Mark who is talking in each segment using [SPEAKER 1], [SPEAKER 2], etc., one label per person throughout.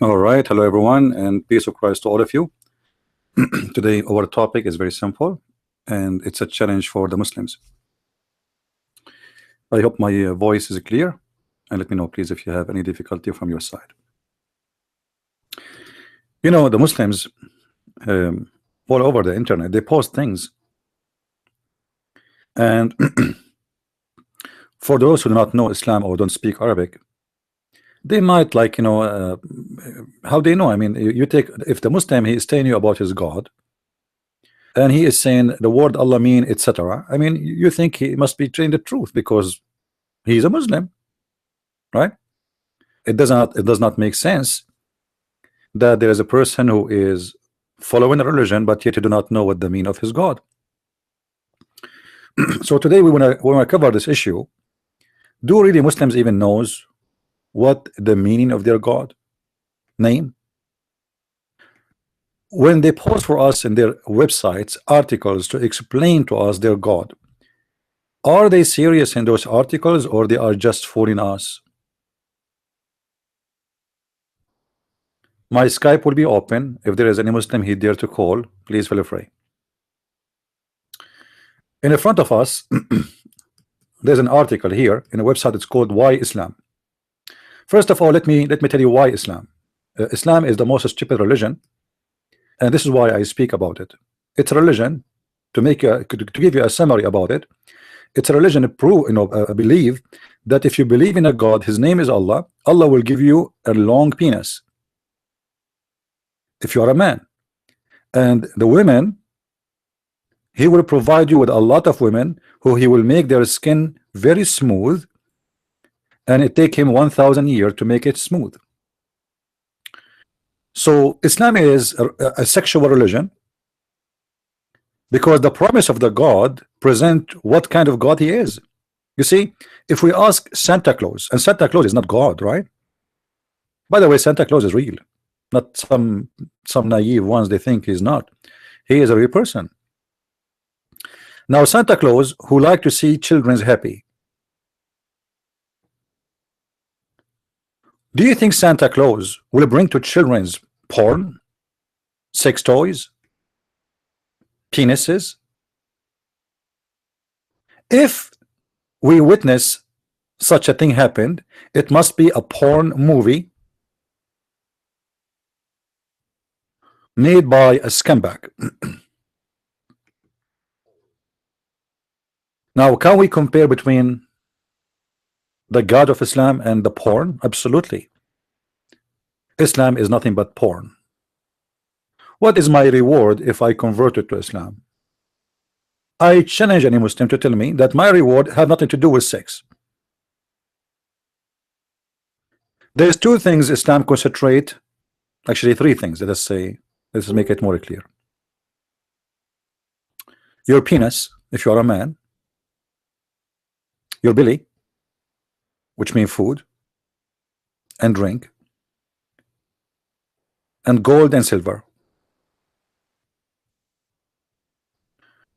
[SPEAKER 1] All right, hello everyone, and peace of Christ to all of you. Today, our topic is very simple, and it's a challenge for the Muslims. I hope my voice is clear, and let me know, please, if you have any difficulty from your side. You know, the Muslims all over the internet, they post things, and for those who do not know Islam or don't speak Arabic, they might how they know? I mean, you take, if the Muslim, he is telling you about his God, and he is saying the word Allah mean, etc. I mean, you think he must be telling the truth because he's a Muslim, right? It does not make sense that there is a person who is following a religion, but yet you do not know what the meaning of his God. So today we want to cover this issue. Do really Muslims even knows what the meaning of their God name? When they post for us in their websites articles to explain to us their God, are they serious in those articles, or they are just fooling us? My Skype will be open. If there is any Muslim here dare to call, please feel free. In front of us there's an article here in a website. It's called Why Islam. First of all, let me tell you why Islam. Islam is the most stupid religion, and this is why I speak about it. It's a religion, to give you a summary about it. It's a religion to prove, believe that if you believe in a God, his name is Allah, Allah will give you a long penis if you are a man, and the women, he will provide you with a lot of women who he will make their skin very smooth, and it take him 1,000 years to make it smooth. So Islam is a sexual religion, because the promise of the God present what kind of God he is. You see, if we ask Santa Claus, and Santa Claus is not God, right? By the way, Santa Claus is real, not some naive ones, they think he's not. He is a real person. Now Santa Claus, who like to see children happy, do you think Santa Claus will bring to children's porn, sex toys, penises? If we witness such a thing happened, it must be a porn movie made by a scumbag. Now, can we compare between the God of Islam and the porn? Absolutely. Islam is nothing but porn. What is my reward if I convert it to Islam? I challenge any Muslim to tell me that my reward had nothing to do with sex. There's two things Islam concentrate, actually three things. Let's make it more clear. Your penis, if you are a man, your belly, which means food and drink, and gold and silver.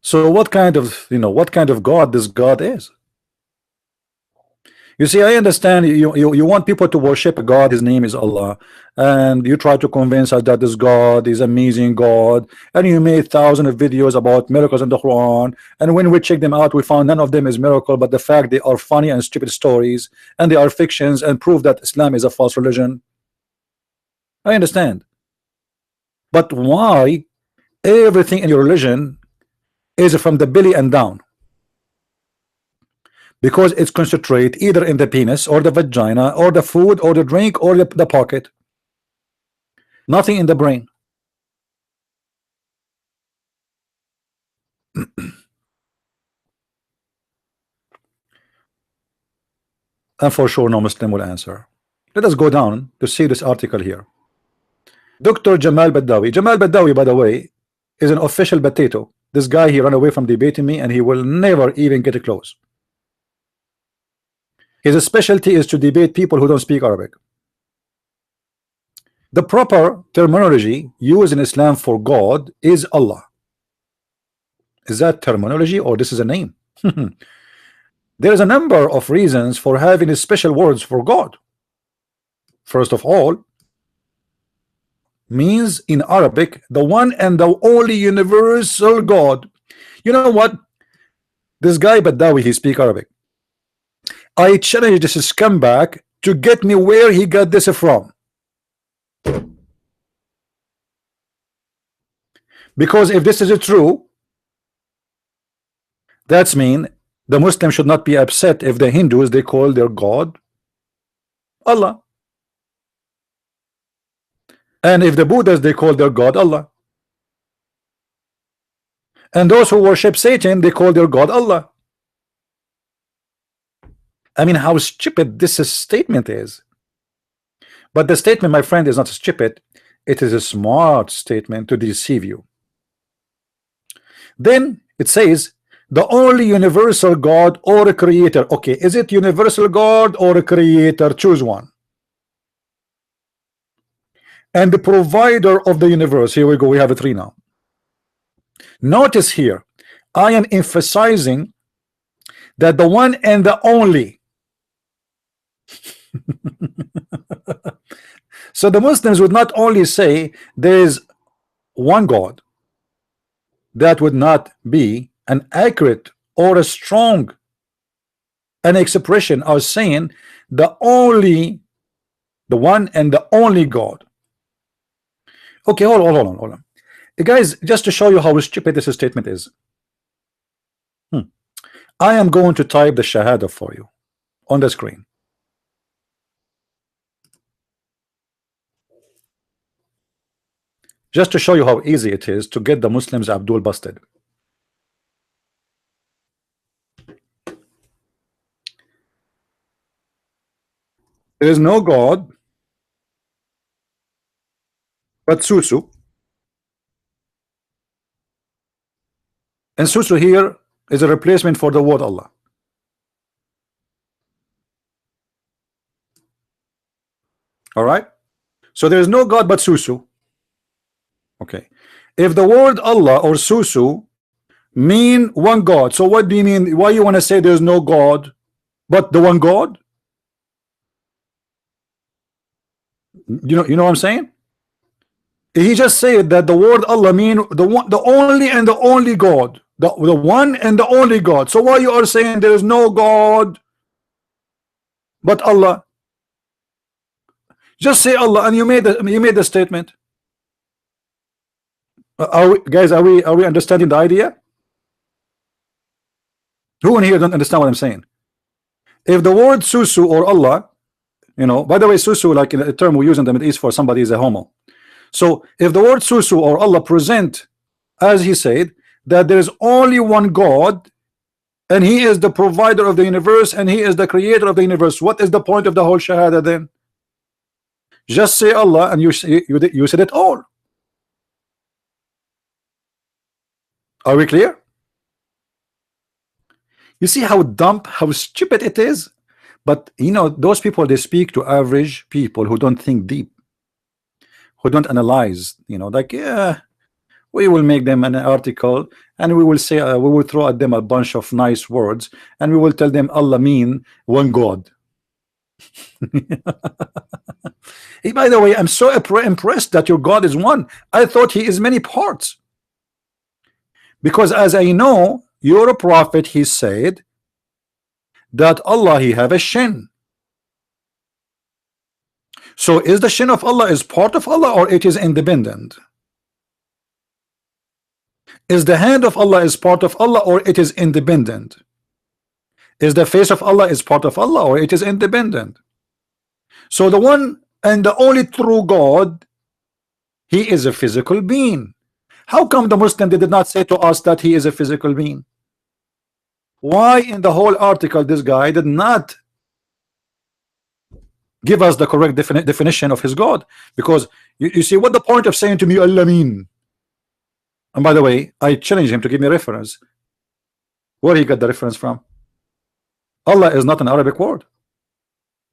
[SPEAKER 1] So what kind of God this God is? You see, I understand you want people to worship a God, his name is Allah, and you try to convince us that this God is amazing God, and you made thousands of videos about miracles in the Quran, and when we check them out, we found none of them is miracle, but the fact they are funny and stupid stories, and they are fictions, and prove that Islam is a false religion. I understand, but why everything in your religion is from the belly and down? Because it's concentrate either in the penis or the vagina or the food or the drink or the pocket, nothing in the brain. And for sure no Muslim will answer. Let us go down to see this article here. Dr. Jamal Badawi. Jamal Badawi, by the way, is an official potato. This guy, he ran away from debating me, and he will never even get close. His specialty is to debate people who don't speak Arabic. The proper terminology used in Islam for God is Allah. Is that terminology, or this is a name? There is a number of reasons for having special words for God. First of all, means in Arabic the one and the only universal God. You know what? This guy Badawi, he speak Arabic. I challenge this scumbag to get me where he got this from. Because if this is true, that's mean the Muslim should not be upset if the Hindus they call their God Allah, and if the Buddhists they call their God Allah, and those who worship Satan they call their God Allah. I mean, how stupid this statement is. But the statement, my friend, is not stupid. It is a smart statement to deceive you. Then it says the only universal God or a creator. Okay, is it universal God or a creator? Choose one. And the provider of the universe. Here we go, we have a three now. Notice here, I am emphasizing that the one and the only. So the Muslims would not only say there is one God. That would not be an accurate or a strong an expression of saying the one and the only God. Okay, hold on. Guys, just to show you how stupid this statement is, I am going to type the Shahada for you on the screen. Just to show you how easy it is to get the Muslims Abdul busted. There is no God but Susu. And Susu here is a replacement for the word Allah. All right. So there is no God but Susu. Okay. If the word Allah or Susu mean one God, so what do you mean? Why you want to say there's no God but the one God? You know what I'm saying? He just said that the word Allah mean the only and the only God, the one and the only God. So why you are saying there is no God but Allah? Just say Allah, and you made the statement. Guys, are we understanding the idea? Who in here don't understand what I'm saying? If the word Susu or Allah, by the way, Susu, like in a term we use in the Middle East for somebody is a homo. So if the word Susu or Allah present, as he said, that there is only one God, and he is the provider of the universe, and he is the creator of the universe, what is the point of the whole Shahada then? Just say Allah, and you said it all. Are we clear? You see how dumb, how stupid it is? But those people, they speak to average people who don't think deep, who don't analyze, like, yeah, we will make them an article, and we will say, we will throw at them a bunch of nice words, and we will tell them Allah mean one God. Hey, by the way, I'm so impressed that your God is one. I thought he is many parts, because as I know, you're a prophet, he said that Allah he have a shin. So is the shin of Allah is part of Allah, or it is independent? Is the hand of Allah is part of Allah, or it is independent? Is the face of Allah is part of Allah, or it is independent? So the one and the only true God, he is a physical being. How come the Muslim did not say to us that he is a physical being? Why in the whole article this guy did not give us the correct definition of his God? Because you see, what the point of saying to me Allah mean? And by the way, I challenge him to give me a reference. Where he got the reference from? Allah is not an Arabic word.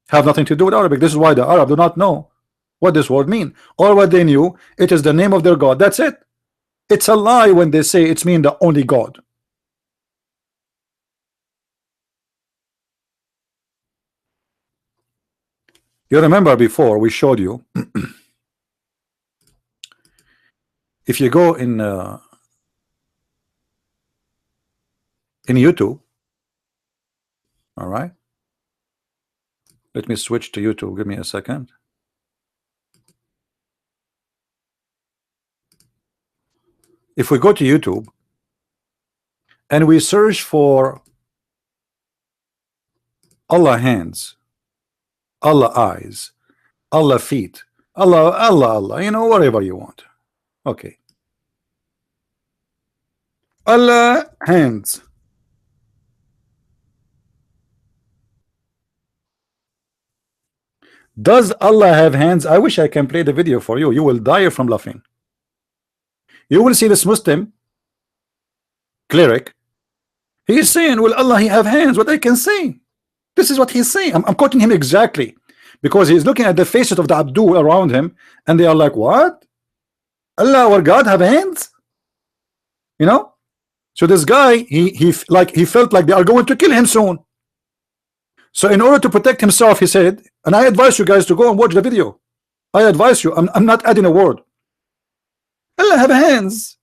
[SPEAKER 1] Have nothing to do with Arabic. This is why the Arab do not know what this word mean. Or what they knew, it is the name of their God. That's it. It's a lie when they say it's mean the only God. You remember before we showed you if you go in YouTube, all right, let me switch to YouTube, give me a second. If we go to YouTube and we search for Allah hands, Allah eyes, Allah feet, Allah, you know, whatever you want. Okay. Allah hands. Does Allah have hands? I wish I can play the video for you. You will die from laughing. You will see this Muslim cleric. He is saying, will Allah he have hands? What I can say. This is what he's saying. I'm quoting him exactly, because he's looking at the faces of the Abdul around him, and they are like, what? Allah, our God, have hands? You know? So this guy, he felt like they are going to kill him soon. So in order to protect himself, he said, and I advise you guys to go and watch the video. I advise you. I'm not adding a word. Allah have hands.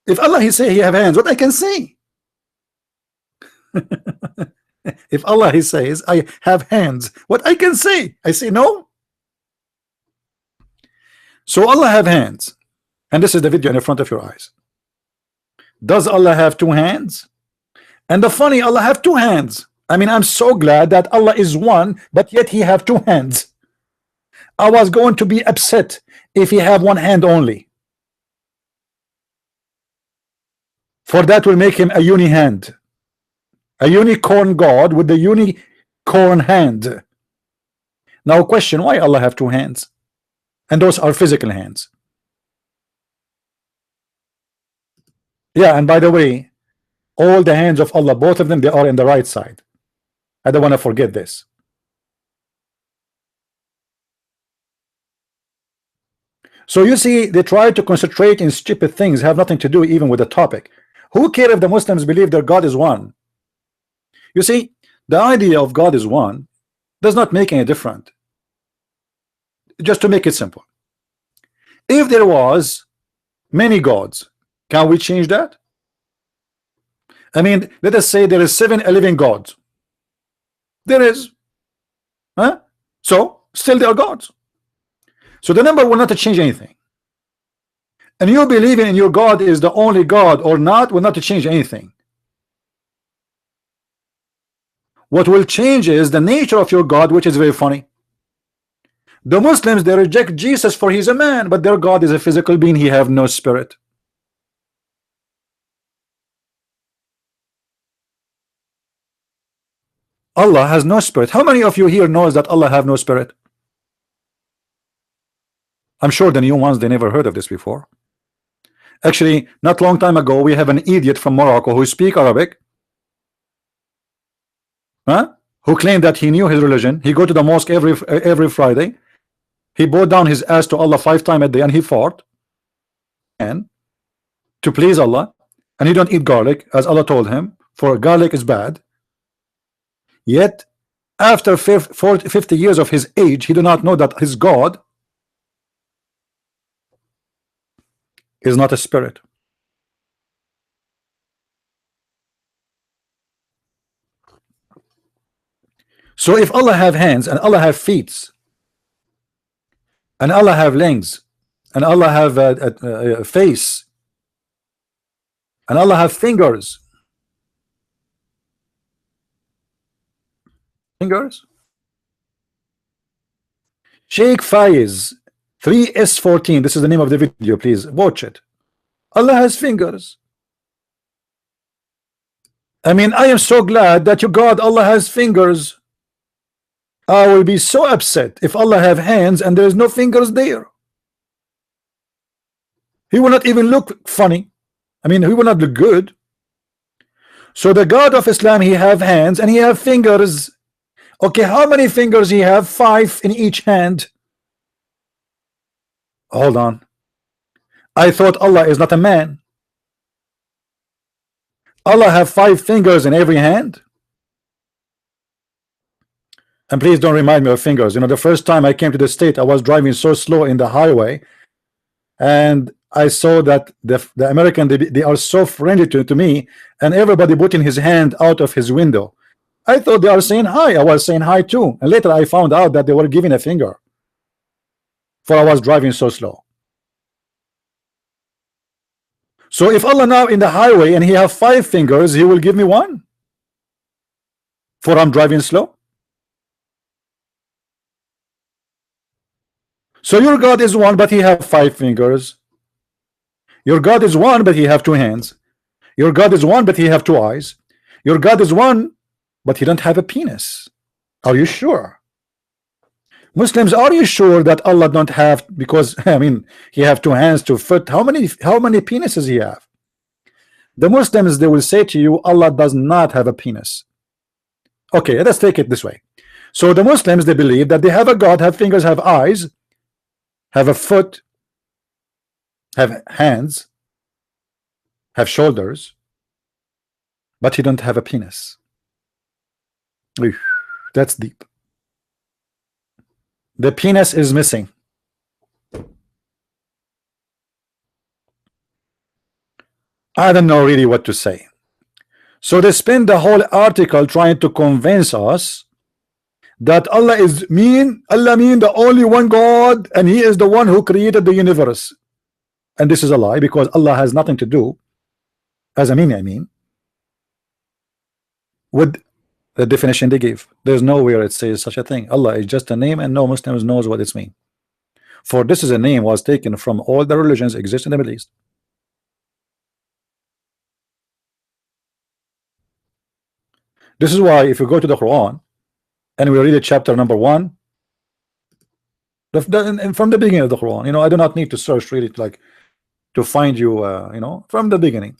[SPEAKER 1] If Allah he say he have hands, what I can say? If Allah he says I have hands, what I can say? I say no. So Allah have hands, and this is the video in front of your eyes. Does Allah have two hands? And the funny, Allah have two hands. I mean, I'm so glad that Allah is one, but yet he have two hands. I was going to be upset if he have one hand only. For that will make him a uni hand, a unicorn God with the unicorn hand. Now question, why Allah have two hands? And those are physical hands. Yeah, and by the way, all the hands of Allah, both of them, they are in the right side. I don't want to forget this. So you see, they try to concentrate in stupid things, have nothing to do even with the topic. Who cares if the Muslims believe their God is one? You see, the idea of God is one does not make any difference. Just to make it simple, if there was many gods, can we change that? I mean, let us say there is 7 living gods. There is, huh? So still they are gods. So the number will not change anything. And you believing in your God is the only God or not will not change anything. What will change is the nature of your God, which is very funny. The Muslims, they reject Jesus for he's a man, but their God is a physical being. He have no spirit. Allah has no spirit. How many of you here knows that Allah have no spirit? I'm sure the new ones, they never heard of this before. Actually, not long time ago, we have an idiot from Morocco who speak Arabic, huh? Who claimed that he knew his religion. He go to the mosque every Friday. He bowed down his ass to Allah 5 times a day, and he fought and to please Allah, and he don't eat garlic as Allah told him, for garlic is bad. Yet after 50 years of his age, he do not know that his God is not a spirit. So if Allah have hands, and Allah have feet, and Allah have legs, and Allah have a face, and Allah have fingers, Sheikh Faiz 3S14, this is the name of the video, please watch it. Allah has fingers. I mean, I am so glad that your God Allah has fingers. I will be so upset if Allah have hands and there is no fingers there. He will not even look funny. I mean, he will not look good. So the God of Islam, he have hands and he have fingers. Okay, how many fingers he have? 5 in each hand. Hold on. I thought Allah is not a man. Allah have 5 fingers in every hand. And please don't remind me of fingers. You know, the first time I came to the state, I was driving so slow in the highway, and I saw that the American, they are so friendly to me, and everybody putting his hand out of his window. I thought they are saying hi. I was saying hi too, and later I found out that they were giving a finger, for I was driving so slow. So if Allah now in the highway and he have 5 fingers, he will give me one, for I'm driving slow. So your God is one, but he have 5 fingers. Your God is one, but he have 2 hands. Your God is one, but he have 2 eyes. Your God is one, but he don't have a penis. Are you sure? Muslims, are you sure that Allah don't have, because I mean he have 2 hands, 2 foot? How many penises he have? The Muslims, they will say to you, Allah does not have a penis. Okay, let's take it this way. So the Muslims, they believe that they have a God, have fingers, have eyes, have a foot, have hands, have shoulders, but he don't have a penis. That's deep. The penis is missing. I don't know really what to say. So they spend the whole article trying to convince us that Allah mean the only one God, and he is the one who created the universe. And this is a lie, because Allah has nothing to do, as I mean, with the definition they give. There's nowhere it says such a thing. Allah is just a name, and no Muslims knows what it's mean. For this is a name was taken from all the religions exist in the Middle East. This is why if you go to the Quran and we read chapter number 1 from the beginning of the Quran, I do not need to search really to find you, from the beginning.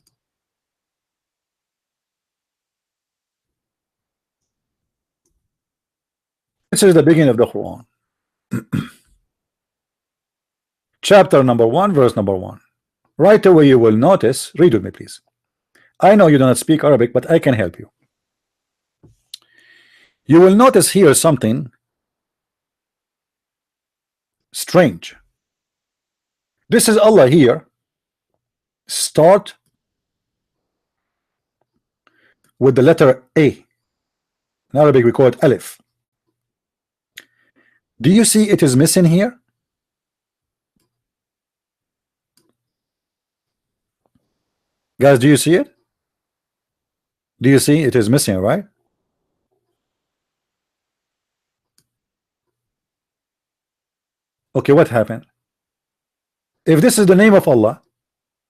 [SPEAKER 1] This is the beginning of the Quran. Chapter number 1, verse number 1. Right away you will notice, read with me please. I know you do not speak Arabic, but I can help you. You will notice here something strange. This is Allah here. Start with the letter A. In Arabic we call it Alif. Do you see it is missing here? Guys, do you see it? Do you see it is missing, right? Okay, what happened? If this is the name of Allah,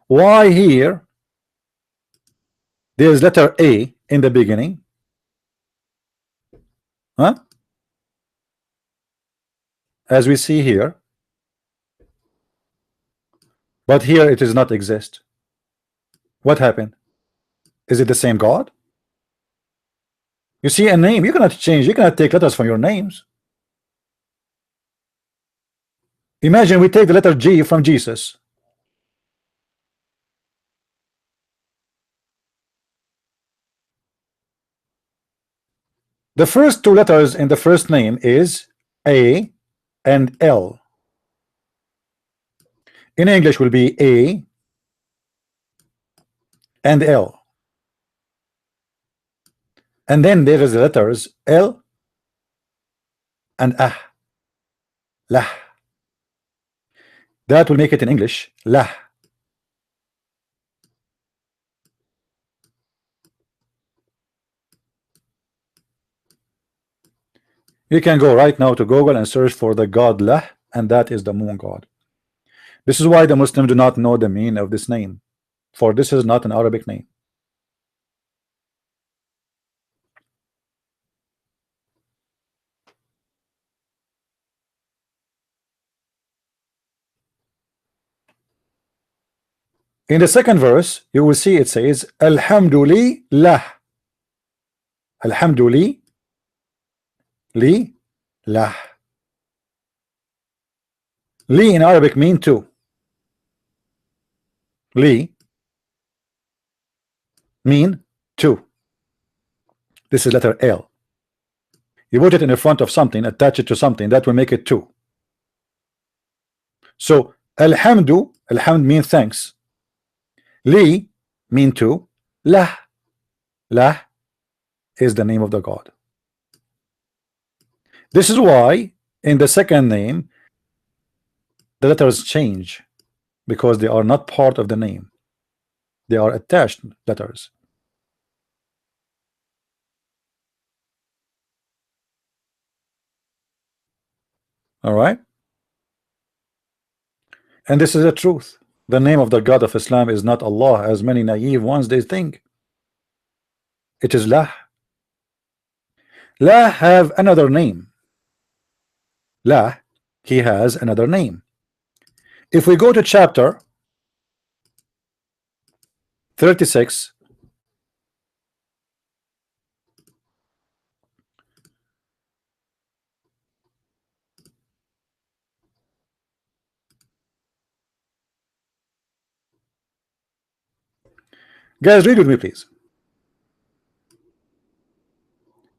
[SPEAKER 1] why here there's letter A in the beginning? Huh? As we see here, but here it does not exist. What happened? Is it the same God? You see a name, you cannot change, you cannot take letters from your names. Imagine we take the letter G from Jesus. The first 2 letters in the first name is A and L. In English will be A and L. And then there is the letters L and Ah. Lah. That will make it in English Lah. You can go right now to Google and search for the god Lah, and that is the moon god. This is why the Muslims do not know the meaning of this name, for this is not an Arabic name. In the second verse, you will see it says Alhamdulillah. Alhamdulillah. Li in Arabic mean two. Li mean two. This is letter L. You put it in the front of something, attach it to something, that will make it two. So Alhamdu, alhamd means thanks. Li mean to. Lah, lah is the name of the God. This is why in the second name the letters change, because they are not part of the name. They are attached letters. All right. And this is the truth. The name of the God of Islam is not Allah, as many naive ones they think. It is Lah. Lah have another name. Lah, he has another name. If we go to chapter 36, guys, read with me, please.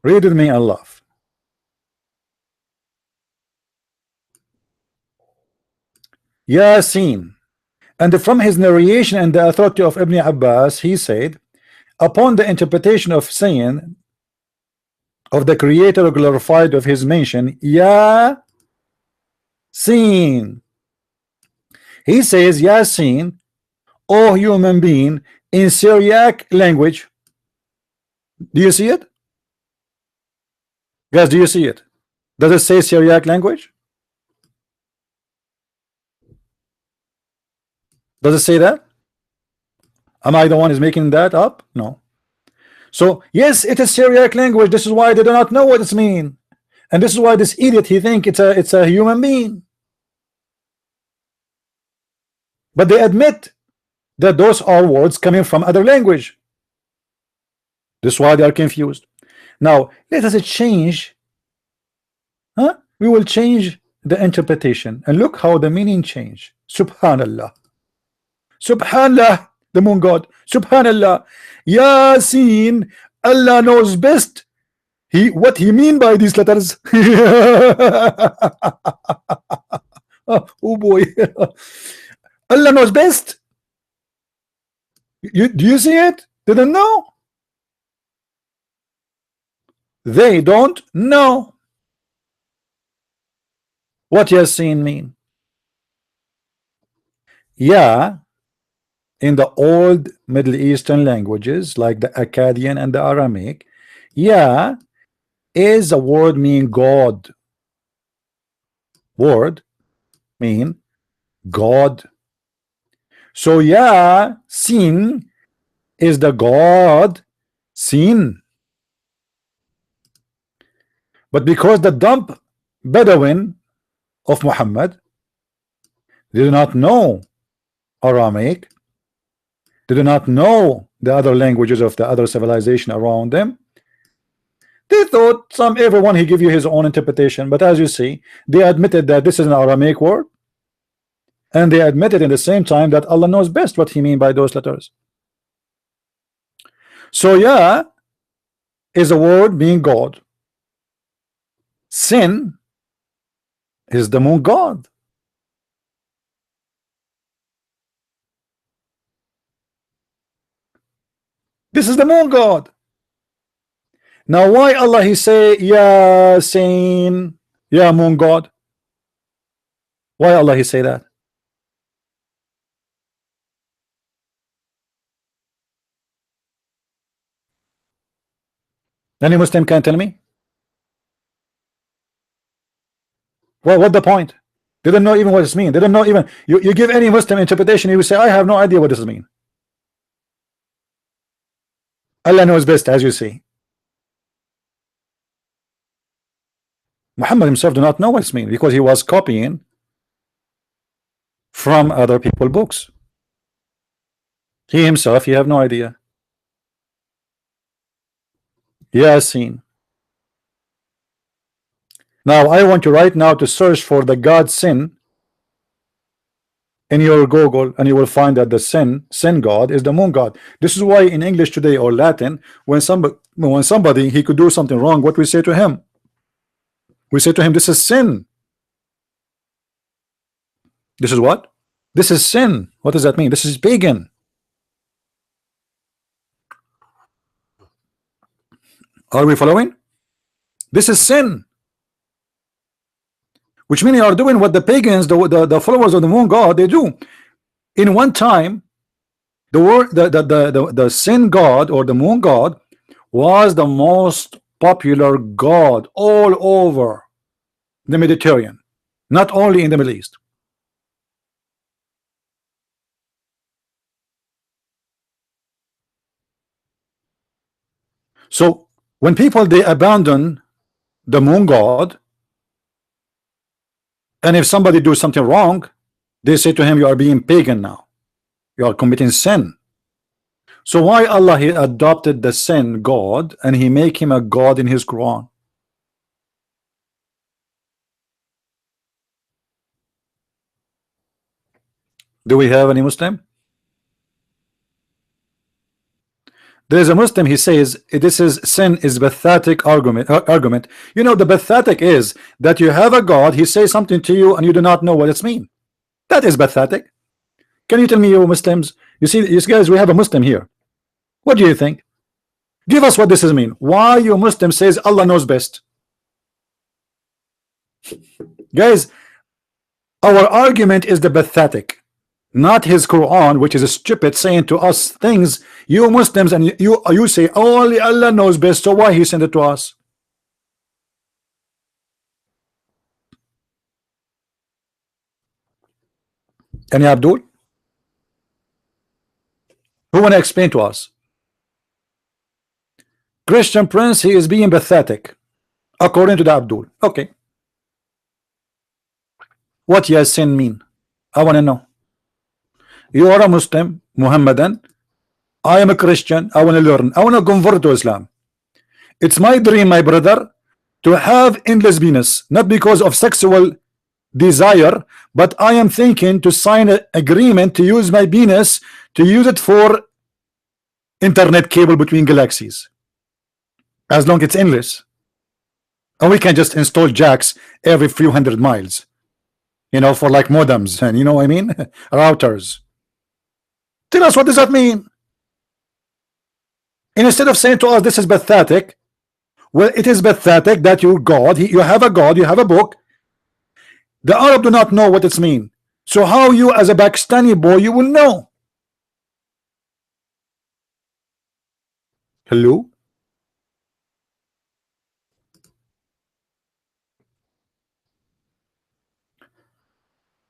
[SPEAKER 1] Read with me and laugh. Yasin. And from his narration and the authority of Ibn Abbas, he said, upon the interpretation of saying of the Creator glorified of his mention, Yasin. He says, Yasin, O human being, in Syriac language. Do you see it? Guys, do you see it? Does it say Syriac language? Does it say that? Am I the one who's making that up? No. So yes, it is Syriac language. This is why they do not know what it means, and this is why this idiot he think it's a human being. But they admit that those are words coming from other language. This is why they are confused. Now let us change. We will change the interpretation, and look how the meaning change. Subhanallah. Subhanallah, the moon god. Subhanallah. Yasin, Allah knows best. What he mean by these letters? Oh boy. Allah knows best. Do you see it? They don't know. They don't know. What Yasin mean? Yeah, in the old Middle Eastern languages like the Akkadian and the Aramaic, yeah is a word mean God. Word mean God. So yeah, sin is the God sin. But because the dumb Bedouin of Muhammad, they do not know Aramaic, they do not know the other languages of the other civilization around them, they thought everyone he give you his own interpretation. But as you see, they admitted that this is an Aramaic word, and they admitted in the same time that Allah knows best what he mean by those letters. So yeah is a word mean God. Sin is the moon god. This is the moon god. Now why Allah he say Yasin, ya moon god? Why Allah he say that? Any Muslim can tell me? Well, what the point? They don't know even what this means. They don't know even. You give any Muslim interpretation, he will say, I have no idea what this means. Allah knows best, as you see. Muhammad himself do not know what this means, because he was copying from other people's books. He himself, he have no idea. Yasin. Now I want you right now to search for the God sin in your Google, and you will find that the sin god is the moon god. This is why in English today or Latin, when somebody he could do something wrong, what we say to him? We say to him, this is sin. This is what? This is sin. What does that mean? This is pagan. Are we following? This is sin, which means you are doing what the pagans, the followers of the moon god, they do. In one time, the word, the sin god or the moon god was the most popular god all over the Mediterranean, not only in the Middle East. So when people they abandon the moon god, and if somebody do something wrong, they say to him, you are being pagan now, you are committing sin. So why Allah he adopted the sin god and he make him a god in his Quran? Do we have any Muslim? There is a Muslim, he says this is sin is pathetic argument. You know, the pathetic is that you have a God, he says something to you and you do not know what it's mean. That is pathetic. Can you tell me, you Muslims? You see, you guys, we have a Muslim here. What do you think? Give us what this is mean. Why you Muslim says Allah knows best? Guys, our argument is the pathetic, not his Quran, which is stupid, saying to us things. You Muslims and you say only Allah knows best, so why he sent it to us? Any Abdul? Who want to explain to us? Christian Prince, he is being pathetic according to the Abdul. Okay, what Yasin mean? I want to know. You are a Muslim, Muhammadan. I am a Christian. I want to learn. I want to convert to Islam. It's my dream, my brother, to have endless penis, not because of sexual desire, but I am thinking to sign an agreement to use my penis, to use it for internet cable between galaxies, as long as it's endless, and we can just install jacks every few hundred miles, you know, for like modems, and you know what I mean, routers. Tell us, what does that mean? And instead of saying to us this is pathetic, well, it is pathetic that your God, you have a God, you have a book. The Arab do not know what it's mean. So how you as a Pakistani boy you will know? Hello?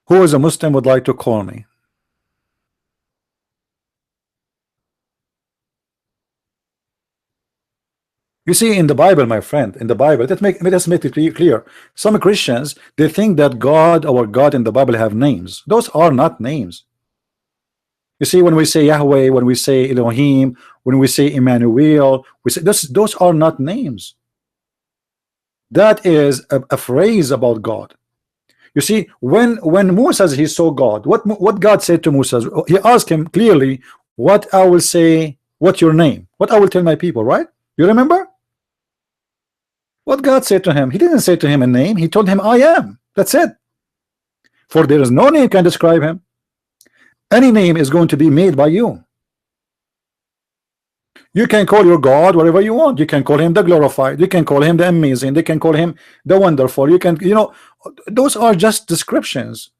[SPEAKER 1] Who is a Muslim would like to call me? You see, in the Bible, my friend, in the Bible, let us make it clear. Some Christians, they think that God, our God in the Bible have names. Those are not names. You see, when we say Yahweh, when we say Elohim, when we say Emmanuel, we say those are not names. That is a phrase about God. You see, when Moses he saw God, what God said to Moses, he asked him clearly, what I will say, what's your name? What I will tell my people, right? You remember? What God said to him, he didn't say to him a name, he told him I am. That's it. For there is no name can describe him. Any name is going to be made by you. You can call your God whatever you want. You can call him the glorified, you can call him the amazing, they can call him the wonderful. You can, you know, those are just descriptions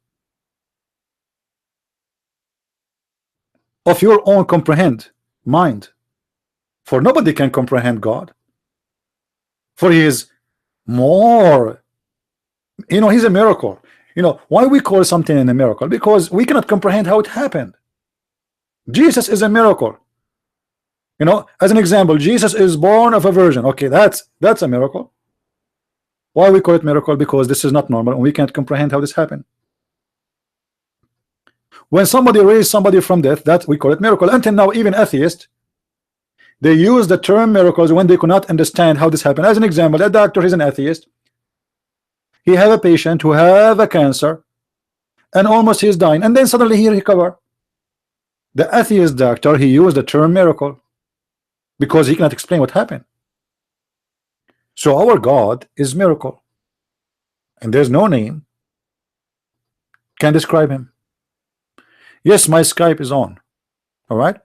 [SPEAKER 1] of your own comprehend mind. For nobody can comprehend God. For he is more, you know, he's a miracle. You know why we call something a miracle? Because we cannot comprehend how it happened. Jesus is a miracle. You know, as an example, Jesus is born of a virgin. Okay, that's a miracle. Why we call it miracle? Because this is not normal and we can't comprehend how this happened. When somebody raised somebody from death, that we call it miracle. Until now, even atheists, they use the term miracles when they cannot understand how this happened. As an example, a doctor is an atheist. He have a patient who have a cancer and almost he's dying, and then suddenly he recover. The atheist doctor, he used the term miracle because he cannot explain what happened. So our God is miracle, and there's no name can describe him. Yes, my Skype is on. All right.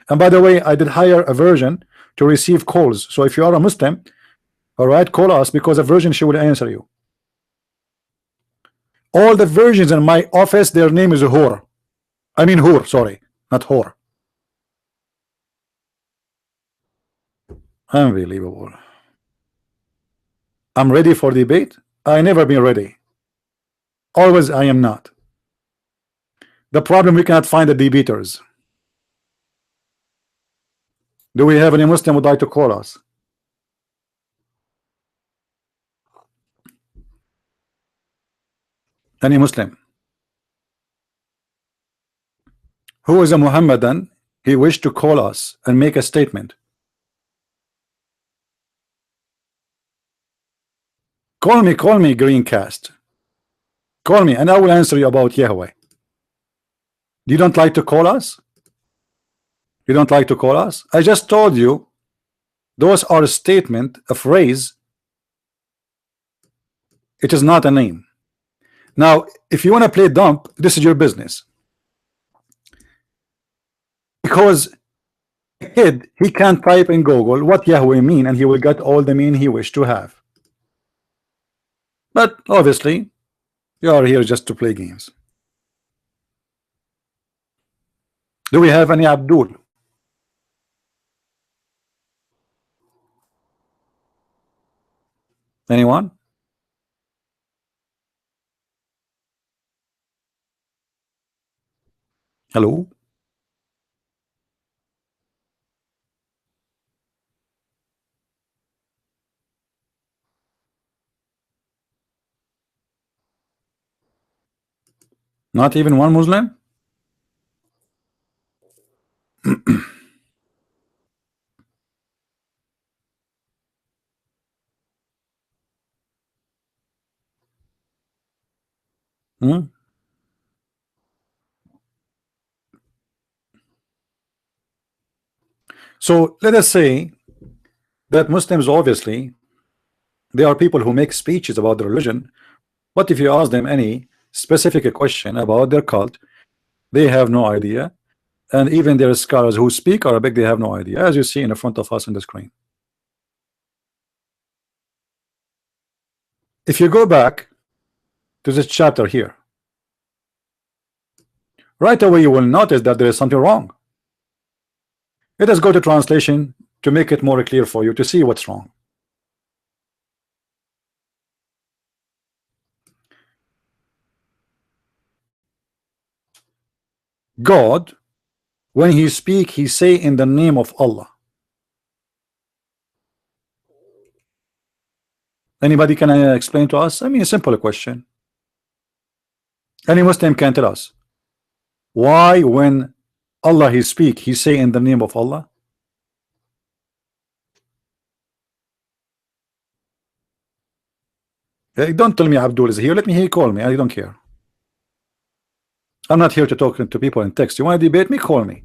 [SPEAKER 1] And by the way, I did hire a version to receive calls. So if you are a Muslim, all right, call us, because a version, she will answer you. All the versions in my office, their name is Hur. I mean Hur, sorry, not Hur. Unbelievable. I'm ready for debate. I never been ready. Always I am not. The problem, we cannot find the debaters. Do we have any Muslim who would like to call us? Any Muslim who is a Muhammadan, he wished to call us and make a statement. Call me, Greencast. Call me and I will answer you about Yahweh. You don't like to call us? You don't like to call us? I just told you those are a statement, a phrase. It is not a name. Now, if you want to play dumb, this is your business. Because a kid, he can type in Google what Yahweh mean, and he will get all the meaning he wish to have. But obviously, you are here just to play games. Do we have any Abdul? Anyone? Hello? Not even one Muslim? Hmm? So let us say that Muslims, obviously, they are people who make speeches about the religion, but if you ask them any specific question about their cult, they have no idea. And even their scholars who speak Arabic, they have no idea, as you see in front of us on the screen. If you go back to this chapter here, right away you will notice that there is something wrong. Let us go to translation to make it more clear for you to see what's wrong. God, when he speak, he say in the name of Allah. Anybody can explain to us? I mean, a simple question. Any Muslim can tell us why, when Allah he speak, he say in the name of Allah. Don't tell me Abdul is here. Let me hear, call me. I don't care. I'm not here to talk to people in text. You want to debate me? Call me.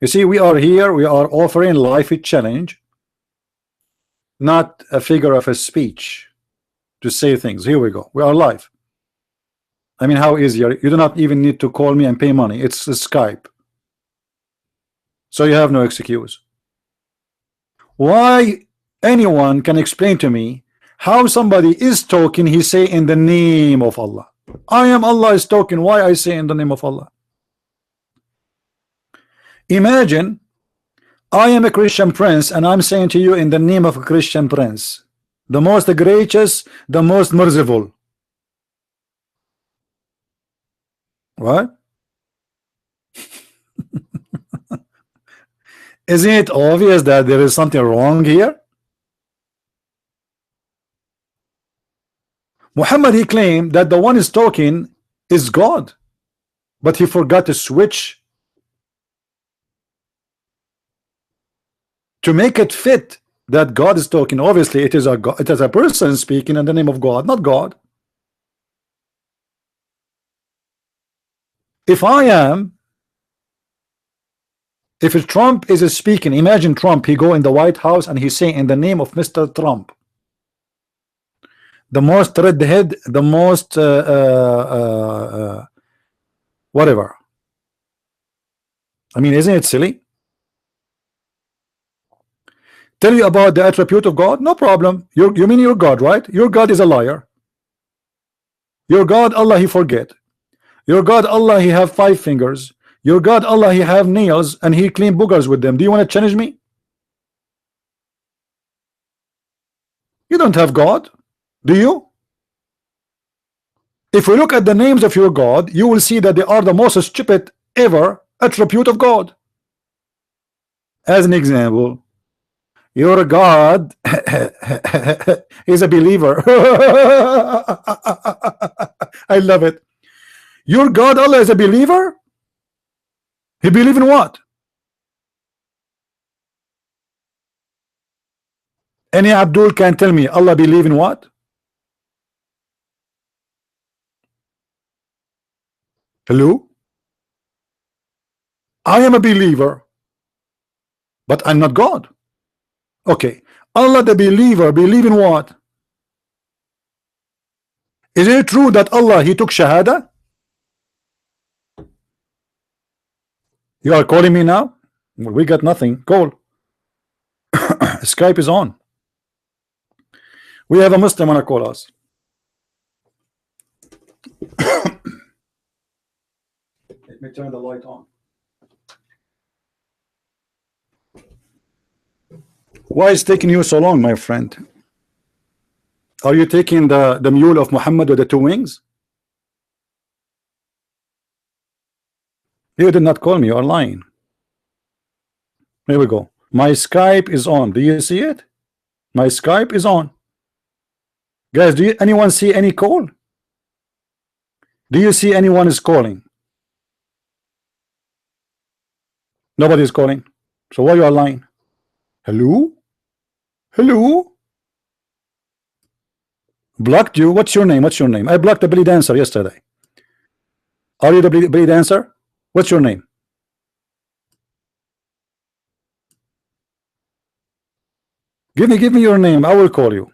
[SPEAKER 1] You see, we are here. We are offering life a challenge, not a figure of a speech to say things. Here we go. We are live. I mean, how easy? You do not even need to call me and pay money. It's a Skype. So you have no excuse. Why anyone can explain to me how somebody is talking, he say in the name of Allah. I am Allah is talking. Why I say in the name of Allah? Imagine I am a Christian prince and I'm saying to you in the name of a Christian prince, the most gracious, the most merciful. What? Isn't it obvious that there is something wrong here? Muhammad, he claimed that the one is talking is God, but he forgot to switch to make it fit that God is talking. Obviously, it is a person speaking in the name of God, not God. If Trump is speaking, imagine Trump, he go in the White House and he say in the name of Mr. Trump, the most redhead, the most whatever, I mean, isn't it silly? Tell you about the attribute of God, no problem. You mean your God, right? Your God is a liar. Your God Allah, he forget. Your God Allah, he have 5 fingers. Your God Allah, he have nails and he clean boogers with them. Do you want to challenge me? You don't have God, do you? If we look at the names of your God, you will see that they are the most stupid ever attribute of God. As an example, your God is a believer. I love it. Your God Allah is a believer? He believe in what? Any Abdul can tell me Allah believe in what? Hello? I am a believer, but I'm not God. Okay, Allah the believer believe in what? Is it true that Allah he took shahada? You are calling me now? Well, we got nothing. Call. Skype is on. We have a Muslim wanna call us. Let me turn the light on. Why is it taking you so long, my friend? Are you taking the mule of Muhammad with the 2 wings? You did not call me, you are lying. Here we go. My Skype is on. Do you see it? My Skype is on. Guys, do anyone see any call? Do you see anyone is calling? Nobody is calling. So why you are lying? Hello? Hello? Blocked you. What's your name? What's your name? I blocked the belly dancer yesterday. Are you the belly dancer? What's your name? Give me your name. I will call you.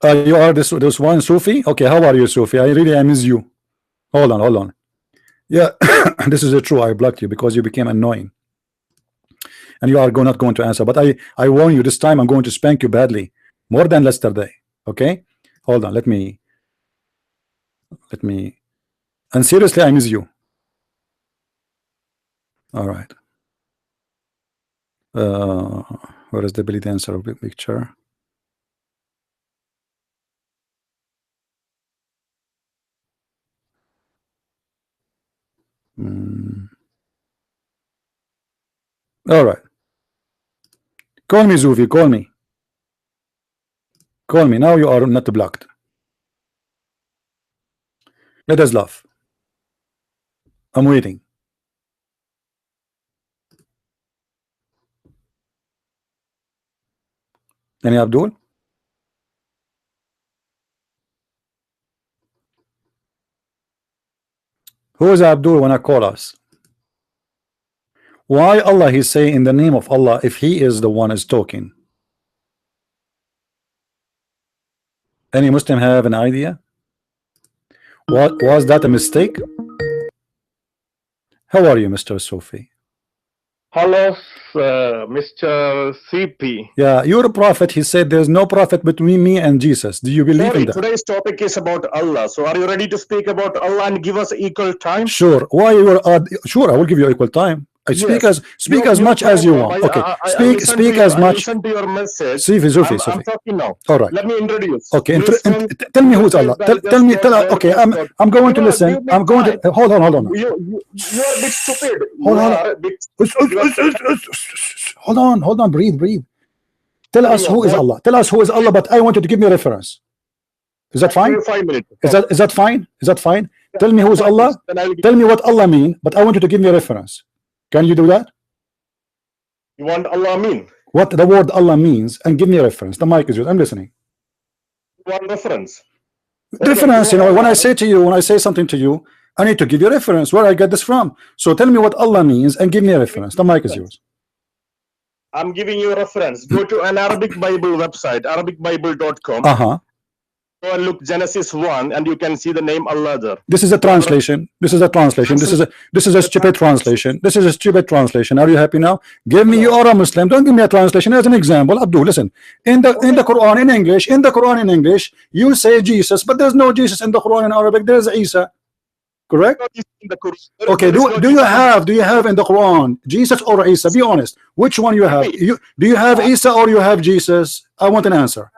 [SPEAKER 1] You are this one Sufi? Okay, how are you, Sufi? I miss you. Hold on. Yeah, this is true. I blocked you because you became annoying. And you are not going to answer. But I warn you, this time I'm going to spank you badly. More than yesterday. Okay? Hold on, let me and seriously, I miss you. Alright. Where is the belly dancer picture? Alright. Call me, Zufi, call me. Call me. Now you are not blocked. Let us laugh. I'm waiting. Any Abdul? Who is Abdul when I call us? Why Allah he say in the name of Allah if he is the one is talking? Any Muslim have an idea? What was that a mistake? How are you, Mr. Sufi?
[SPEAKER 2] Hello, Mr. CP.
[SPEAKER 1] Yeah, you're a prophet. He said there's no prophet between me and Jesus. Do you believe in that?
[SPEAKER 2] Today's topic is about Allah. So are you ready to speak about Allah and give us equal time?
[SPEAKER 1] Sure. Why you are sure, I will give you equal time. Speak as much as you want. Okay. Speak as much.
[SPEAKER 2] Listen to your message.
[SPEAKER 1] Sufi.
[SPEAKER 2] I'm talking now.
[SPEAKER 1] All right.
[SPEAKER 2] Let me introduce.
[SPEAKER 1] Okay. Tell me who's Allah. Tell me. Okay. I'm going to listen. I'm going to hold on.
[SPEAKER 2] You're a bit stupid.
[SPEAKER 1] Hold on. Breathe. Tell us who is Allah. Tell us who is Allah. But I want you to give me a reference. Is that fine?
[SPEAKER 2] 5 minutes.
[SPEAKER 1] Is that fine? Is that fine? Tell me who is Allah. Tell me what Allah mean. But I want you to give me a reference. Can you do that?
[SPEAKER 2] You want Allah mean?
[SPEAKER 1] What the word Allah means and give me a reference. The mic is yours. I'm listening.
[SPEAKER 2] One reference.
[SPEAKER 1] Reference, when I say something to you, I need to give you a reference where I get this from. So tell me what Allah means and give me a reference. The mic is yours.
[SPEAKER 2] I'm giving you a reference. Go to an Arabic Bible website, arabicbible.com. Go and look Genesis 1, and you can see the name Allah there.
[SPEAKER 1] This is a translation. This is a translation. This is a stupid translation. This is a stupid translation. Are you happy now? Give me, you are a Muslim. Don't give me a translation as an example. Abdul, listen. In the Quran in English, you say Jesus, but there's no Jesus in the Quran in Arabic. There's Isa. Correct? Okay. Do you have in the Quran Jesus or Isa? Be honest. Which one you have? Do you have Isa or you have Jesus? I want an answer.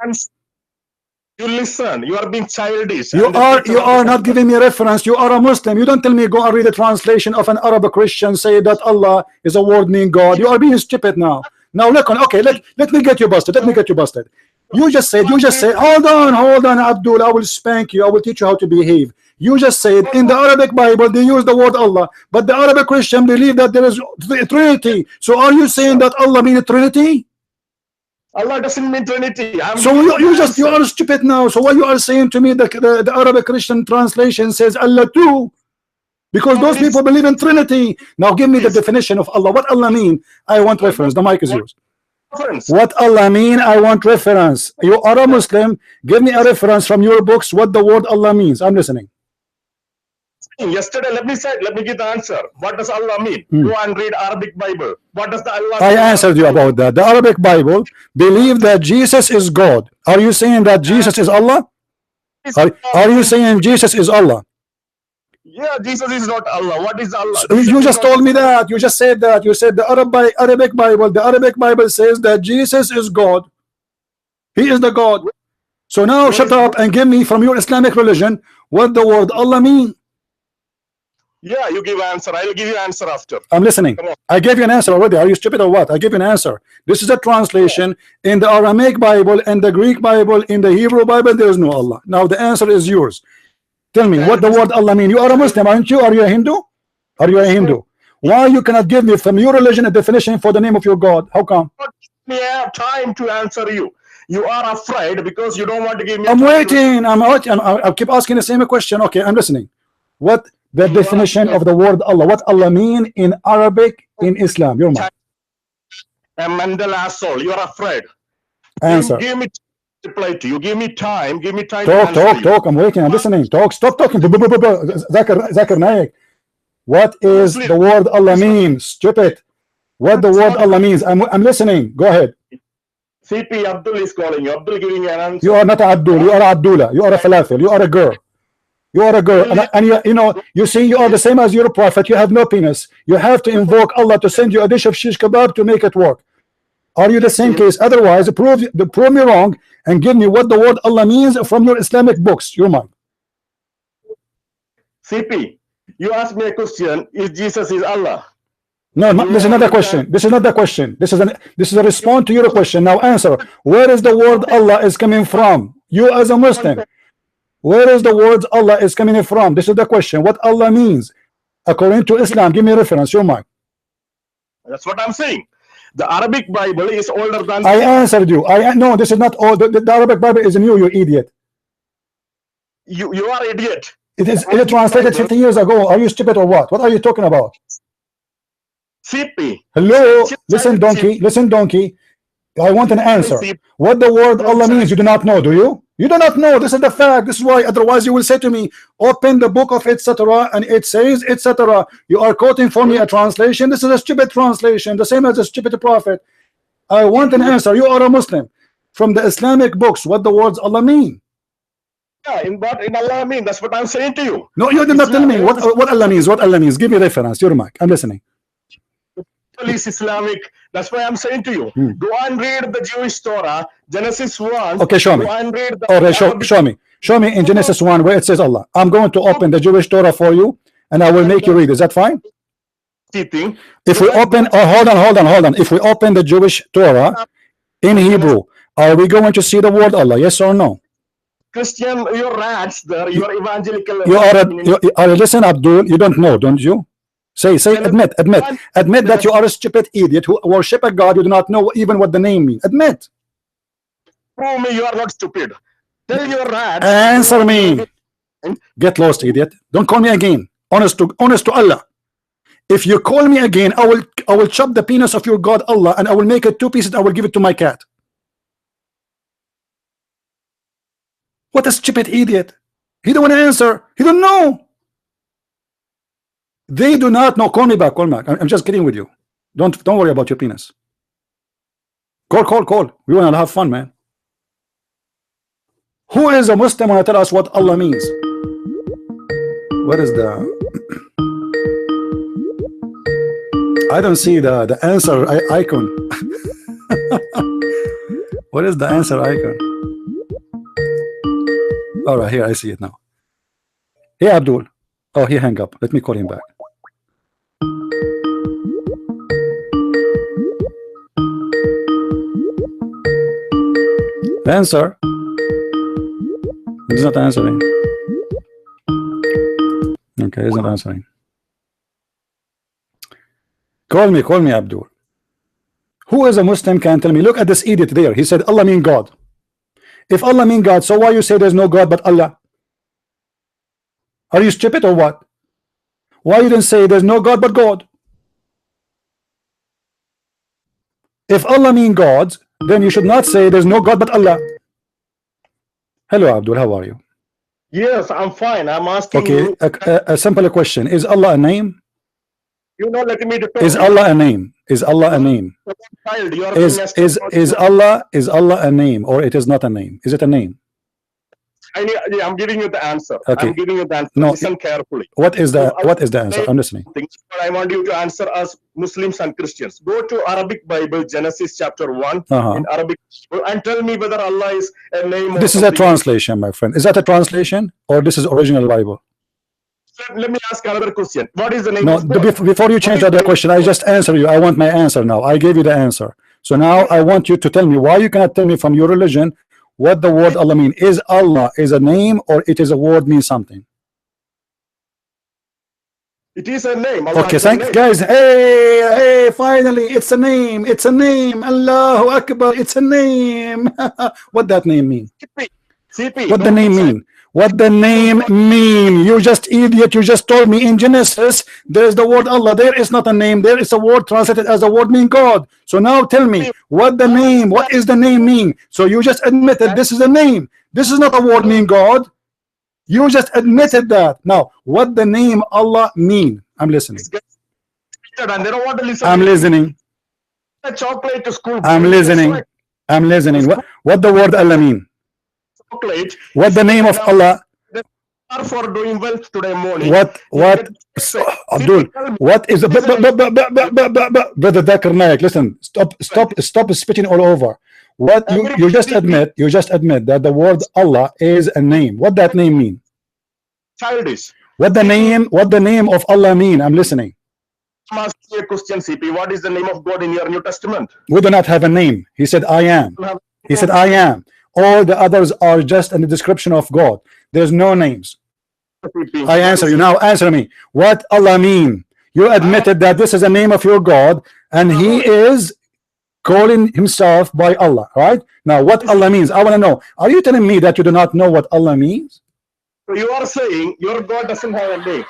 [SPEAKER 2] You listen. You are being childish.
[SPEAKER 1] You are not giving me a reference. You are a Muslim. You don't tell me go and read the translation of an Arab Christian say that Allah is a word meaning God. You are being stupid now. Now look on. Okay, let me get you busted. You just said. Hold on, Abdul. I will spank you. I will teach you how to behave. You just said in the Arabic Bible they use the word Allah, but the Arabic Christian believe that there is Trinity. So are you saying that Allah means Trinity?
[SPEAKER 2] Allah doesn't mean Trinity.
[SPEAKER 1] So you are stupid now. So what you are saying to me, the Arabic Christian translation says Allah too, because those people believe in Trinity. Now give me the definition of Allah. What Allah mean? I want reference. The mic is yours. What Allah mean? I want reference. You are a Muslim. Give me a reference from your books what the word Allah means. I'm listening.
[SPEAKER 2] Yesterday, let me give the answer. What does Allah mean? Go and read Arabic Bible. What does the Allah
[SPEAKER 1] I answered you about that. The Arabic Bible believe that Jesus is God. Are you saying that Jesus is Allah? Are you saying Jesus is Allah?
[SPEAKER 2] Yeah, Jesus is not Allah. What is Allah?
[SPEAKER 1] So you just told me that. You just said that. You said the Arabic Bible. The Arabic Bible says that Jesus is God. He is the God. So now shut up and give me from your Islamic religion what the word Allah mean.
[SPEAKER 2] Yeah, you give answer. I'll give you answer after.
[SPEAKER 1] I'm listening. I gave you an answer already. Are you stupid or what? I gave you an answer. This is a translation in the Aramaic Bible and the Greek Bible. In the Hebrew Bible, there is no Allah. Now the answer is yours. Tell me what the word Allah mean. You are a Muslim, aren't you? Are you a Hindu? Are you a Hindu? Why you cannot give me from your religion a definition for the name of your God? How come?
[SPEAKER 2] We have time to answer you. You are afraid because you don't want to give me.
[SPEAKER 1] I'm waiting. I'll keep asking the same question. Okay, I'm listening. What the definition of the word Allah? What Allah mean in Arabic in Islam? Your mind.
[SPEAKER 2] A mental asshole. You are afraid.
[SPEAKER 1] Answer.
[SPEAKER 2] Give me reply to you. Give me time. Give me time.
[SPEAKER 1] Talk. I'm waiting. I'm listening. Talk. Stop talking. Zakir Naik. What is the word Allah mean? Stupid. What the word Allah means? I'm listening. Go ahead.
[SPEAKER 2] CP Abdul is calling you. Abdul giving you an answer.
[SPEAKER 1] You are not Abdul. You are Abdullah. You are a falafel. You are a girl. You are a girl, and you know, you see, you are the same as your prophet. You have no penis. You have to invoke Allah to send you a dish of shish kebab to make it work. Are you the same case? Otherwise, prove me wrong and give me what the word Allah means from your Islamic books. Your mind.
[SPEAKER 2] CP, you asked me a question. Is Jesus is Allah?
[SPEAKER 1] No, this is not a question. This is not the question. This is a response to your question. Now answer. Where is the word Allah is coming from? You as a Muslim. Where is the words Allah is coming from? This is the question. What Allah means according to Islam? Give me a reference. Your mind.
[SPEAKER 2] That's what I'm saying. The Arabic Bible is older than.
[SPEAKER 1] I answered you. No, this is not all. The Arabic Bible is new. You idiot.
[SPEAKER 2] You are idiot.
[SPEAKER 1] It is translated 50 years ago. Are you stupid or what? What are you talking about?
[SPEAKER 2] CP.
[SPEAKER 1] Hello. Listen, donkey. Listen, donkey. I want an answer. What the word Allah means, you do not know, do you? You do not know. This is the fact. This is why. Otherwise, you will say to me, open the book of etc. and it says etc. You are quoting for me a translation. This is a stupid translation, the same as a stupid prophet. I want an answer. You are a Muslim. From the Islamic books, what the words Allah mean?
[SPEAKER 2] Yeah, in Allah mean. That's what I'm saying to you.
[SPEAKER 1] No, you did not tell me what Allah means. What Allah means. Give me reference. Your mic. I'm listening.
[SPEAKER 2] Is Islamic. That's why I'm saying to you. Go and read the Jewish Torah, Genesis 1.
[SPEAKER 1] Okay, show me.
[SPEAKER 2] Go and read the
[SPEAKER 1] show me. Show me in Genesis 1 where it says Allah. I'm going to open the Jewish Torah for you, and I will make you read. Is that fine? If we open, hold on. If we open the Jewish Torah in Hebrew, are we going to see the word Allah? Yes or no?
[SPEAKER 2] Christian, you're rats there. You're evangelical.
[SPEAKER 1] Listen, Abdul. You don't know, don't you? Say, admit that you are a stupid idiot who worship a God you do not know even what the name means. Admit.
[SPEAKER 2] Prove me you are not stupid. Tell your rats.
[SPEAKER 1] Answer me. Get lost, idiot. Don't call me again. Honest to Allah. If you call me again, I will chop the penis of your God Allah, and I will make it 2 pieces. I will give it to my cat. What a stupid idiot. He don't want to answer. He don't know. They do not know. Call me back. Call me back. I'm just kidding with you. Don't worry about your penis. Call. We want to have fun, man. Who is a Muslim want to tell us what Allah means? What is the... I don't see the answer icon. What is the answer icon? All right, here I see it now. Hey, Abdul. Oh, he hung up. Let me call him back. Answer. He's not answering. Okay, he's not answering. Call me, Abdul. Who is a Muslim can tell me? Look at this idiot there. He said Allah mean God. If Allah mean God, so why you say there's no God but Allah? Are you stupid or what? Why you didn't say there's no God but God? If Allah mean God, then you should not say there's no God but Allah. Hello, Abdul. How are you?
[SPEAKER 2] Yes, I'm fine. I'm asking you.
[SPEAKER 1] A simple question. Is Allah a name?
[SPEAKER 2] You know, let me talk.
[SPEAKER 1] Is Allah a name? Is Allah a name?
[SPEAKER 2] Child, you are
[SPEAKER 1] is Allah a name, or it is not a name? Is it a name?
[SPEAKER 2] I'm giving you the answer.
[SPEAKER 1] Okay.
[SPEAKER 2] I'm giving you the answer.
[SPEAKER 1] No.
[SPEAKER 2] Listen carefully.
[SPEAKER 1] What is the answer? I'm listening.
[SPEAKER 2] I want you to answer us Muslims and Christians. Go to Arabic Bible, Genesis chapter 1 in Arabic, and tell me whether Allah is a name.
[SPEAKER 1] This is a translation, my friend. Is that a translation, or this is original Bible?
[SPEAKER 2] Let me ask another question. What is the name?
[SPEAKER 1] No,
[SPEAKER 2] of God?
[SPEAKER 1] before you change the other question, I just answer you. I want my answer now. I gave you the answer. So now I want you to tell me why you cannot tell me from your religion what the word Allah mean. Is Allah is a name, or it is a word means something?
[SPEAKER 2] It is a name. Allah
[SPEAKER 1] okay,
[SPEAKER 2] thanks,
[SPEAKER 1] guys. Hey, finally, it's a name. It's a name. Allahu Akbar. It's a name. What that name mean?
[SPEAKER 2] CP.
[SPEAKER 1] What the name mean? What the name mean? You just idiot. You just told me in Genesis there's the word Allah. There is not a name. There is a word translated as a word mean God. So now tell me what the name. What is the name mean? So you just admitted this is a name. This is not a word mean God. You just admitted that. Now, what the name Allah mean? I'm listening.
[SPEAKER 2] And they don't want to listen.
[SPEAKER 1] I'm listening.
[SPEAKER 2] A chocolate to school.
[SPEAKER 1] I'm listening. I'm listening. What the word Allah mean?
[SPEAKER 2] Chocolate.
[SPEAKER 1] What the name of Allah?
[SPEAKER 2] For doing well today morning.
[SPEAKER 1] What Abdul? What is the brother Dakar Naik? Listen. Stop spitting all over. What you just admit that the word Allah is a name. What that name mean?
[SPEAKER 2] Childish.
[SPEAKER 1] What the name of Allah mean? I'm listening.
[SPEAKER 2] I'm asking a question, CP. What is the name of God in your New Testament?
[SPEAKER 1] We do not have a name. He said I am. He said I am. All the others are just in the description of God. There's no names. I answer you now. Answer me. What Allah mean? You admitted that this is the name of your God, and He is calling Himself by Allah. Right now, what Allah means? I want to know. Are you telling me that you do not know what Allah means?
[SPEAKER 2] So you are saying your God doesn't have a name.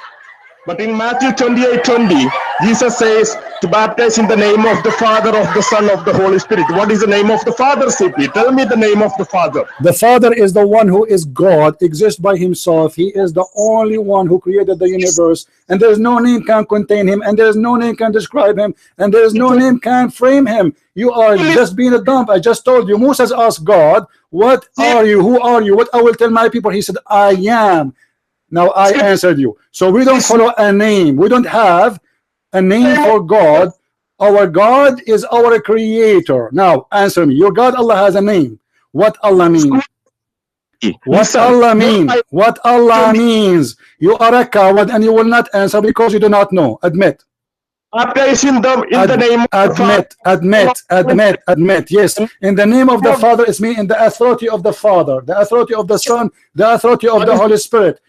[SPEAKER 2] But in Matthew 28:20, Jesus says to baptize in the name of the Father, of the Son, of the Holy Spirit. What is the name of the Father, CP? Tell me the name of the Father.
[SPEAKER 1] The Father is the one who is God, exists by Himself. He is the only one who created the universe, and there is no name can contain Him, and there is no name can describe Him, and there is no name can frame Him. You are just being a dump. I just told you. Moses asked God, "What are you? Who are you?" What I will tell my people. He said, "I am." Now I answered you. So we don't follow a name. We don't have a name for God. Our God is our creator. Now answer me. Your God Allah has a name. What Allah means? What Allah mean? What Allah means? You are a coward and you will not answer because you do not know. Admit.
[SPEAKER 2] Baptizing them in the name of
[SPEAKER 1] admit. Yes, in the name of the Father is me, in the authority of the Father, the authority of the Son, the authority of the Holy Spirit.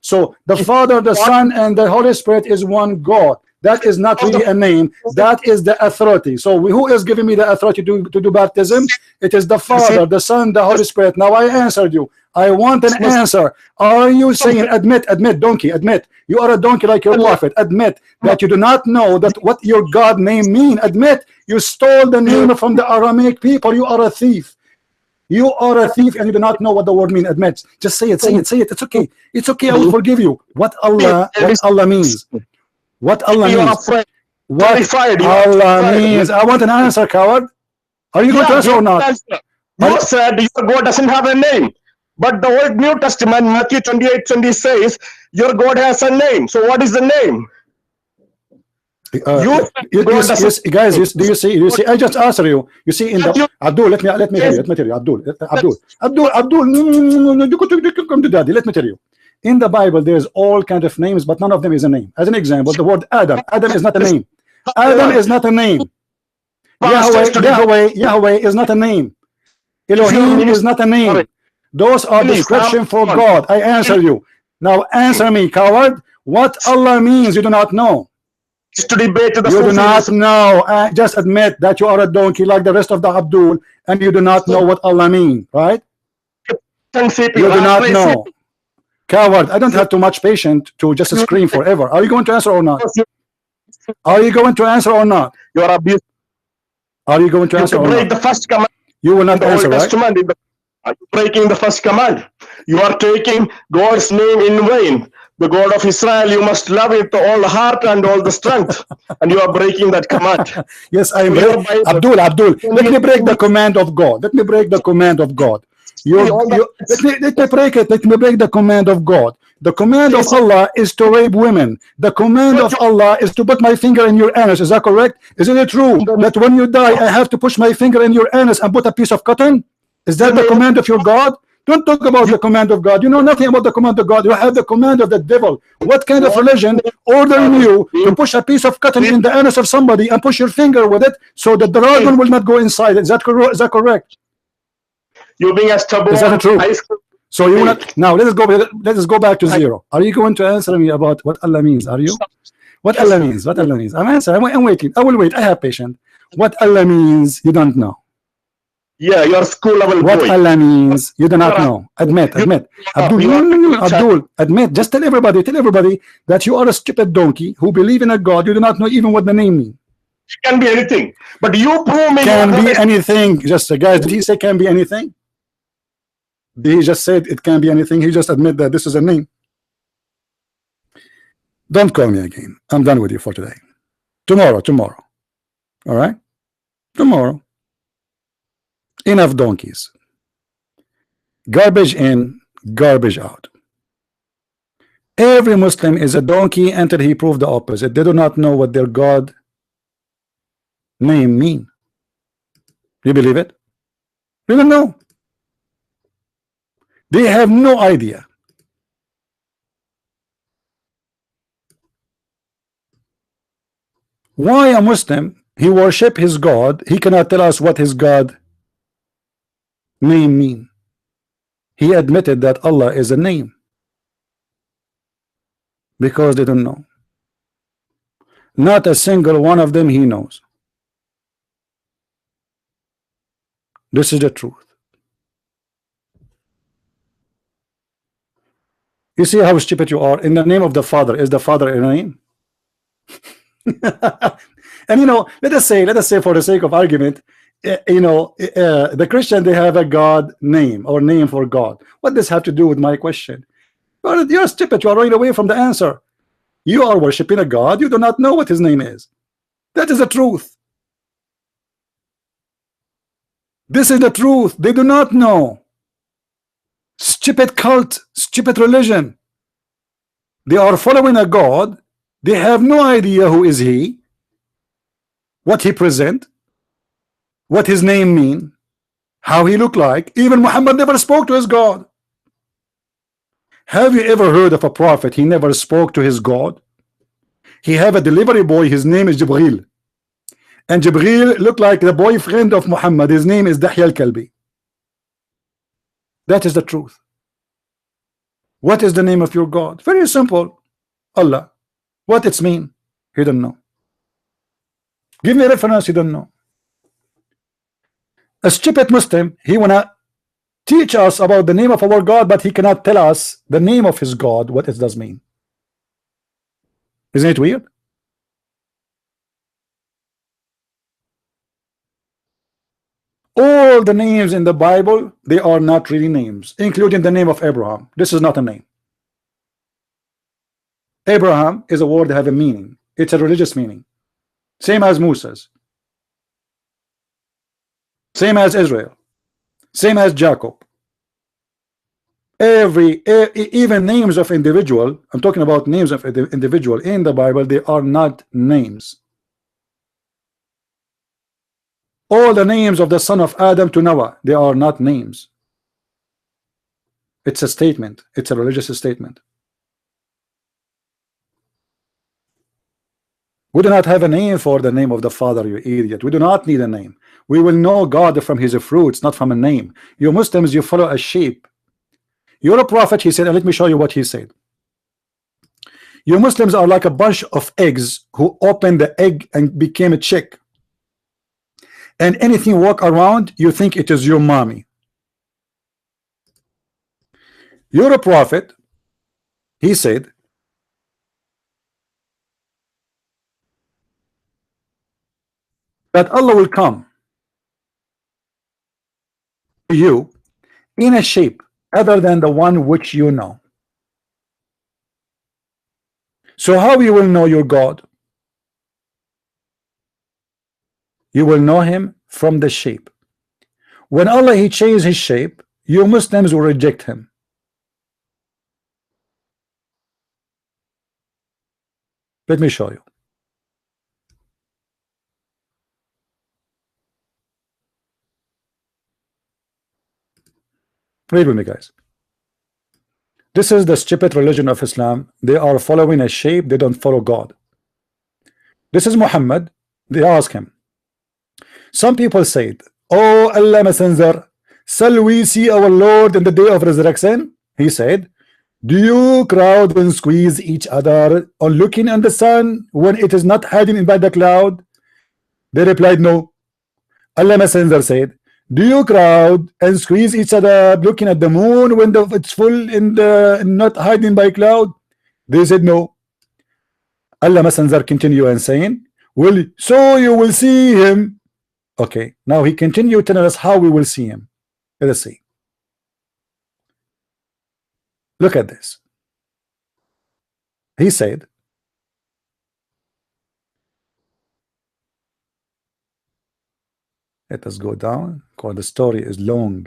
[SPEAKER 1] So the Father, the Son, and the Holy Spirit is one God. That is not really a name. That is the authority. So who is giving me the authority to do baptism? It is the Father, the Son, the Holy Spirit. Now I answered you. I want an answer. Are you saying, admit, donkey, admit, you are a donkey like your prophet, admit that you do not know that what your God name mean, admit you stole the name from the Aramaic people, you are a thief. You are a thief and you do not know what the word means. Admit. Just say it, say it, say it. It's okay. It's okay. I will forgive you. What Allah means. What Allah means. What Allah means. I want an answer, coward. Are you going to answer or not?
[SPEAKER 2] You said your God doesn't have a name. But the Old New Testament, Matthew 28:20 says, your God has a name. So what is the name?
[SPEAKER 1] Yes, guys, do you see? I just answer you. You see, in the Abdul, let me tell you, Abdul, no, come to daddy. Let me tell you. In the Bible, there's all kinds of names, but none of them is a name. As an example, the word Adam. Adam is not a name. Adam is not a name. Yahweh is not a name. Elohim is not a name. Those are description for God. I answer you. Now answer me, coward. What Allah means, you do not know.
[SPEAKER 2] To debate the
[SPEAKER 1] you do not know. Just admit that you are a donkey like the rest of the Abdul, and you do not know what Allah means, right? You do not know. Coward, I don't have too much patience to just scream forever. Are you going to answer or not? Are you going to answer or not?
[SPEAKER 2] You are abused.
[SPEAKER 1] Are you going to answer or not?
[SPEAKER 2] The first command.
[SPEAKER 1] You will not answer, right?
[SPEAKER 2] Are you breaking the first command? You are taking God's name in vain. The God of Israel, you must love it with all the heart and all the strength, and you are breaking that command.
[SPEAKER 1] Yes, I am. Abdul, let me break the command of God. Let me break the command of God. Let me break it. Let me break the command of God. The command of Allah is to rape women. The command of Allah is to put my finger in your anus. Is that correct? Isn't it true that when you die, I have to push my finger in your anus and put a piece of cotton? Is that the command of your God? Don't talk about the command of God. You know nothing about the command of God. You have the command of the devil. What kind of religion ordering you to push a piece of cotton in the anus of somebody and push your finger with it so that the dragon will not go inside? Is that correct? Is that correct?
[SPEAKER 2] You're being as taboo.
[SPEAKER 1] Is that true? So you will not. Now let us go back to zero. Are you going to answer me about what Allah means? Are you? What Allah means? What Allah means? I'm answering. I'm waiting. I will wait. I have patience. What Allah means, you don't know.
[SPEAKER 2] Yeah, your school level
[SPEAKER 1] what
[SPEAKER 2] boy.
[SPEAKER 1] Allah means, you do not know. Admit. Abdul, admit. Just tell everybody that you are a stupid donkey who believe in a God you do not know even what the name means.
[SPEAKER 2] It can be anything, but you prove me.
[SPEAKER 1] Can be anything. Just guys, did he say can be anything? He just said it can be anything. He just admit that this is a name. Don't call me again. I'm done with you for today. Tomorrow. All right? Tomorrow. Enough donkeys. Garbage in, garbage out. Every Muslim is a donkey until he proved the opposite. They do not know what their God name mean. You believe it? You don't know. They have no idea. Why a Muslim, he worship his God, he cannot tell us what his God name mean. He admitted that Allah is a name because they don't know. Not a single one of them he knows. This is the truth. You see how stupid you are. In the name of the Father, is the Father a name? And you know, let us say for the sake of argument, the Christian, they have a God name or name for God. What does have to do with my question? You're stupid. You are running away from the answer. You are worshiping a God you do not know what his name is. That is the truth. This is the truth. They do not know. Stupid cult, stupid religion. They are following a God. They have no idea who is he, what he present, what his name mean, how he look like. Even Muhammad never spoke to his God. Have you ever heard of a prophet he never spoke to his God? He have a delivery boy, his name is Jibril, and Jibril looked like the boyfriend of Muhammad. His name is Dahya al-Kalbi. That is the truth. What is the name of your God? Very simple. Allah. What it's mean? He don't know. Give me a reference. He don't know. A stupid Muslim, he wanna teach us about the name of our God, but he cannot tell us the name of his God, what it does mean. Isn't it weird? All the names in the Bible, they are not really names, including the name of Abraham. This is not a name. Abraham is a word that have a meaning. It's a religious meaning. Same as Moses. Same as Israel. Same as Jacob. Even names of individual, I'm talking about names of individual in the Bible, they are not names. All the names of the son of Adam to Noah, they are not names. It's a statement. It's a religious statement. We do not have a name for the name of the Father, you idiot. We do not need a name. We will know God from his fruits, not from a name. You Muslims, you follow a sheep. You're a prophet, he said, and let me show you what he said. You Muslims are like a bunch of eggs who opened the egg and became a chick. And anything walk around, you think it is your mommy. You're a prophet, he said, that Allah will come to you in a shape other than the one which you know. So how you will know your God? You will know him from the shape. When Allah he changed his shape, you Muslims will reject him. Let me show you. Read with me, guys. This is the stupid religion of Islam. They are following a shape, they don't follow God. This is Muhammad. They ask him. Some people said, "Oh Allah Messenger, shall we see our Lord in the day of resurrection?" He said, "Do you crowd and squeeze each other on looking at the sun when it is not hiding by the cloud?" They replied, "No." Allah Messenger said, "Do you crowd and squeeze each other looking at the moon when it's full in the not hiding by cloud?" They said, "No." Allah Messenger continue and saying, "Well, so you will see him." Okay, now he continued telling us how we will see him. Let us see. Look at this. He said, let us go down because the story is long.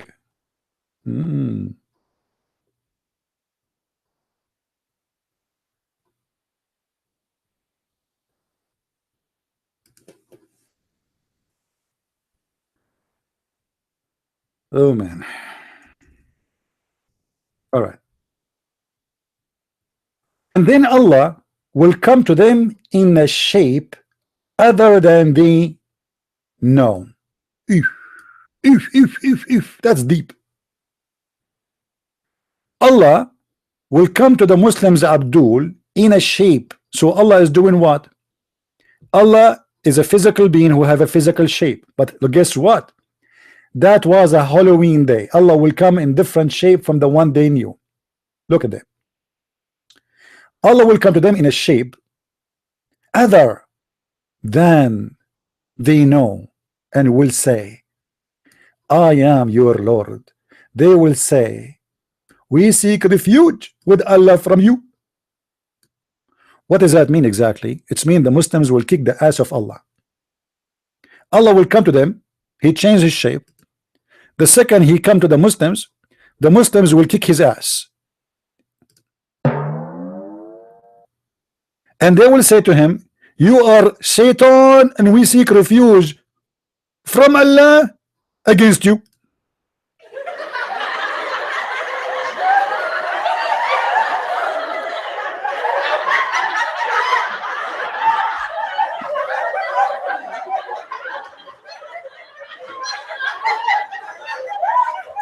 [SPEAKER 1] Oh man. All right. And then Allah will come to them in a shape other than the known. If that's deep. Allah will come to the Muslims, Abdul, in a shape. So Allah is doing what? Allah is a physical being who have a physical shape. But guess what? That was a Halloween day. Allah will come in different shape from the one they knew. Look at them. Allah will come to them in a shape other than they know and will say, "I am your Lord." They will say, "We seek refuge with Allah from you." What does that mean exactly? It's mean the Muslims will kick the ass of Allah. Allah will come to them. He changed his shape. The second he come to the Muslims will kick his ass. And they will say to him, "You are Satan and we seek refuge from Allah against you."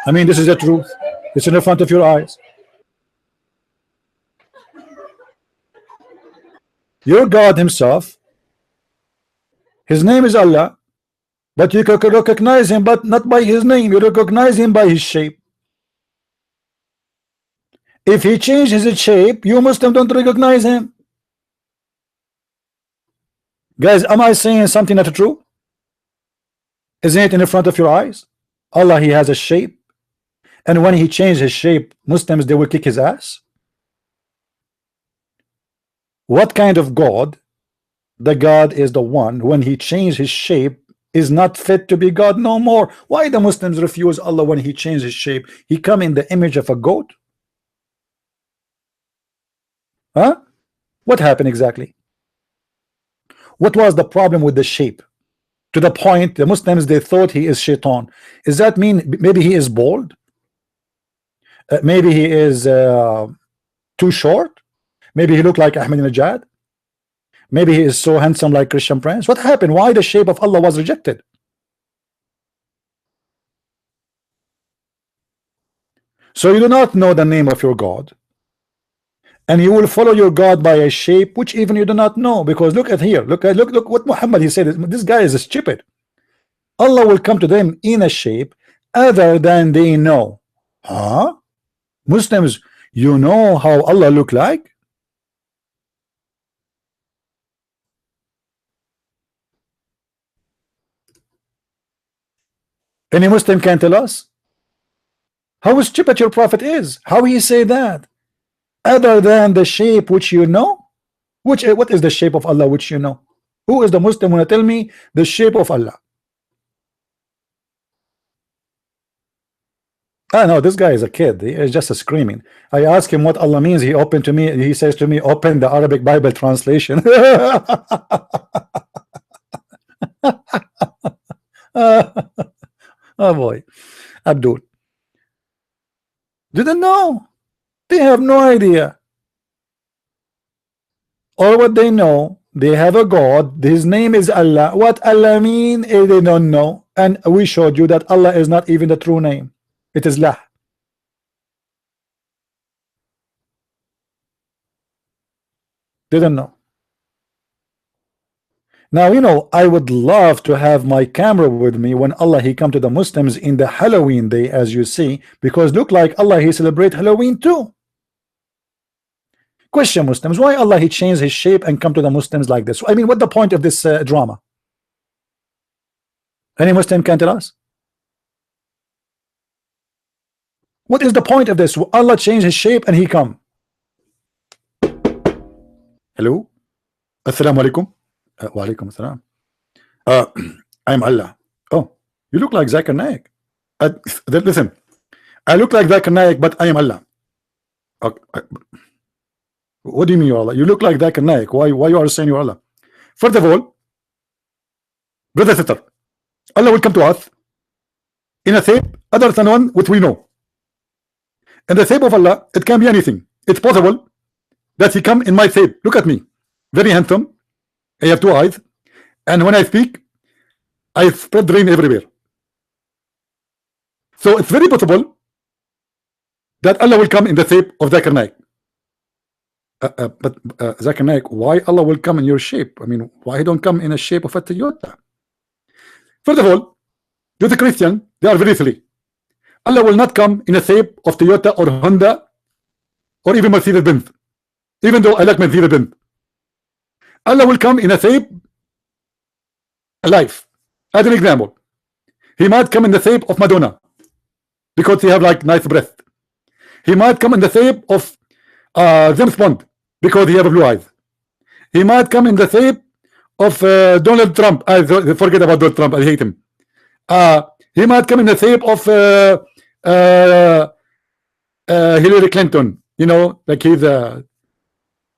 [SPEAKER 1] I mean, this is the truth. It's in the front of your eyes. Your God himself, his name is Allah, but you can recognize him, but not by his name. You recognize him by his shape. If he changes his shape, you Muslim don't recognize him. Guys, am I saying something not true? Isn't it in front of your eyes? Allah, he has a shape, and when he changes his shape, Muslims, they will kick his ass. What kind of God? The God is the one, when he changed his shape, is not fit to be God no more. Why the Muslims refuse Allah when he changed his shape? He come in the image of a goat. Huh? What happened exactly? What was the problem with the shape? To the point the Muslims, they thought he is shaitan. Does that mean maybe he is bald? Maybe he is too short? Maybe he looked like Ahmadinejad? Maybe he is so handsome like Christian Prince? What happened? Why the shape of Allah was rejected? So you do not know the name of your God, and you will follow your God by a shape which even you do not know. Because look at here, look what Muhammad, he said, this guy is stupid. Allah will come to them in a shape other than they know. Huh? Muslims, you know how Allah look like? Any Muslim can tell us how stupid your prophet is. How he say that? Other than the shape which you know? What is the shape of Allah which you know? Who is the Muslim who will tell me the shape of Allah? Ah, no, this guy is a kid. He is just screaming. I asked him what Allah means. He opened to me. He says to me, open the Arabic Bible translation. Oh boy, Abdul didn't know. They have no idea. Or what they know, they have a God. His name is Allah. What Allah mean, they don't know. And we showed you that Allah is not even the true name. It is Lah. Didn't know. Now, you know, I would love to have my camera with me when Allah he come to the Muslims in the Halloween day, as you see, because look like Allah he celebrate Halloween too. Question, Muslims, why Allah he changed his shape and come to the Muslims like this? I mean, what the point of this drama? Any Muslim can tell us? What is the point of this? Allah changed his shape and he come. Hello? Assalamu alaikum. Wa alaikum assalam. I'm Allah. Oh, you look like Zakir Naik. Listen, I look like Zakir Naik, but I am Allah. What do you mean you're Allah? You look like Zakir Naik. Why you are saying you're Allah? First of all, brother sister, Allah will come to us in a shape other than one which we know. And the shape of Allah, it can be anything. It's possible that he come in my shape. Look at me, very handsome. I have two eyes, and when I speak, I spread rain everywhere. So it's very possible that Allah will come in the shape of Zakir Naik. But Zakir Naik, why Allah will come in your shape? I mean, why don't come in a shape of a Toyota? First of all, to the Christian, they are very silly. Allah will not come in a shape of Toyota or Honda or even Mercedes-Benz, even though I like Mercedes-Benz. Allah will come in a shape alive. As an example, he might come in the shape of Madonna because he have like nice breath. He might come in the shape of James Bond because he have blue eyes. He might come in the shape of Donald Trump. I forget about Donald Trump. I hate him. He might come in the shape of Hillary Clinton. You know, like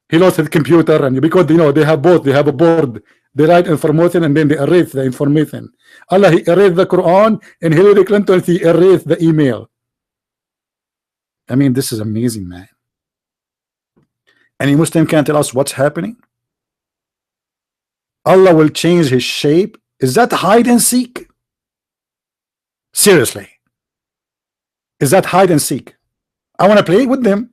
[SPEAKER 1] he lost his computer, and because you know they have both. They have a board. They write information and then they erase the information. Allah he erased the Quran, and Hillary Clinton he erased the email. I mean, this is amazing, man. Any Muslim can tell us what's happening? Allah will change his shape. Is that hide and seek? Seriously, is that hide and seek? I want to play with them.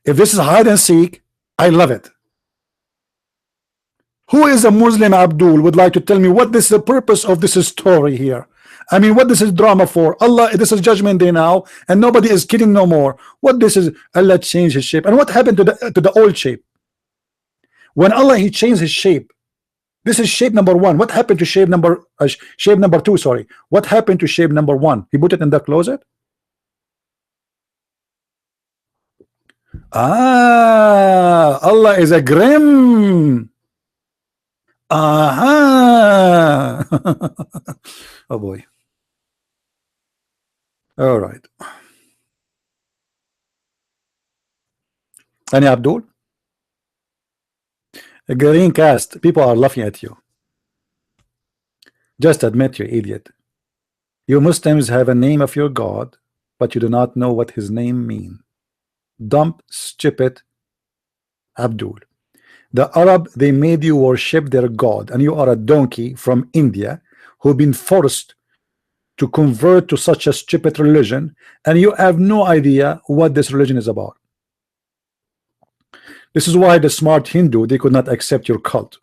[SPEAKER 1] If this is hide and seek, I love it. Who is a Muslim, Abdul, would like to tell me what is the purpose of this story here? I mean, what this is drama for? Allah, this is judgment day now, and nobody is kidding no more. What this is? Allah changed his shape, and what happened to the old shape? When Allah he changed his shape, this is shape number one. What happened to shape number two? Sorry, what happened to shape number one? He put it in the closet. Ah, Allah is a grim. Aha. Oh boy. All right. Any Abdul? A green cast. People are laughing at you. Just admit, you idiot. You Muslims have a name of your God, but you do not know what his name means. Dumb, stupid Abdul. The Arab, they made you worship their God, and you are a donkey from India who've been forced to convert to such a stupid religion, and you have no idea what this religion is about. This is why the smart Hindu, they could not accept your cult.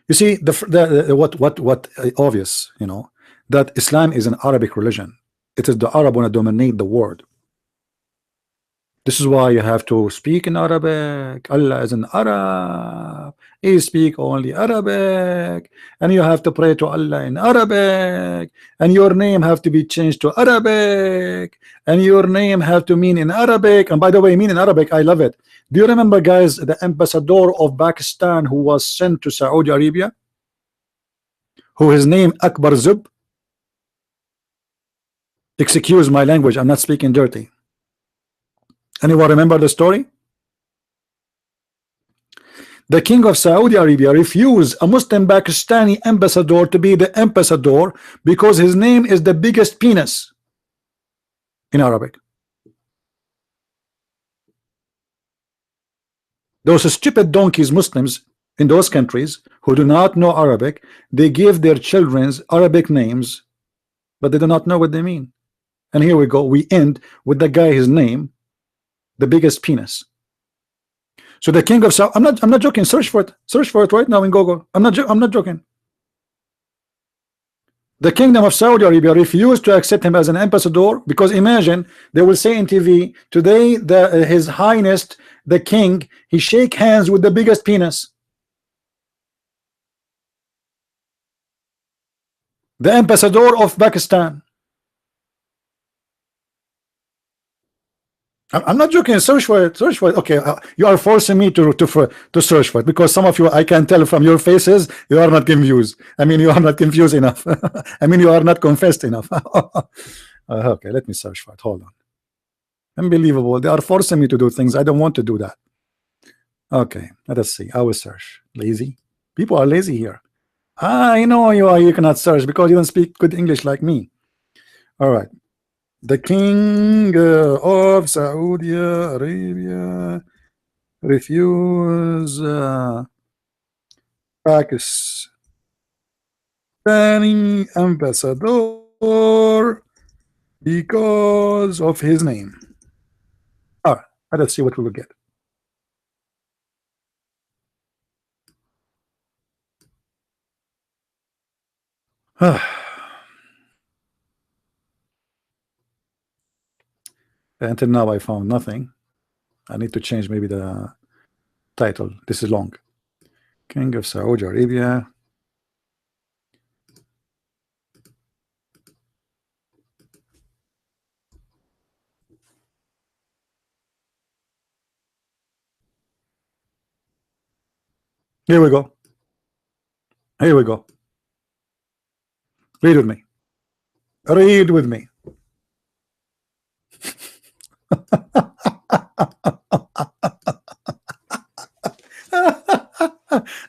[SPEAKER 1] You see, what obvious, you know, that Islam is an Arabic religion. It is the Arab want to dominate the world. This is why you have to speak in Arabic. Allah is an Arab. He speak only Arabic, and you have to pray to Allah in Arabic, and your name have to be changed to Arabic, and your name have to mean in Arabic. And by the way, mean in Arabic, I love it. Do you remember, guys, the ambassador of Pakistan who was sent to Saudi Arabia, who his name Akbar Zub? Excuse my language, I'm not speaking dirty. Anyone remember the story? The king of Saudi Arabia refused a Muslim Pakistani ambassador to be the ambassador because his name is the biggest penis in Arabic. Those stupid donkeys, Muslims in those countries who do not know Arabic, they give their children's Arabic names, but they do not know what they mean. And here we go, we end with the guy, his name, the biggest penis. So the king of Saudi, I'm not joking. Search for it right now in Google. I'm not joking. The kingdom of Saudi Arabia refused to accept him as an ambassador because imagine they will say in TV today His Highness the king, he shake hands with the biggest penis. The ambassador of Pakistan. I'm not joking. Search for it. Search for it. Okay, you are forcing me to search for it because some of you, I can tell from your faces, you are not confused. I mean, you are not confused enough. I mean, you are not confessed enough. Okay, let me search for it. Hold on. Unbelievable. They are forcing me to do things. I don't want to do that. Okay, let us see. I will search. Lazy. People are lazy here. I know you are. You cannot search because you don't speak good English like me. All right. The king of Saudi Arabia refused Pakistani ambassador because of his name. All right, let's see what we will get. Until now I found nothing. I need to change maybe the title. This is long. King of Saudi Arabia. Here we go. Here we go. Read with me. Read with me.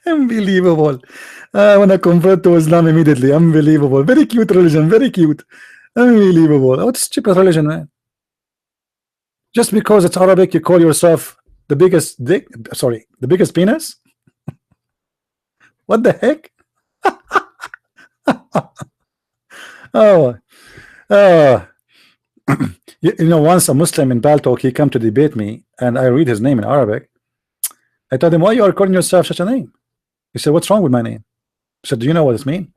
[SPEAKER 1] Unbelievable. I want to convert to Islam immediately. Unbelievable. Very cute religion. Very cute. Unbelievable. What stupid religion, man. Just because it's Arabic, you call yourself the biggest dick? Sorry, the biggest penis? What the heck? Oh, you know, once a Muslim in Baltok, he come to debate me, and I read his name in Arabic. I told him, why you are calling yourself such a name? He said, what's wrong with my name? I said, do you know what it means?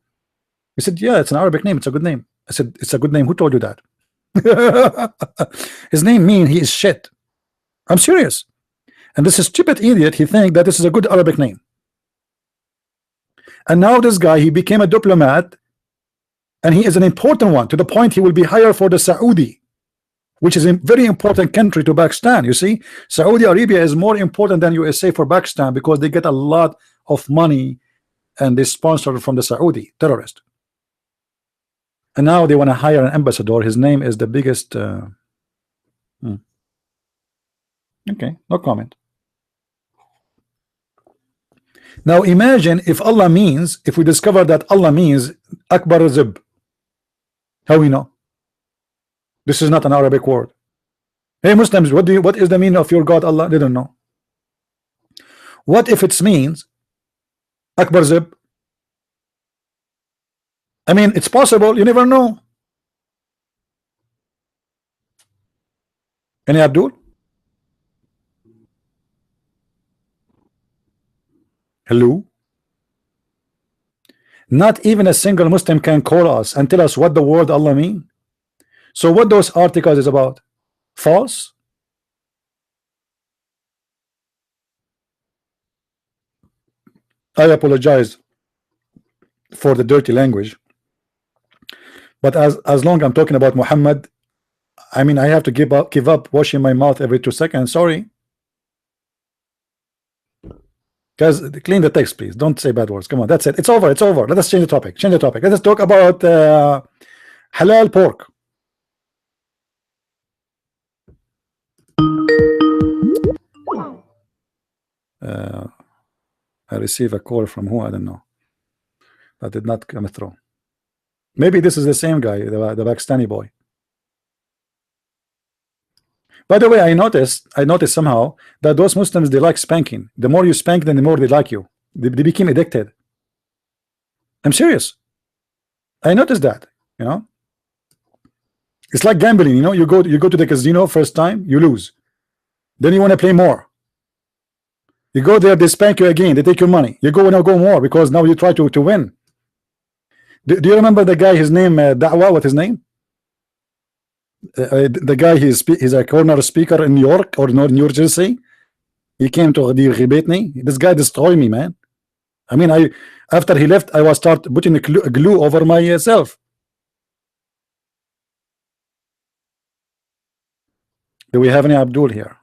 [SPEAKER 1] He said, yeah, it's an Arabic name, it's a good name. I said, it's a good name. Who told you that? His name mean he is shit. I'm serious. And this is stupid idiot, he think that this is a good Arabic name. And now this guy, he became a diplomat, and he is an important one, to the point he will be hired for the Saudi, which is a very important country to Pakistan. You see, Saudi Arabia is more important than USA for Pakistan, because they get a lot of money and they sponsor from the Saudi terrorist. And now they want to hire an ambassador. His name is the biggest okay, no comment. Now imagine if Allah means, if we discover that Allah means Akbar Zib. How we know? This is not an Arabic word. Hey Muslims, what is the meaning of your God Allah? They don't know. What if it means Akbar Zib? I mean, it's possible, you never know. Any Abdul? Hello? Not even a single Muslim can call us and tell us what the word Allah mean. So what those articles is about? False? I apologize for the dirty language, but as long I'm talking about Muhammad, I mean, I have to give up washing my mouth every 2 seconds. Sorry. Guys, clean the text, please. Don't say bad words. Come on, that's it. It's over. It's over. Let us change the topic. Change the topic. Let us talk about halal pork. I receive a call from who? I don't know. That did not come through. Maybe this is the same guy, the Pakistani boy. By the way, I noticed somehow that those Muslims, they like spanking. The more you spank them, the more they like you. They became addicted. I'm serious. I noticed that, you know. It's like gambling, you know. You go to the casino first time, you lose. Then you want to play more. You go there, they spank you again, they take your money. You go more, because now you try to win. Do you remember the guy, his name Da'wa, what his name? The guy, he's a corner speaker in New York or New Jersey. He came to Ghadir Ghibatni. This guy destroyed me, man. I mean, after he left, I was start putting a glue over myself. Do we have any Abdul here?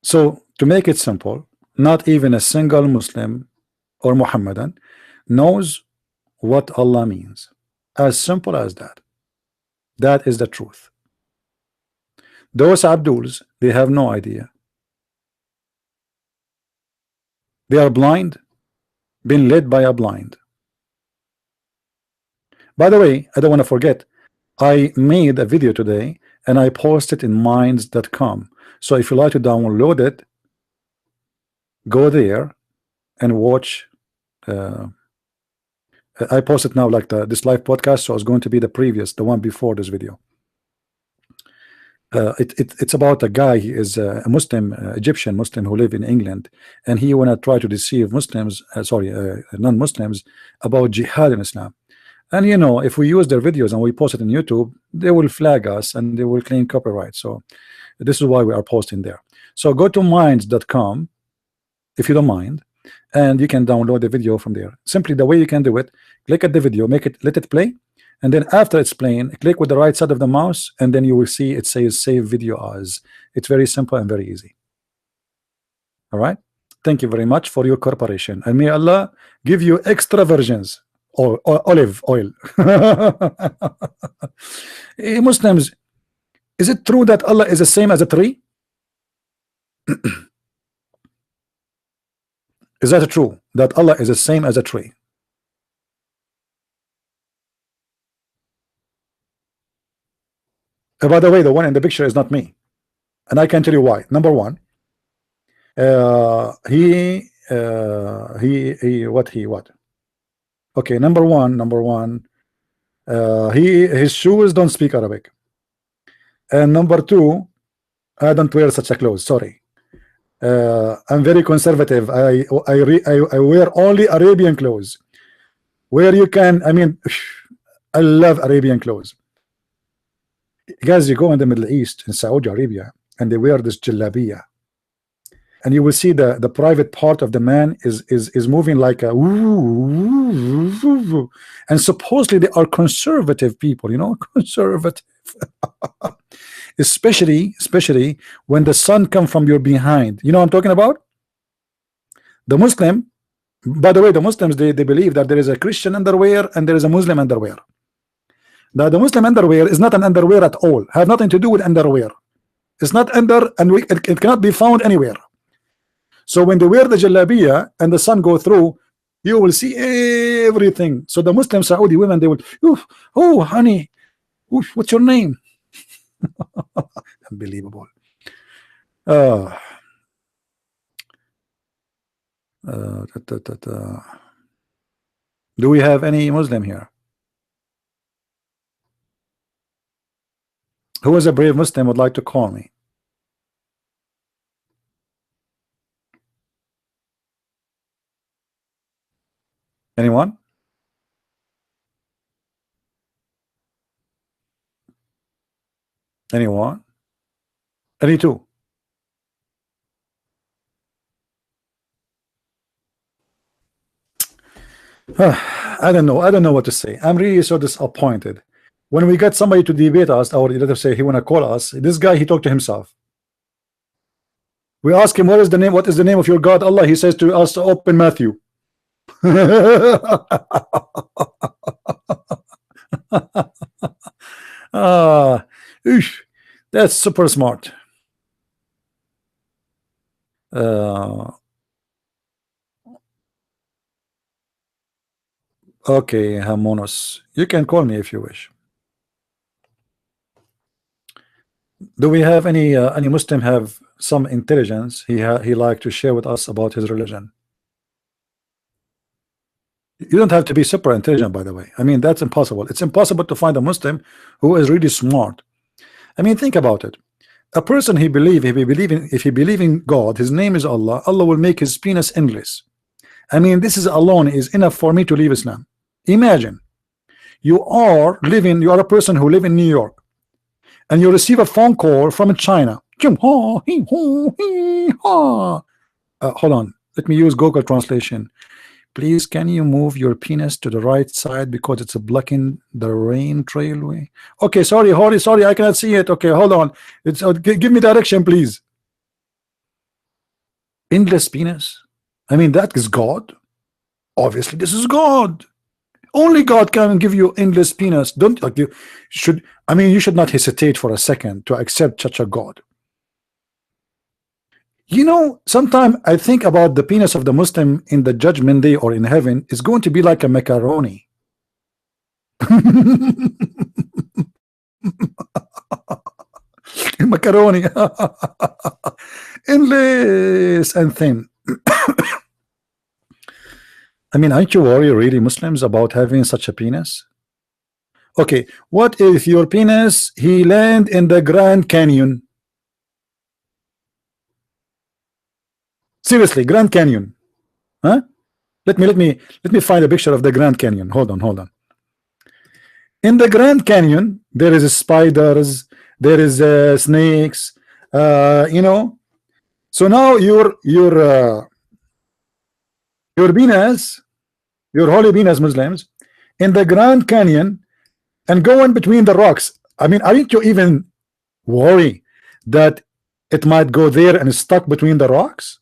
[SPEAKER 1] So to make it simple, not even a single Muslim or Muhammadan knows what Allah means. As simple as that. That is the truth. Those Abduls, they have no idea. They are blind, being led by a blind. By the way, I don't want to forget, I made a video today and I posted in minds.com. So if you like to download it, go there and watch. I posted now like this live podcast, so it's going to be the one before this video. It's about a guy. He is a Muslim, Egyptian Muslim who live in England, and he wanna try to deceive Muslims, non-Muslims, about jihad in Islam. And you know, if we use their videos and we post it on YouTube, they will flag us and they will claim copyright. So this is why we are posting there. So go to minds.com if you don't mind, and you can download the video from there. Simply the way you can do it, click at the video, let it play, and then after it's playing, click with the right side of the mouse, and then you will see it says save video as. It's very simple and very easy. All right, thank you very much for your cooperation, and may Allah give you extra versions or olive oil. Hey, Muslims, is it true that Allah is the same as a tree? Is that true that Allah is the same as a tree? By the way, the one in the picture is not me, and I can tell you why. Number one, what? Okay, number one, his shoes don't speak Arabic, and number two, I don't wear such a clothes. Sorry. I'm very conservative. I wear only Arabian clothes. Where you can, I mean, I love Arabian clothes. Guys, you go in the Middle East, in Saudi Arabia, and they wear this jalabiya, and you will see the private part of the man is moving like a woo, and supposedly they are conservative people, you know, conservative. especially when the sun comes from your behind. You know what I'm talking about? The Muslim, by the way, the Muslims, they believe that there is a Christian underwear and there is a Muslim underwear. Now the Muslim underwear is not an underwear at all, have nothing to do with underwear. It's not under, and it cannot be found anywhere. So when they wear the jalabiya and the sun go through, you will see everything. So the Muslim Saudi women, they will, oh honey, what's your name? Unbelievable. Do we have any Muslim here? Who is a brave Muslim would like to call me? Anyone? Anyone? Any two? I don't know. I don't know what to say. I'm really so disappointed. When we get somebody to debate us, or let us say he want to call us, this guy, he talked to himself. We ask him, what is the name? What is the name of your God, Allah? He says to us, open Matthew. That's super smart. Okay, Hamonos, you can call me if you wish. Do we have any Muslim have some intelligence he like to share with us about his religion? You don't have to be super intelligent, by the way. I mean, that's impossible. It's impossible to find a Muslim who is really smart. I mean, think about it. A person if he believe in God, his name is Allah, Allah will make his penis endless. I mean, this is alone is enough for me to leave Islam. Imagine you are a person who live in New York, and you receive a phone call from China. Hold on, let me use Google translation. Please, can you move your penis to the right side because it's blocking the rain trailway? Okay, sorry, I cannot see it. Okay, hold on. It's give me direction, please. Endless penis. I mean, that is God. Obviously, this is God. Only God can give you endless penis. Don't like you should. I mean, you should not hesitate for a second to accept such a God. You know, sometimes I think about the penis of the Muslim in the judgment day or in heaven is going to be like a macaroni. Macaroni. Endless and thin. I mean, aren't you worried really, Muslims, about having such a penis? Okay, what if your penis he land in the Grand Canyon? Seriously, Grand Canyon, huh? Let me find a picture of the Grand Canyon. Hold on. In the Grand Canyon, there is spiders, there is snakes, you know. So now your penis, your holy penis, Muslims, in the Grand Canyon, and going between the rocks. I mean, aren't you even worried that it might go there and stuck between the rocks?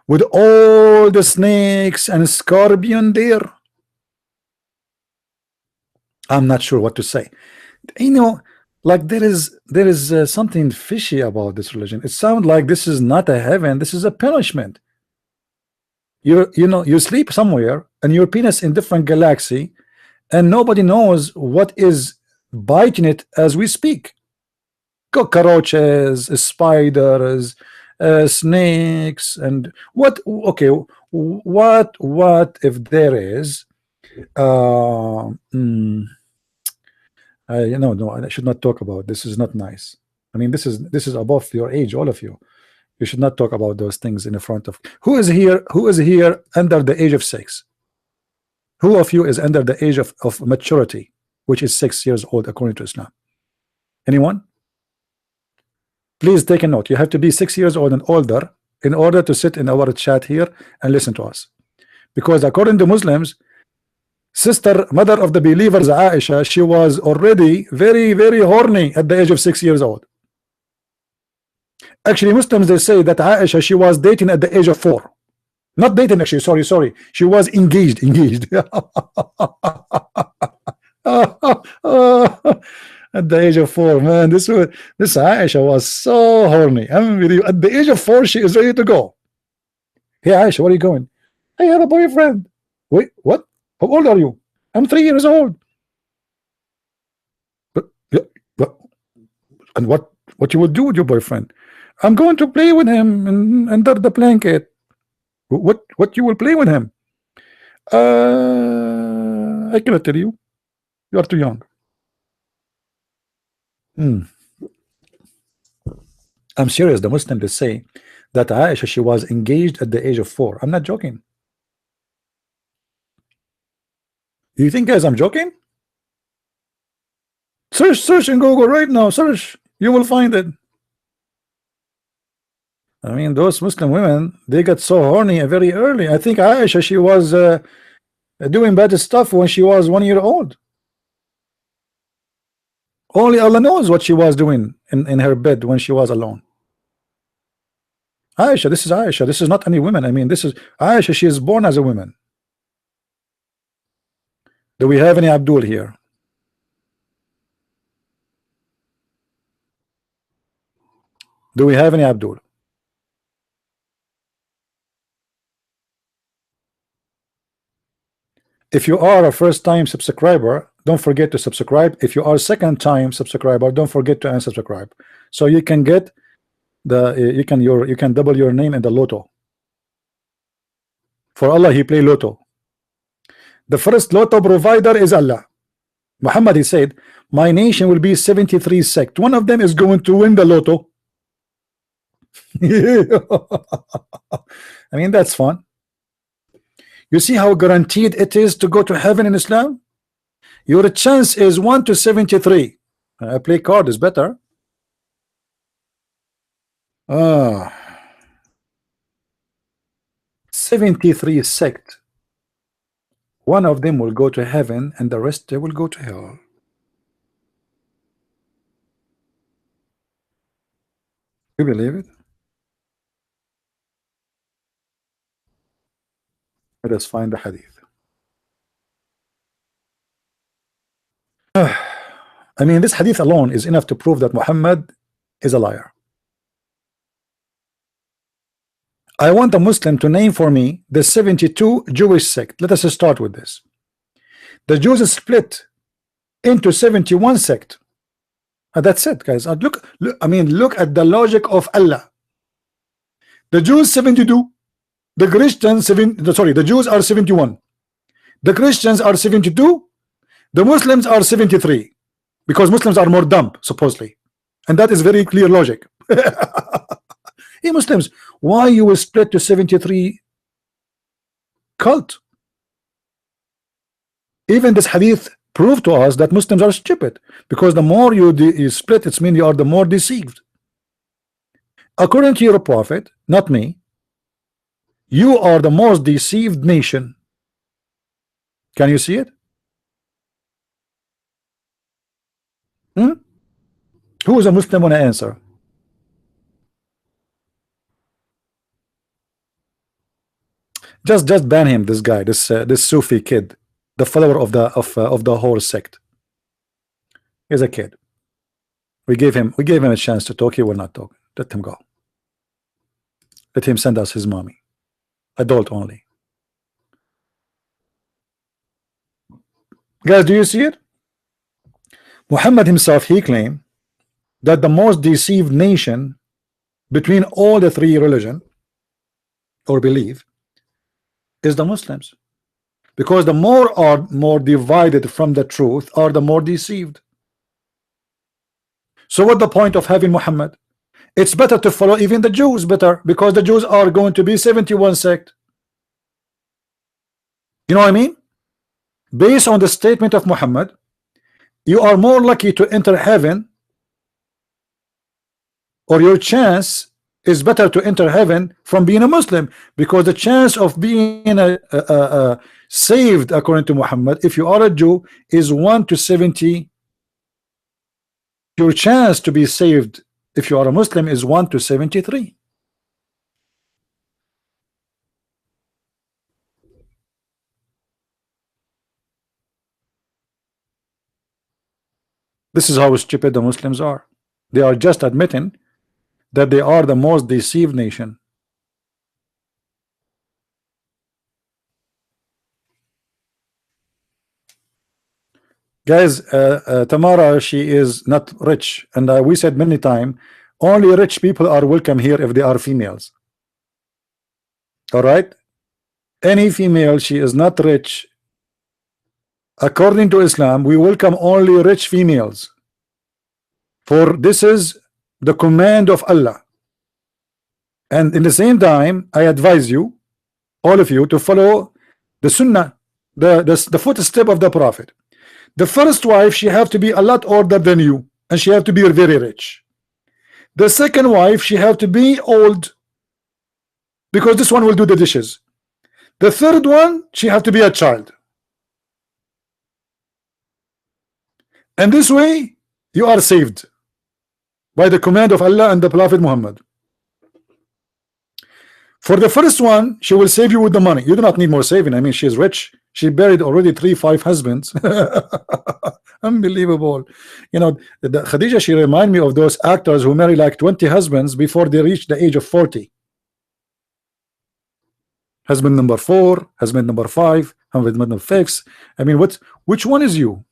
[SPEAKER 1] With all the snakes and scorpion there, I'm not sure what to say. You know, like there is something fishy about this religion. It sounds like this is not a heaven, this is a punishment. You sleep somewhere and your penis in different galaxy, and nobody knows what is biting it as we speak. Cockroaches, spiders, snakes, and what? Okay, what if there is? No, I should not talk about this. Is not nice. I mean, this is above your age, all of you. You should not talk about those things in the front of. Who is here? Who is here under the age of 6? Who of you is under the age of maturity, which is 6 years old according to Islam? Anyone? Please take a note. You have to be 6 years old and older in order to sit in our chat here and listen to us, because according to Muslims, mother of the believers Aisha, she was already very, very horny at the age of 6 years old. Actually, Muslims, they say that Aisha, she was dating at the age of 4. Not dating, actually, sorry. She was engaged. At the age of 4, man, this Aisha was so horny. I mean, with you, at the age of 4, she is ready to go. Hey, Aisha, where are you going? I have a boyfriend. Wait, what? How old are you? I'm 3 years old. But and what you will do with your boyfriend? I'm going to play with him under the blanket. What you will play with him? I cannot tell you. You are too young. I'm serious. The Muslims say that Aisha, she was engaged at the age of 4. I'm not joking. Do you think, guys, I'm joking? Search in Google right now. Search. You will find it. I mean, those Muslim women, they got so horny very early. I think Aisha, she was doing bad stuff when she was 1 year old. Only Allah knows what she was doing in her bed when she was alone. Aisha, this is Aisha. This is not any woman. I mean, this is Aisha. She is born as a woman. Do we have any Abdul here? Do we have any Abdul? If you are a first-time subscriber, don't forget to subscribe. If you are a second-time subscriber, don't forget to unsubscribe, so you can get the you can double your name in the lotto. For Allah, he play lotto. The first lotto provider is Allah. Muhammad, he said, my nation will be 73 sect. One of them is going to win the lotto. I mean, that's fun. You see how guaranteed it is to go to heaven in Islam? Your chance is 1 to 73. I play card is better. 73 sect. One of them will go to heaven and the rest, they will go to hell. You believe it? Let us find the hadith. I mean, this hadith alone is enough to prove that Muhammad is a liar. I want a Muslim to name for me the 72 Jewish sect. Let us start with this. The Jews split into 71 sect. That's it, guys. Look, I mean, look at the logic of Allah. The Jews 72, the Christians the Jews are 71, the Christians are 72, the Muslims are 73, because Muslims are more dumb, supposedly, and that is very clear logic. Hey, Muslims, why you will split to 73 cult? Even this hadith proved to us that Muslims are stupid, because the more you split, it means you are the more deceived. According to your prophet, not me, you are the most deceived nation. Can you see it? Who is a Muslim want to answer? Just ban him, this guy, this Sufi kid, the follower of the whole sect. He's a kid. We gave him a chance to talk. He will not talk. Let him go. Let him send us his mommy. Adult only. Guys, do you see it? Muhammad himself, he claimed that the most deceived nation between all the three religion or belief is the Muslims, because the more divided from the truth are the more deceived. So what the point of having Muhammad? It's better to follow even the Jews better, because the Jews are going to be 71 sect. You know what I mean? Based on the statement of Muhammad, you are more likely to enter heaven, or your chance is better to enter heaven from being a Muslim, because the chance of being saved according to Muhammad, if you are a Jew, is 1 to 70. Your chance to be saved if you are a Muslim is 1 to 73. This is how stupid the Muslims are. They are just admitting that they are the most deceived nation. Guys, Tamara, she is not rich, and we said many times, only rich people are welcome here if they are females. All right, any female, she is not rich. According to Islam, we welcome only rich females, for this is the command of Allah. And in the same time, I advise you, all of you, to follow the Sunnah, the footstep of the Prophet. The first wife, she have to be a lot older than you, and she have to be very rich. The second wife, she have to be old, because this one will do the dishes. The third one, she have to be a child. And this way, you are saved by the command of Allah and the Prophet Muhammad. For the first one, she will save you with the money. You do not need more saving. I mean, she is rich. She buried already 3-5 husbands. Unbelievable. You know, the Khadija, she remind me of those actors who marry like 20 husbands before they reach the age of 40. Husband number 4, husband number 5, husband number 6. I mean, which one is you?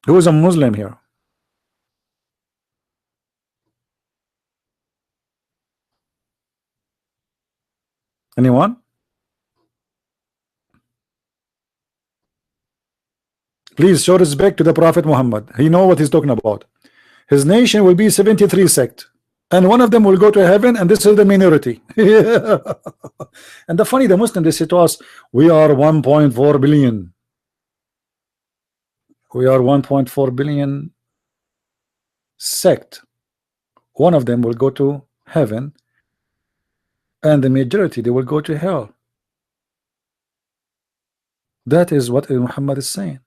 [SPEAKER 1] Who is a Muslim here? Anyone? Please show respect to the Prophet Muhammad. He know what he's talking about. His nation will be 73 sect, and one of them will go to heaven, and this is the minority. And the funny, the Muslim, they say to us, we are 1.4 billion. We are 1.4 billion sect. One of them will go to heaven, and the majority, they will go to hell. That is what Muhammad is saying.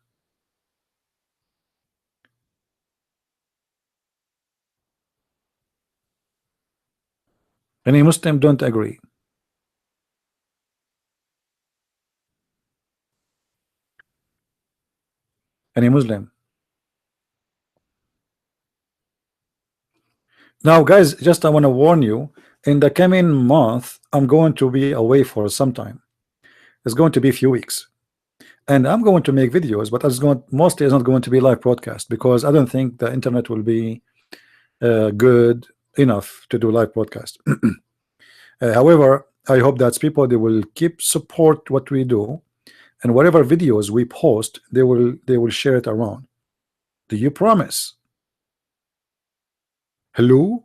[SPEAKER 1] Any Muslim don't agree. Any Muslim? Now, guys, just I want to warn you, in the coming month, I'm going to be away for some time. It's going to be a few weeks. And I'm going to make videos, but mostly it's not going to be live broadcast, because I don't think the internet will be good enough to do live broadcast. However, I hope that people, they will keep support what we do, and whatever videos we post, they will share it around. Do you promise? Hello?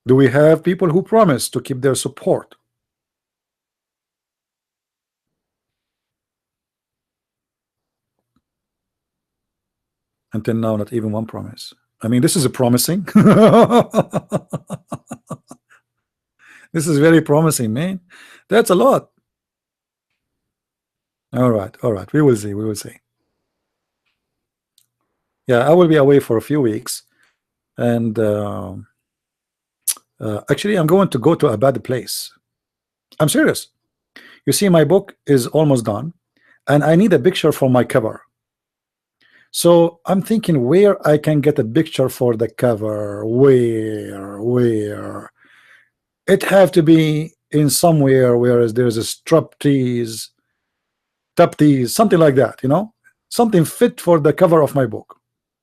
[SPEAKER 1] Do we have people who promise to keep their support? Until now, not even one promise. I mean, this is a promising. This is very promising, man. That's a lot. All right, we will see, we will see. Yeah, I will be away for a few weeks, and actually I'm going to go to a bad place. I'm serious. You see, my book is almost done, and I need a picture for my cover. So I'm thinking where I can get a picture for the cover. Where it have to be in somewhere where there's a striptease, something like that, you know, something fit for the cover of my book.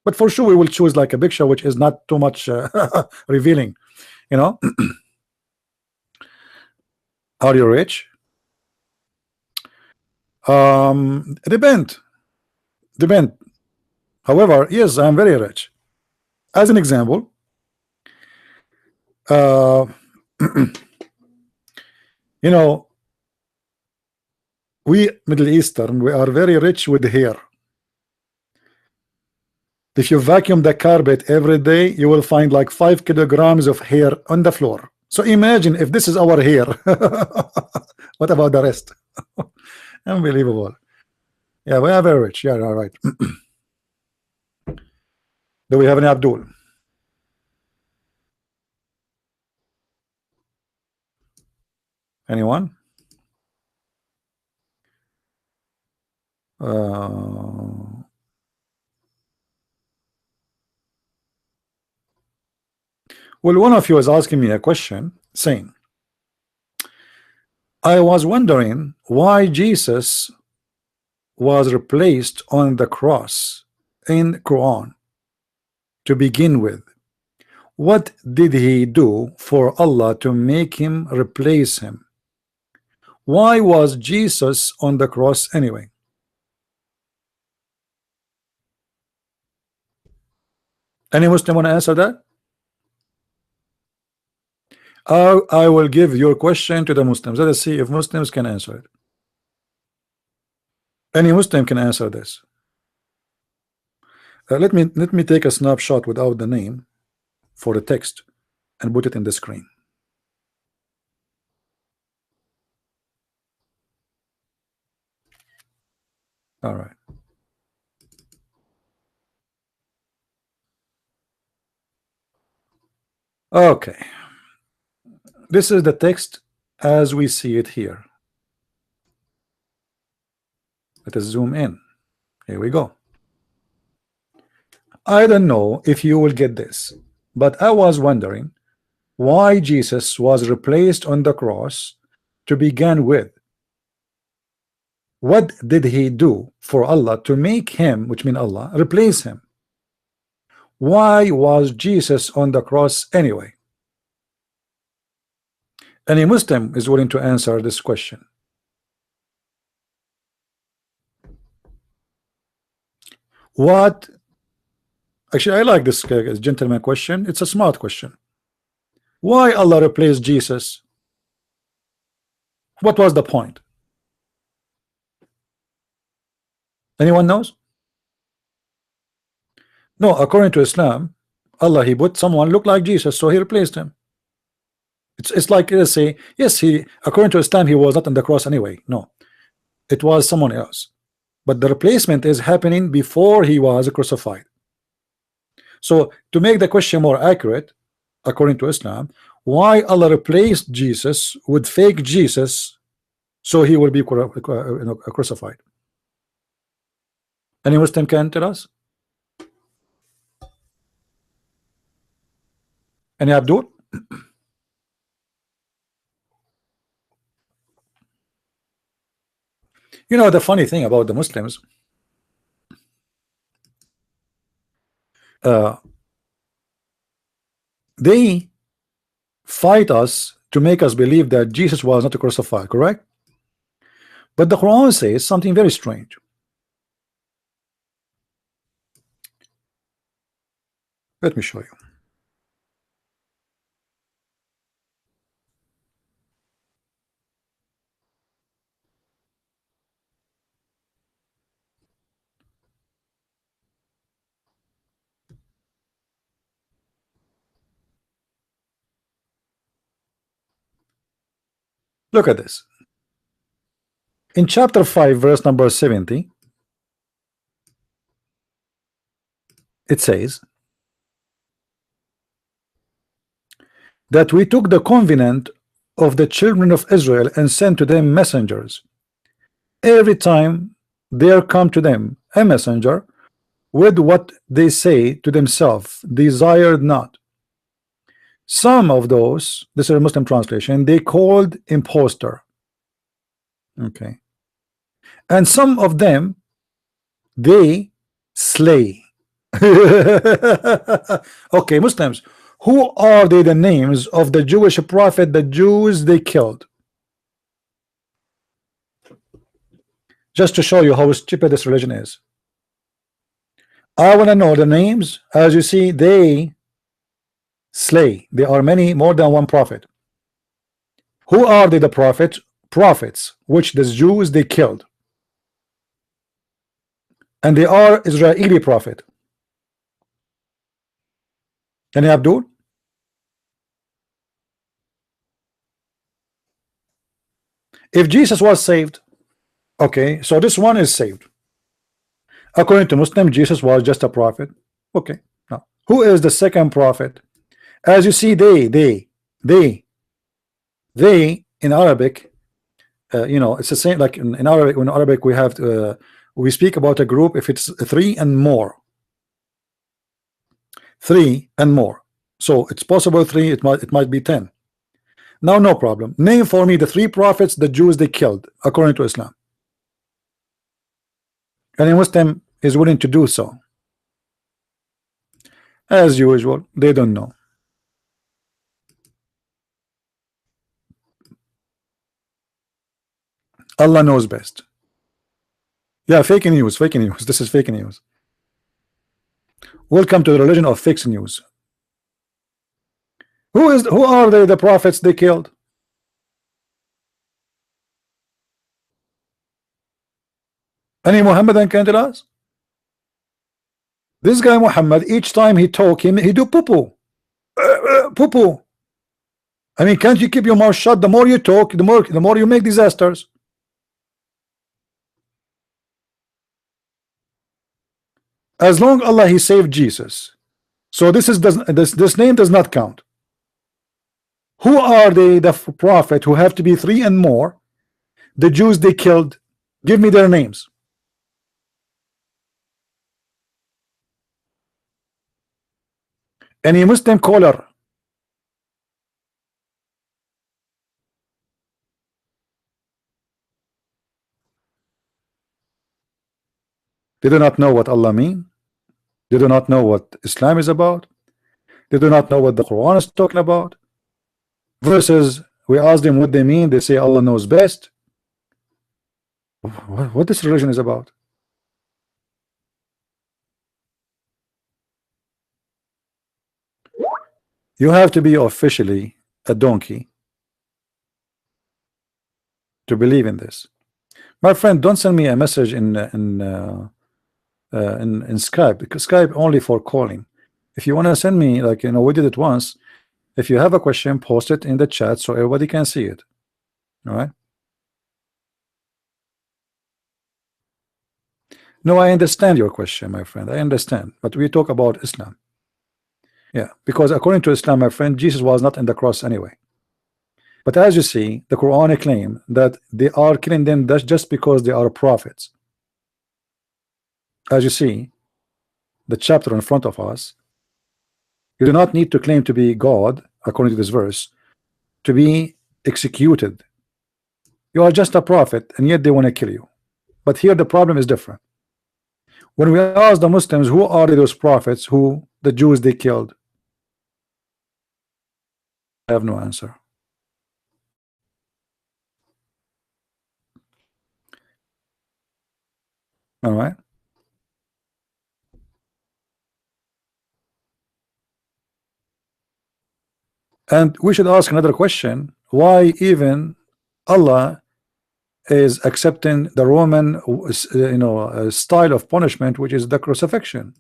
[SPEAKER 1] But for sure we will choose like a picture which is not too much revealing, you know. Are you rich? Depend. However, yes, I'm very rich. As an example, uh, you know, we Middle Eastern, we are very rich with hair. If you vacuum the carpet every day, you will find like 5 kilograms of hair on the floor. So imagine if this is our hair. What about the rest? Unbelievable. Yeah, we are very rich. Yeah, all right. Do we have any Abdul? Anyone? Well, one of you is asking me a question saying, I was wondering why Jesus was replaced on the cross in Quran to begin with. What did he do for Allah to make him replace him? Why was Jesus on the cross anyway? Any Muslim want to answer that? I will give your question to the Muslims. Let us see if Muslims can answer it. Any Muslim can answer this. Let me take a snapshot without the name for the text and put it in the screen. All right. Okay. This is the text as we see it here. Let us zoom in. Here we go. I don't know if you will get this, but I was wondering why Jesus was replaced on the cross to begin with. What did he do for Allah to make him, which means Allah, replace him? Why was Jesus on the cross anyway? Any Muslim is willing to answer this question? What? Actually, I like this gentleman question. It's a smart question. Why Allah replaced Jesus? What was the point? Anyone knows? No, according to Islam, Allah, he put someone look like Jesus, so he replaced him. It's like, let's say, yes, he, according to Islam, he was not on the cross anyway. No, it was someone else, but the replacement is happening before he was crucified. So to make the question more accurate, according to Islam, why Allah replaced Jesus with fake Jesus so he will be crucified? Any Muslim can tell us? Any Abdul? You know, the funny thing about the Muslims, they fight us to make us believe that Jesus was not crucified, correct? But the Quran says something very strange. Let me show you. Look at this. In chapter 5, verse number 70, it says that we took the covenant of the children of Israel and sent to them messengers. Every time there come to them a messenger with what they say to themselves, desired not. Some of those, this is a Muslim translation, they called impostor. Okay. And some of them they slay. Okay, Muslims, who are they the names of the Jewish prophet the Jews they killed? just to show you how stupid this religion is. I want to know the names. As you see, they slay. There are many, more than one prophet. Who are they, the prophets? Prophets which the Jews they killed, and they are Israeli prophet. Can you Abdul? If Jesus was saved, okay, so this one is saved. According to Muslim, Jesus was just a prophet. Okay, now who is the second prophet? As you see, they in Arabic, you know, it's the same like in Arabic. In Arabic, we have we speak about a group if it's three and more. Three and more. So it's possible three. It might be 10. Now, no problem. Name for me the three prophets the Jews they killed according to Islam. And a Muslim is willing to do so. As usual, they don't know. Allah knows best. Yeah, fake news, fake news. This is fake news. Welcome to the religion of fake news. Who are they, the prophets they killed? Any Muhammadan can tell us? This guy Muhammad, each time he talk, he do poo-poo. Poo-poo. I mean, can't you keep your mouth shut? The more you talk, the more you make disasters. As long Allah he saved Jesus. So this name does not count. Who are they, the prophet who have to be three and more? The Jews they killed. Give me their names. Any Muslim caller? They do not know what Allah mean. They do not know what Islam is about. They do not know what the Quran is talking about. Versus, we ask them what they mean. They say Allah knows best. What this religion is about? You have to be officially a donkey to believe in this. My friend, don't send me a message in Skype, because Skype only for calling. If you want to send me, like, you know, we did it once. If you have a question, post it in the chat so everybody can see it. All right. No, I understand your question, my friend. I understand, but we talk about Islam. Yeah, because according to Islam, my friend, Jesus was not in the cross anyway. But as you see, the Quran claim that they are killing them just because they are prophets. As you see, the chapter in front of us, you do not need to claim to be God, according to this verse, to be executed. You are just a prophet, and yet they want to kill you. But here the problem is different. When we ask the Muslims, who are those prophets who the Jews they killed? I have no answer. All right. And we should ask another question: why even Allah is accepting the Roman, style of punishment, which is the crucifixion?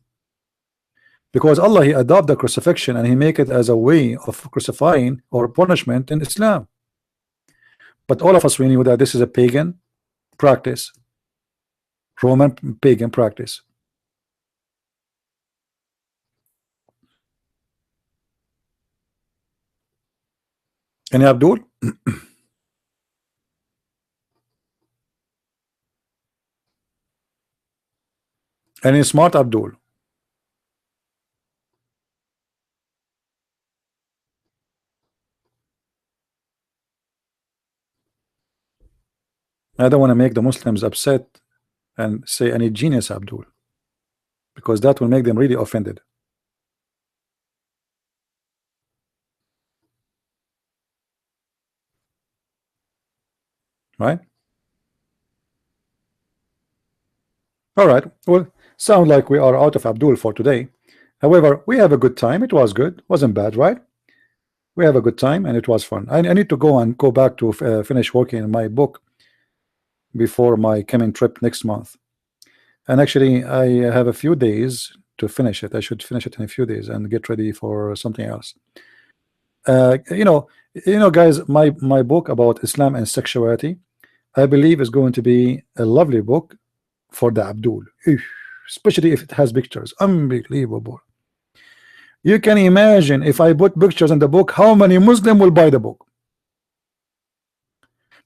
[SPEAKER 1] Because Allah he adopt the crucifixion and he make it as a way of crucifying or punishment in Islam. But all of us we knew that this is a pagan practice, Roman pagan practice. Any Abdul? Any smart Abdul? I don't want to make the Muslims upset and say any genius Abdul, because that will make them really offended. Right? All right. Well, sound like we are out of Abdul for today. However, we have a good time. It was good. Wasn't bad, right? We have a good time and it was fun. I need to go back to finish working on my book before my coming trip next month. And actually, I have a few days to finish it. I should finish it in a few days and get ready for something else. Guys, my book about Islam and sexuality, I believe is going to be a lovely book for the Abdul, especially if it has pictures. Unbelievable. You can imagine if I put pictures in the book, how many Muslim will buy the book?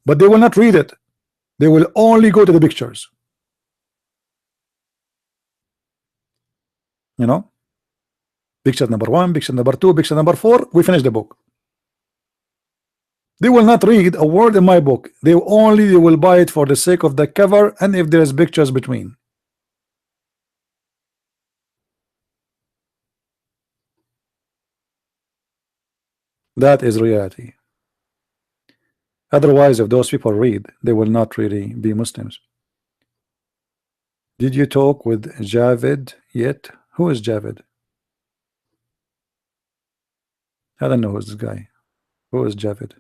[SPEAKER 1] But they will not read it. They will only go to the pictures. You know, picture number 1, picture number 2, picture number 4, we finish the book. They will not read a word in my book. They will buy it for the sake of the cover and if there's pictures between. That is reality. Otherwise, if those people read, they will not really be Muslims. Did you talk with Javed yet? Who is Javed? I don't know who's this guy. Who is Javed?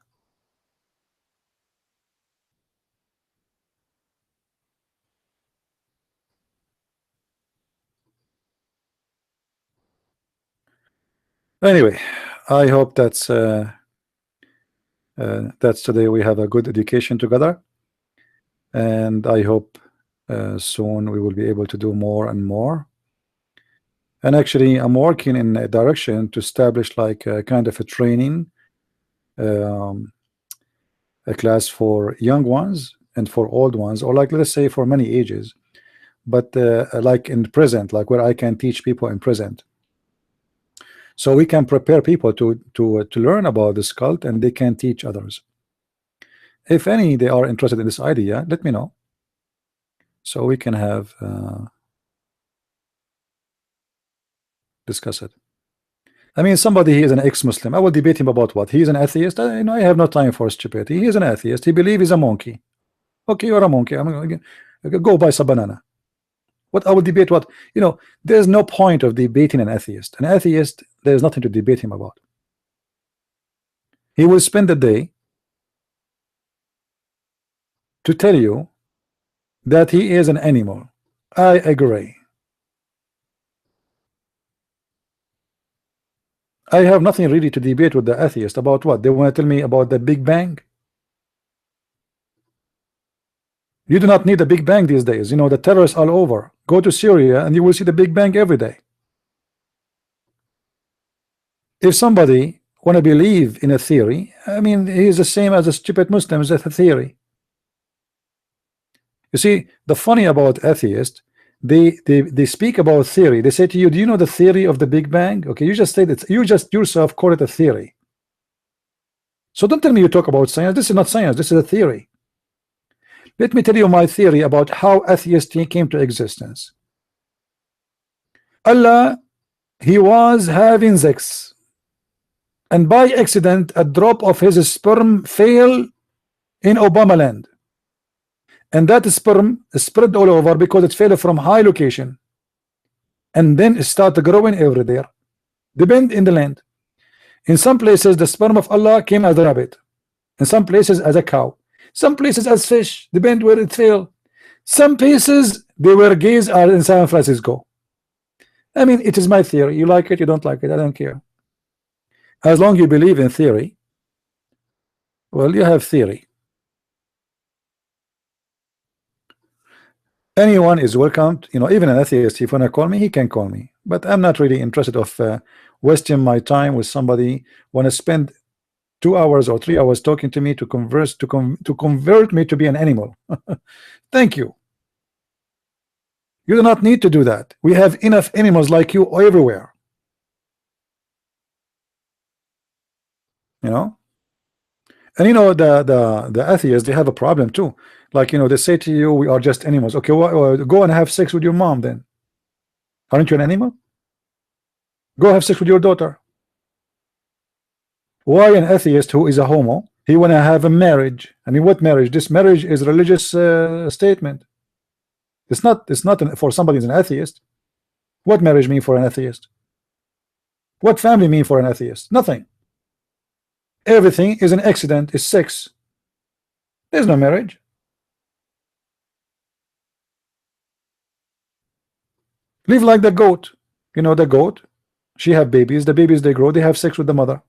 [SPEAKER 1] Anyway, I hope that's today we have a good education together, and I hope soon we will be able to do more and more. And actually, I'm working in a direction to establish like a kind of a training, a class for young ones and for old ones, or like let's say for many ages, but like in present, like where I can teach people in present. So we can prepare people to learn about this cult, and they can teach others. If any they are interested in this idea, let me know, so we can have discuss it. I mean, somebody he is an ex-Muslim. I will debate him about what? He is an atheist. I have no time for stupidity. He is an atheist. He believes he's a monkey. Okay, you're a monkey. I'm gonna go buy some banana. What I will debate what? There's no point of debating an atheist. An atheist, there's nothing to debate him about. He will spend the day to tell you that he is an animal. I agree. I have nothing really to debate with the atheist about what? They want to tell me about the Big Bang? You do not need a Big Bang these days. The terrorists all over. Go to Syria and you will see the Big Bang every day. If somebody want to believe in a theory, I mean, he is the same as a stupid Muslim as a theory. You see, the funny about atheists, they speak about theory. They say to you, do you know the theory of the Big Bang? Okay, you just said it. You just yourself call it a theory. So don't tell me you talk about science. This is not science. This is a theory. Let me tell you my theory about how atheists came to existence. Allah, he was having sex, and by accident a drop of his sperm fell in Obama land, and that sperm spread all over because it fell from high location, and then it started growing everywhere, depend in the land. In some places the sperm of Allah came as a rabbit, in some places as a cow, some places as fish, depend where it fell. Some places they were gays are in San Francisco. I mean, it is my theory. You like it, you don't like it, I don't care. As long as you believe in theory, well, you have theory. Anyone is welcome. Even an atheist, if you want to call me, he can call me. But I'm not really interested of wasting my time with somebody want to spend 2 hours or 3 hours talking to me to converse to convert me to be an animal. Thank you. You do not need to do that. We have enough animals like you everywhere. And the atheists, they have a problem too. Like they say to you, we are just animals. Okay, well, go and have sex with your mom then. Aren't you an animal? Go have sex with your daughter. Why an atheist who is a homo, he want to have a marriage? I mean, what marriage? This marriage is religious statement. It's not for somebody who's an atheist. What marriage mean for an atheist? What family mean for an atheist? Nothing. Everything is an accident, is sex. There's no marriage. Live like the goat. You know the goat? She have babies. The babies, they grow. They have sex with the mother.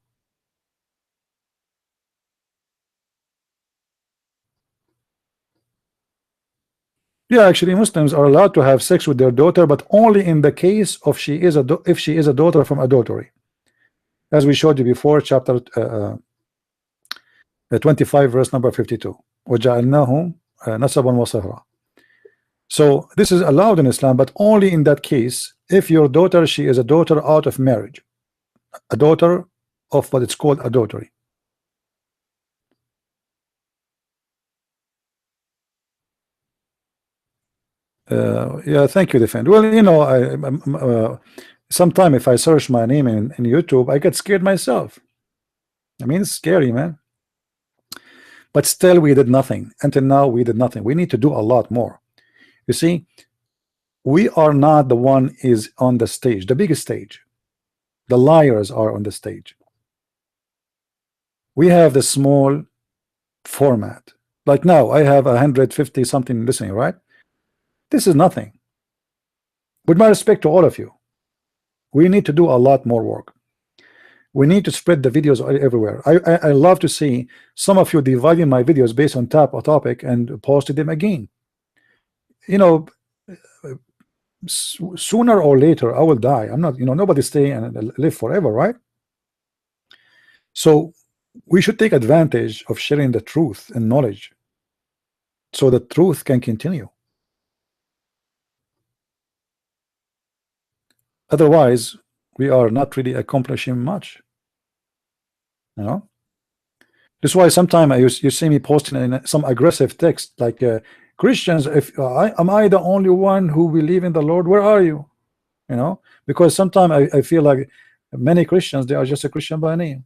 [SPEAKER 1] Yeah, actually, Muslims are allowed to have sex with their daughter, but only in the case of if she is a daughter from adultery, as we showed you before, chapter 25, verse number 52. وَجَعَلْنَاهُمْ نَسَبًا وَصِهْرًا. So this is allowed in Islam, but only in that case if your daughter, she is a daughter out of marriage, a daughter of what it's called adultery. Yeah, thank you, Defend. Well, you know, sometime if I search my name in YouTube, I get scared myself. I mean, it's scary, man. But still, we did nothing. Until now, we did nothing. We need to do a lot more. You see, we are not the one is on the stage, the biggest stage. The liars are on the stage. We have the small format. Like now, I have 150 something listening, right? This is nothing. With my respect to all of you, we need to do a lot more work. We need to spread the videos everywhere. I love to see some of you dividing my videos based on a topic and posting them again. You know, sooner or later I will die. I'm not, you know, nobody stay and live forever, right? So we should take advantage of sharing the truth and knowledge so the truth can continue. Otherwise, we are not really accomplishing much. You know, that's why sometimes you see me posting in some aggressive text like Christians. If am I the only one who believe in the Lord? Where are you? You know, because sometimes I feel like many Christians, they are just a Christian by name.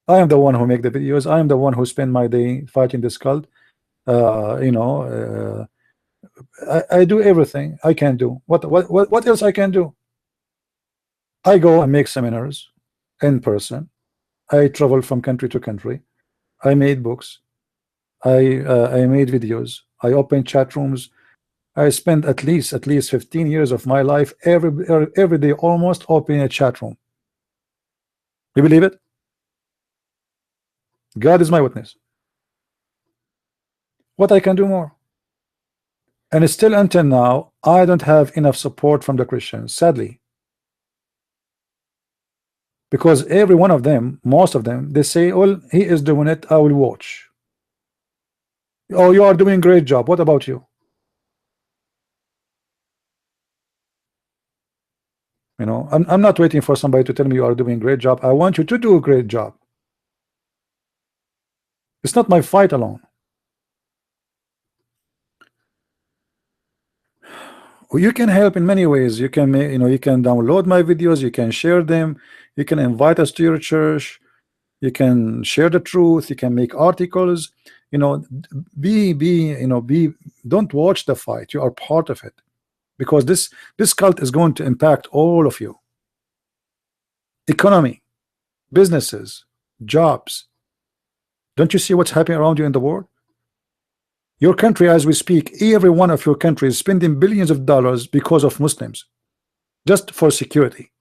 [SPEAKER 1] I am the one who make the videos. I am the one who spend my day fighting this cult. You know, I do everything I can do. What else I can do? I go and make seminars in person. I travel from country to country. I made books. I made videos. I opened chat rooms. I spent at least 15 years of my life every day almost opening a chat room. You believe it? God is my witness. What I can do more? And still until now, I don't have enough support from the Christians, sadly. Because every one of them, most of them, they say, well, he is doing it, I will watch. Oh, you are doing a great job. What about you? You know, I'm not waiting for somebody to tell me you are doing a great job. I want you to do a great job. It's not my fight alone. You can help in many ways. You can make, you know, you can download my videos, you can share them, you can invite us to your church, you can share the truth, you can make articles, you know, don't watch the fight. You are part of it, because this cult is going to impact all of you. Economy, businesses, jobs. Don't you see what's happening around you in the world? Your country, as we speak, every one of your countries is spending billions of dollars because of Muslims, just for security.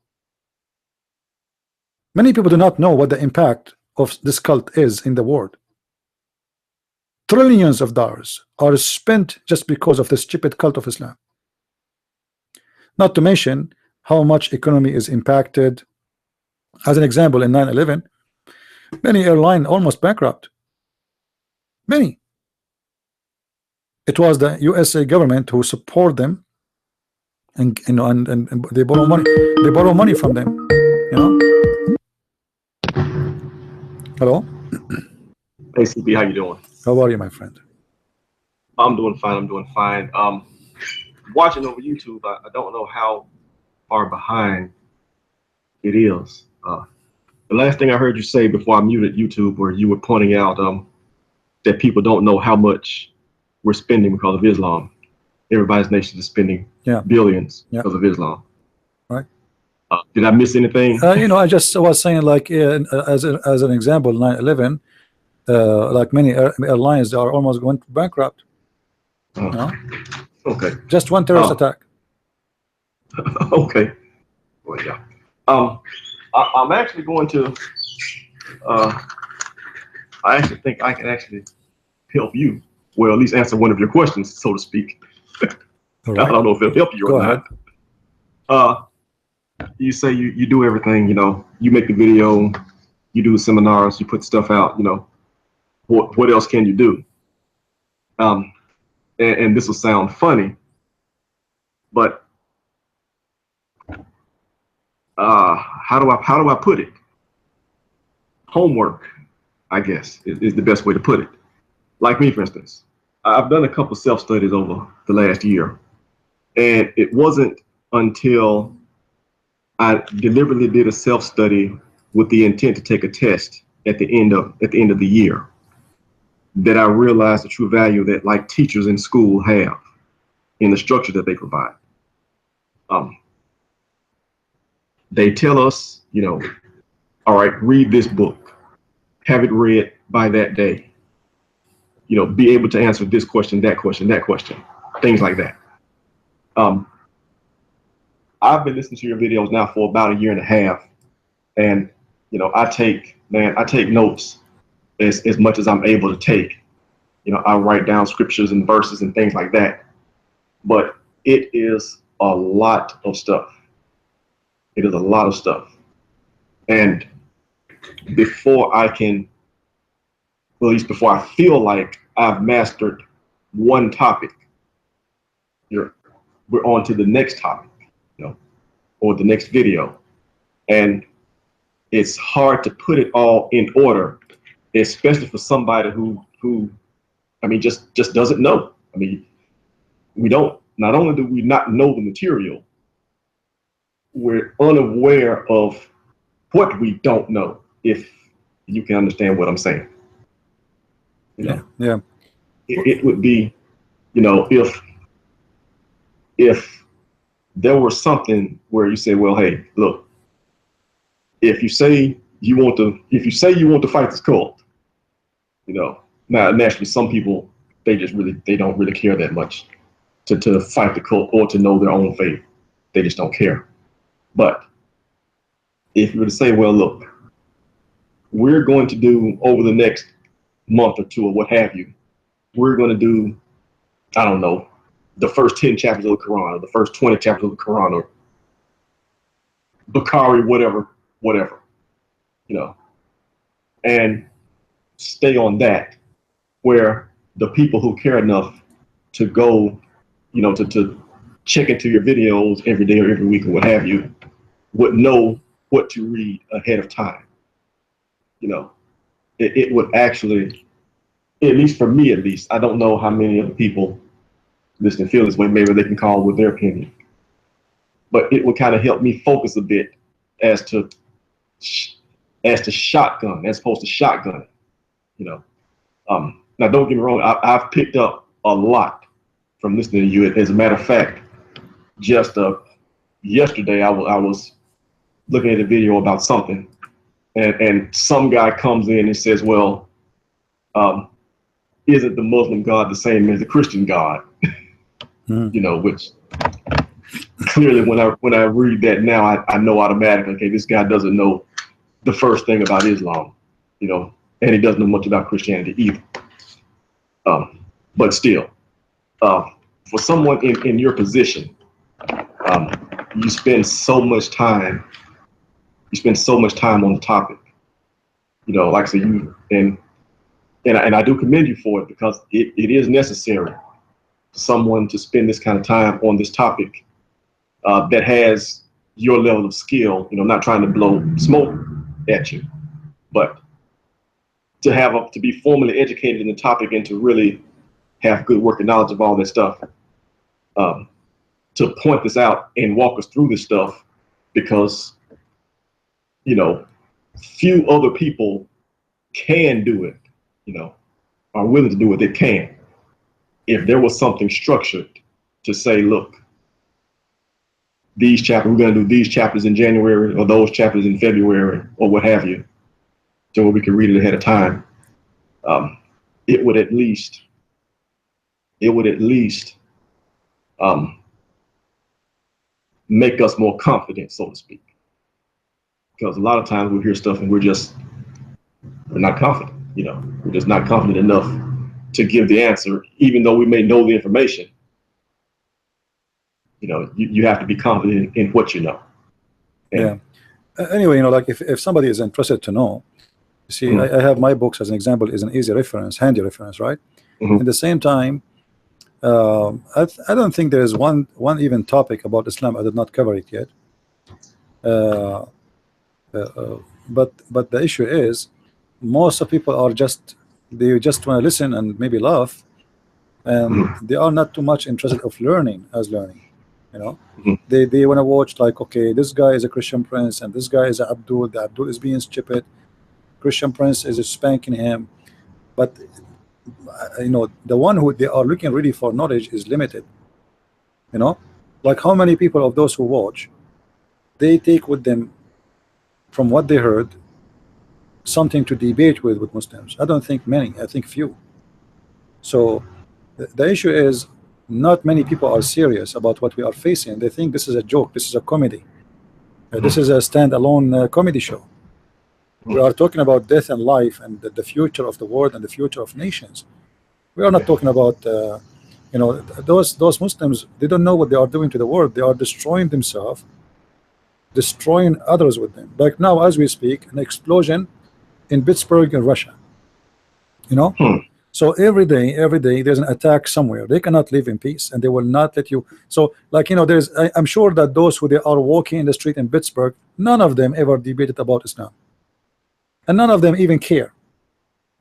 [SPEAKER 1] Many people do not know what the impact of this cult is in the world. Trillions of dollars are spent just because of the stupid cult of Islam. Not to mention how much economy is impacted. As an example, in 9/11, many airlines almost bankrupt. Many. It was the USA government who support them, and you know, and they borrow money. They borrow money from them. You know. Hello.
[SPEAKER 2] Hey CB, how you doing?
[SPEAKER 1] How are you, my friend?
[SPEAKER 2] I'm doing fine. I'm doing fine. Watching over YouTube, I don't know how far behind it is. The last thing I heard you say before I muted YouTube, where you were pointing out that people don't know how much we're spending because of Islam. everybody's nation is spending
[SPEAKER 1] Yeah.
[SPEAKER 2] billions
[SPEAKER 1] Yeah.
[SPEAKER 2] because of Islam.
[SPEAKER 1] Right.
[SPEAKER 2] Did I miss anything?
[SPEAKER 1] I just was saying, like, as an example, 9/11, like many airlines are almost going bankrupt.
[SPEAKER 2] Okay.
[SPEAKER 1] Just one terrorist attack.
[SPEAKER 2] Okay. Well, yeah. I'm actually going to. I actually think I can actually help you. Well, at least answer one of your questions, so to speak.
[SPEAKER 1] Right.
[SPEAKER 2] I don't know if it'll help you or not. You say you do everything. You make the video, you do the seminars, you put stuff out. What else can you do? And this will sound funny, but how do I put it? Homework, I guess, is the best way to put it. Like me, for instance, I've done a couple self-studies over the last year, and it wasn't until I deliberately did a self-study with the intent to take a test at the end of the year that I realized the true value that, like, teachers in school have in the structure that they provide. They tell us, all right, read this book, have it read by that day, be able to answer this question, that question, things like that. I've been listening to your videos now for about a year and a half, and I take notes as much as I'm able to take. I write down scriptures and verses and things like that, but it is a lot of stuff. It is a lot of stuff. And before I can, well, at least before I feel like I've mastered one topic, we're on to the next topic, or the next video. And it's hard to put it all in order, especially for somebody who just doesn't know. Not only do we not know the material, we're unaware of what we don't know, if you can understand what I'm saying.
[SPEAKER 1] Yeah.
[SPEAKER 2] It would be, if there was something where you say, well, hey, look, if you say you want to fight this cult, now naturally some people, they don't really care that much to fight the cult or to know their own faith. They just don't care. But if you were to say, well, look, we're going to do over the next month or two or what have you, we're going to do, I don't know, the first 10 chapters of the Quran, or the first 20 chapters of the Quran, or Bukhari, whatever, and stay on that, where the people who care enough to go, to check into your videos every day or every week or what have you, would know what to read ahead of time. It would actually, at least for me, I don't know how many other people listening feel this way. Maybe they can call with their opinion, but it would kind of help me focus a bit as to shotgun, as opposed to shotgun. Now, don't get me wrong. I've picked up a lot from listening to you. As a matter of fact, just yesterday I was looking at a video about something, and some guy comes in and says, well, isn't the Muslim God the same as the Christian God? Which clearly when I read that now, I know automatically, okay, this guy doesn't know the first thing about Islam, and he doesn't know much about Christianity either. But still, for someone in your position, you spend so much time on the topic, like I said, and I do commend you for it, because it is necessary for someone to spend this kind of time on this topic that has your level of skill, not trying to blow smoke at you, but to be formally educated in the topic and to really have good working knowledge of all this stuff, to point this out and walk us through this stuff, because few other people can do it, are willing to do it. They can, if there was something structured to say, look, these chapters, we're going to do these chapters in January or those chapters in February or what have you, so where we can read it ahead of time. It would at least make us more confident, so to speak. Because a lot of times we hear stuff and we're not confident, you know, we're just not confident enough to give the answer, even though we may know the information. You know, you have to be confident in what you know. And
[SPEAKER 1] anyway, you know, like if somebody is interested to know, you see, I have my books as an example, is an easy reference, handy reference, right? At the same time, I don't think there is one even topic about Islam I did not cover it yet. But the issue is, most of people are they just want to listen and maybe laugh, and they are not too much interested of learning. You know, they want to watch, like, okay, this guy is a Christian prince and this guy is a Abdul. The Abdul is being stupid. Christian prince is spanking him. But you know, the one who they are looking really for knowledge is limited. You know, like how many people of those who watch, they take with them from what they heard something to debate with Muslims? I don't think many. I think few. So the issue is, not many people are serious about what we are facing. They think this is a joke, this is a comedy, this is a standalone comedy show. We are talking about death and life and the future of the world and the future of nations. We are not talking about you know, those Muslims, they don't know what they are doing to the world. They are destroying themselves, destroying others with them. Like now, as we speak, an explosion in Pittsburgh in Russia, you know. So every day there's an attack somewhere. They cannot live in peace, and they will not let you. So, like, you know, I'm sure that those who they are walking in the street in Pittsburgh, none of them ever debated about Islam, and none of them even care.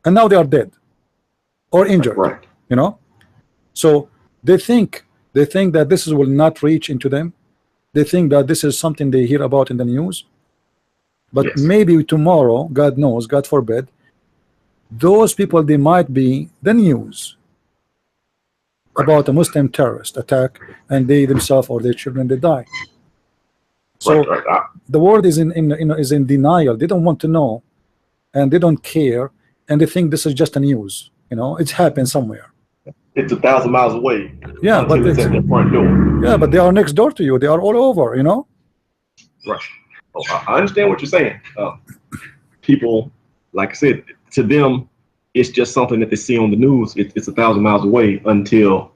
[SPEAKER 1] And now they are dead or injured,
[SPEAKER 2] right.
[SPEAKER 1] You know. So they think that this will not reach into them. They think that this is something they hear about in the news. But maybe tomorrow, God knows, God forbid, those people, they might be the news about a Muslim terrorist attack, and they themselves or their children, they die. So the world is in denial. They don't want to know, and they don't care, and they think this is just a news. You know, it's happened somewhere.
[SPEAKER 2] It's 1,000 miles away.
[SPEAKER 1] Yeah, but
[SPEAKER 2] it's at the front door.
[SPEAKER 1] Yeah, but they are next door to you. They are all over. You know.
[SPEAKER 2] Right. Oh, I understand what you're saying. People, like I said, to them, it's just something that they see on the news. It's 1,000 miles away until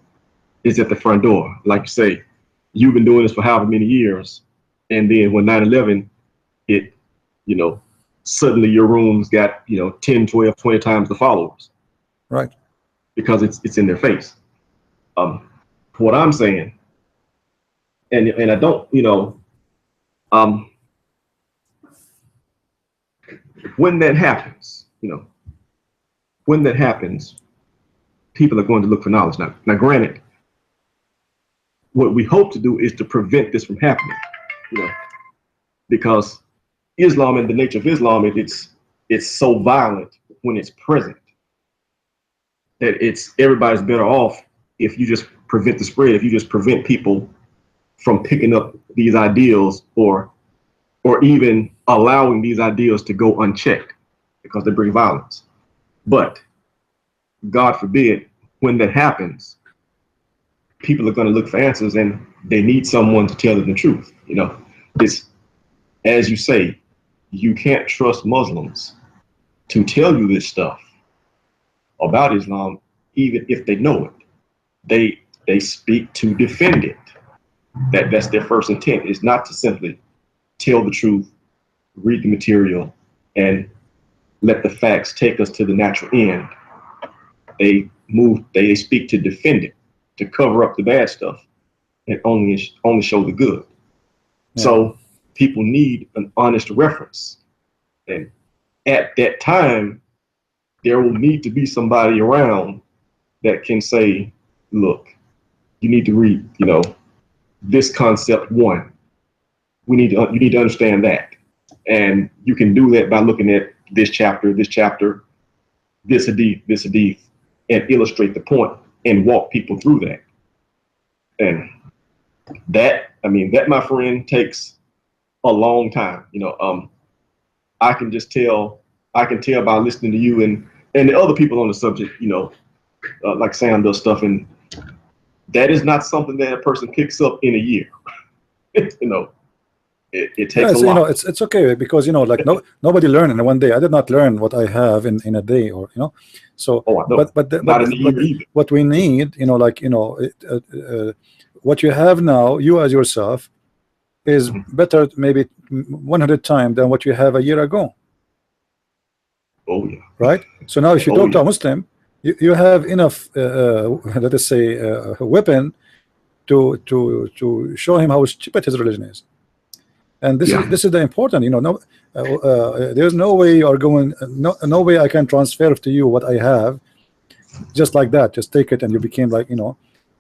[SPEAKER 2] it's at the front door. Like you say, you've been doing this for however many years, and then when 9/11, you know, suddenly your room's got, you know, 10, 12, 20 times the followers.
[SPEAKER 1] Right.
[SPEAKER 2] Because it's in their face. What I'm saying, and I don't, you know, when that happens, you know, when that happens, people are going to look for knowledge. Now, granted, what we hope to do is to prevent this from happening, you know, because Islam and the nature of Islam, it's so violent when it's present that everybody's better off if you just prevent the spread, if you just prevent people from picking up these ideals or even allowing these ideals to go unchecked, because they bring violence. But God forbid, when that happens, people are going to look for answers, and they need someone to tell them the truth. You know, it's, as you say, you can't trust Muslims to tell you this stuff about Islam, even if they know it. They speak to defend it. That's their first intent, is not to simply tell the truth, read the material, and let the facts take us to the natural end. They speak to defend it, to cover up the bad stuff, and only show the good. Yeah. So people need an honest reference. And at that time, there will need to be somebody around that can say, look, you need to read, you know, this concept one. You need to understand that. And you can do that by looking at this chapter, this hadith, and illustrate the point and walk people through that. And that, I mean, that, my friend, takes a long time. You know, I can just tell, I can tell by listening to you and the other people on the subject, you know, like Sam does stuff, and that is not something that a person picks up in a year. You know, it takes a lot.
[SPEAKER 1] You know, it's okay, because you know, like nobody learned in one day. I did not learn what I have in a day, or you know. So what we need, you know, like, you know, what you have now, you as yourself, is better maybe 100 times than what you have a year ago.
[SPEAKER 2] Oh yeah.
[SPEAKER 1] Right. So now if you talk to a Muslim, you have enough let us say a weapon to show him how stupid his religion is. And this is the important, you know. There's no way you are going, no way I can transfer to you what I have just like that. Just take it and you became like, you know,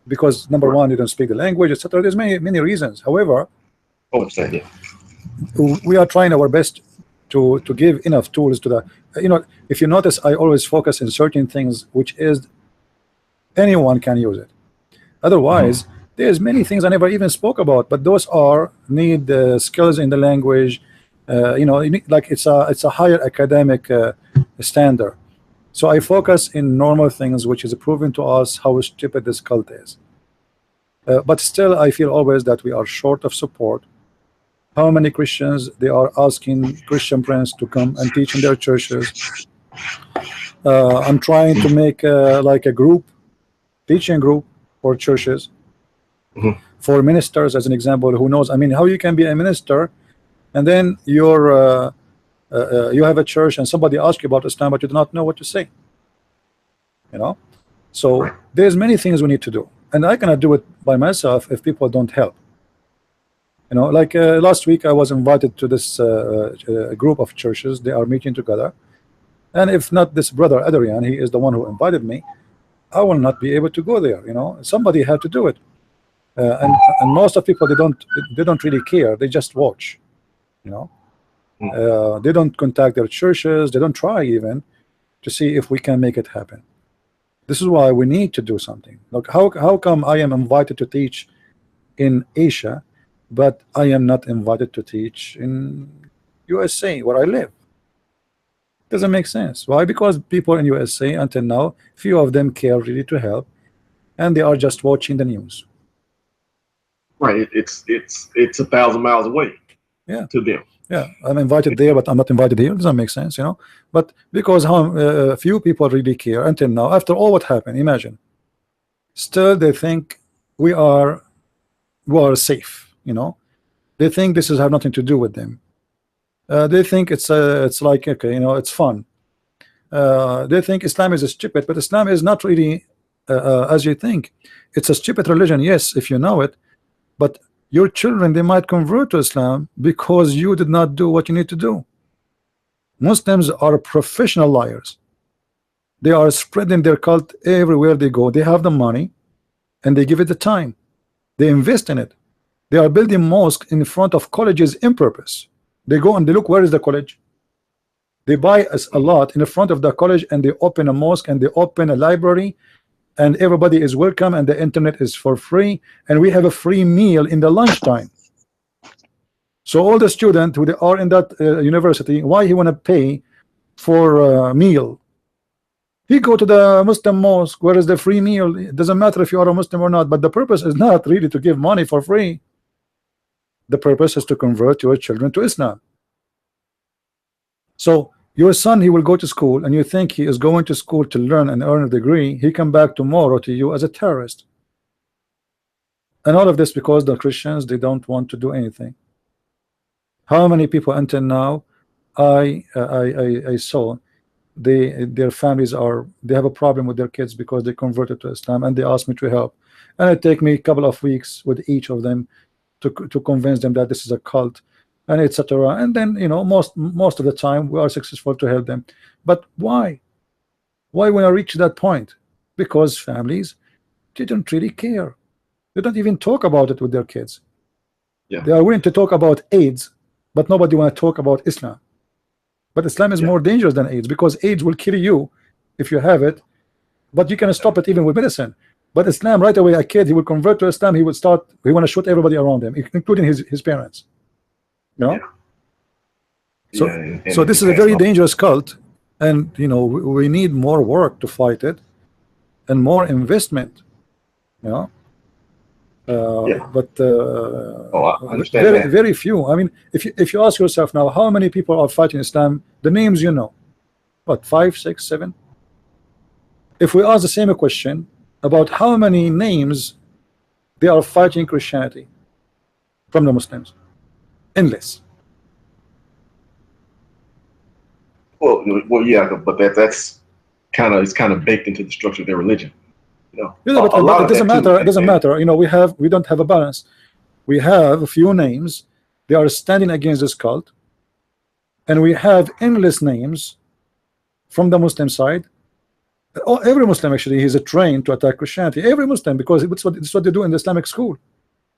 [SPEAKER 1] because number one, you don't speak the language, etc. There's many reasons. However, we are trying our best to give enough tools to the, you know, if you notice, I always focus in certain things which is anyone can use it. Otherwise, there's many things I never even spoke about, but those are need skills in the language. You know, like it's a higher academic standard. So I focus in normal things, which is proven to us how stupid this cult is. But still, I feel always that we are short of support. How many Christians they are asking Christian friends to come and teach in their churches? I'm trying to make like a group, teaching group for churches, for ministers, as an example. Who knows? I mean, how you can be a minister and then you're you have a church and somebody asks you about Islam, but you do not know what to say. You know, so there's many things we need to do, and I cannot do it by myself if people don't help. You know, like last week I was invited to this group of churches. They are meeting together, and if not this brother Adrian, he is the one who invited me, I will not be able to go there. You know, somebody had to do it, and most of people they don't really care. They just watch. You know, they don't contact their churches. They don't try even to see if we can make it happen. This is why we need to do something. Look, how come I am invited to teach in Asia, but I am not invited to teach in USA where I live? Doesn't make sense. Why? Because people in USA until now, few of them care really to help, and they are just watching the news.
[SPEAKER 2] Right. It's 1,000 miles away.
[SPEAKER 1] Yeah.
[SPEAKER 2] To them.
[SPEAKER 1] Yeah, I'm invited there, but I'm not invited here. Doesn't make sense, you know. But because how few people really care until now, after all what happened, imagine. Still, they think we are safe, you know. They think this has have nothing to do with them. They think it's like, okay, you know, it's fun. They think Islam is stupid, but Islam is not really as you think. It's a stupid religion, yes, if you know it, but your children, they might convert to Islam because you did not do what you need to do. Muslims are professional liars. They are spreading their cult everywhere they go. They have the money and they give it the time. They invest in it. They are building mosques in front of colleges in purpose. They go and they look, where is the college? They buy a lot in the front of the college and they open a mosque and they open a library, and everybody is welcome, and the internet is for free, and we have a free meal in the lunchtime. So all the students who are in that university, why he want to pay for a meal? He go to the Muslim mosque where is the free meal. It doesn't matter if you are a Muslim or not, but the purpose is not really to give money for free. The purpose is to convert your children to Islam. So your son, he will go to school, and you think he is going to school to learn and earn a degree. He come back tomorrow to you as a terrorist. And all of this because the Christians, they don't want to do anything. How many people until now I saw their families they have a problem with their kids because they converted to Islam, and they asked me to help, and it take me a couple of weeks with each of them to convince them that this is a cult, and etc. And then, you know, most of the time we are successful to help them. But why when I reach that point? Because families, they don't really care. They don't even talk about it with their kids.
[SPEAKER 2] Yeah.
[SPEAKER 1] They are willing to talk about AIDS, but nobody want to talk about Islam. But Islam is more dangerous than AIDS, because AIDS will kill you if you have it, but you can stop it even with medicine. But Islam, right away, a kid, he would convert to Islam, he would start, he want to shoot everybody around him, including his parents. You know? So, so this is a very dangerous cult, and you know, we need more work to fight it, and more investment. You know? But
[SPEAKER 2] I understand
[SPEAKER 1] very,
[SPEAKER 2] that.
[SPEAKER 1] very few. I mean, if you ask yourself now, how many people are fighting Islam? The names you know, what, 5, 6, 7? If we ask the same question about how many names they are fighting Christianity from the Muslims, endless.
[SPEAKER 2] Well, yeah, but that's kind of baked into the structure of their religion. You know,
[SPEAKER 1] yeah, but it doesn't matter. It doesn't matter. You know, we don't have a balance. We have a few names. They are standing against this cult, and we have endless names from the Muslim side. Oh, every Muslim actually is trained to attack Christianity. Every Muslim, because it's what they do in the Islamic school.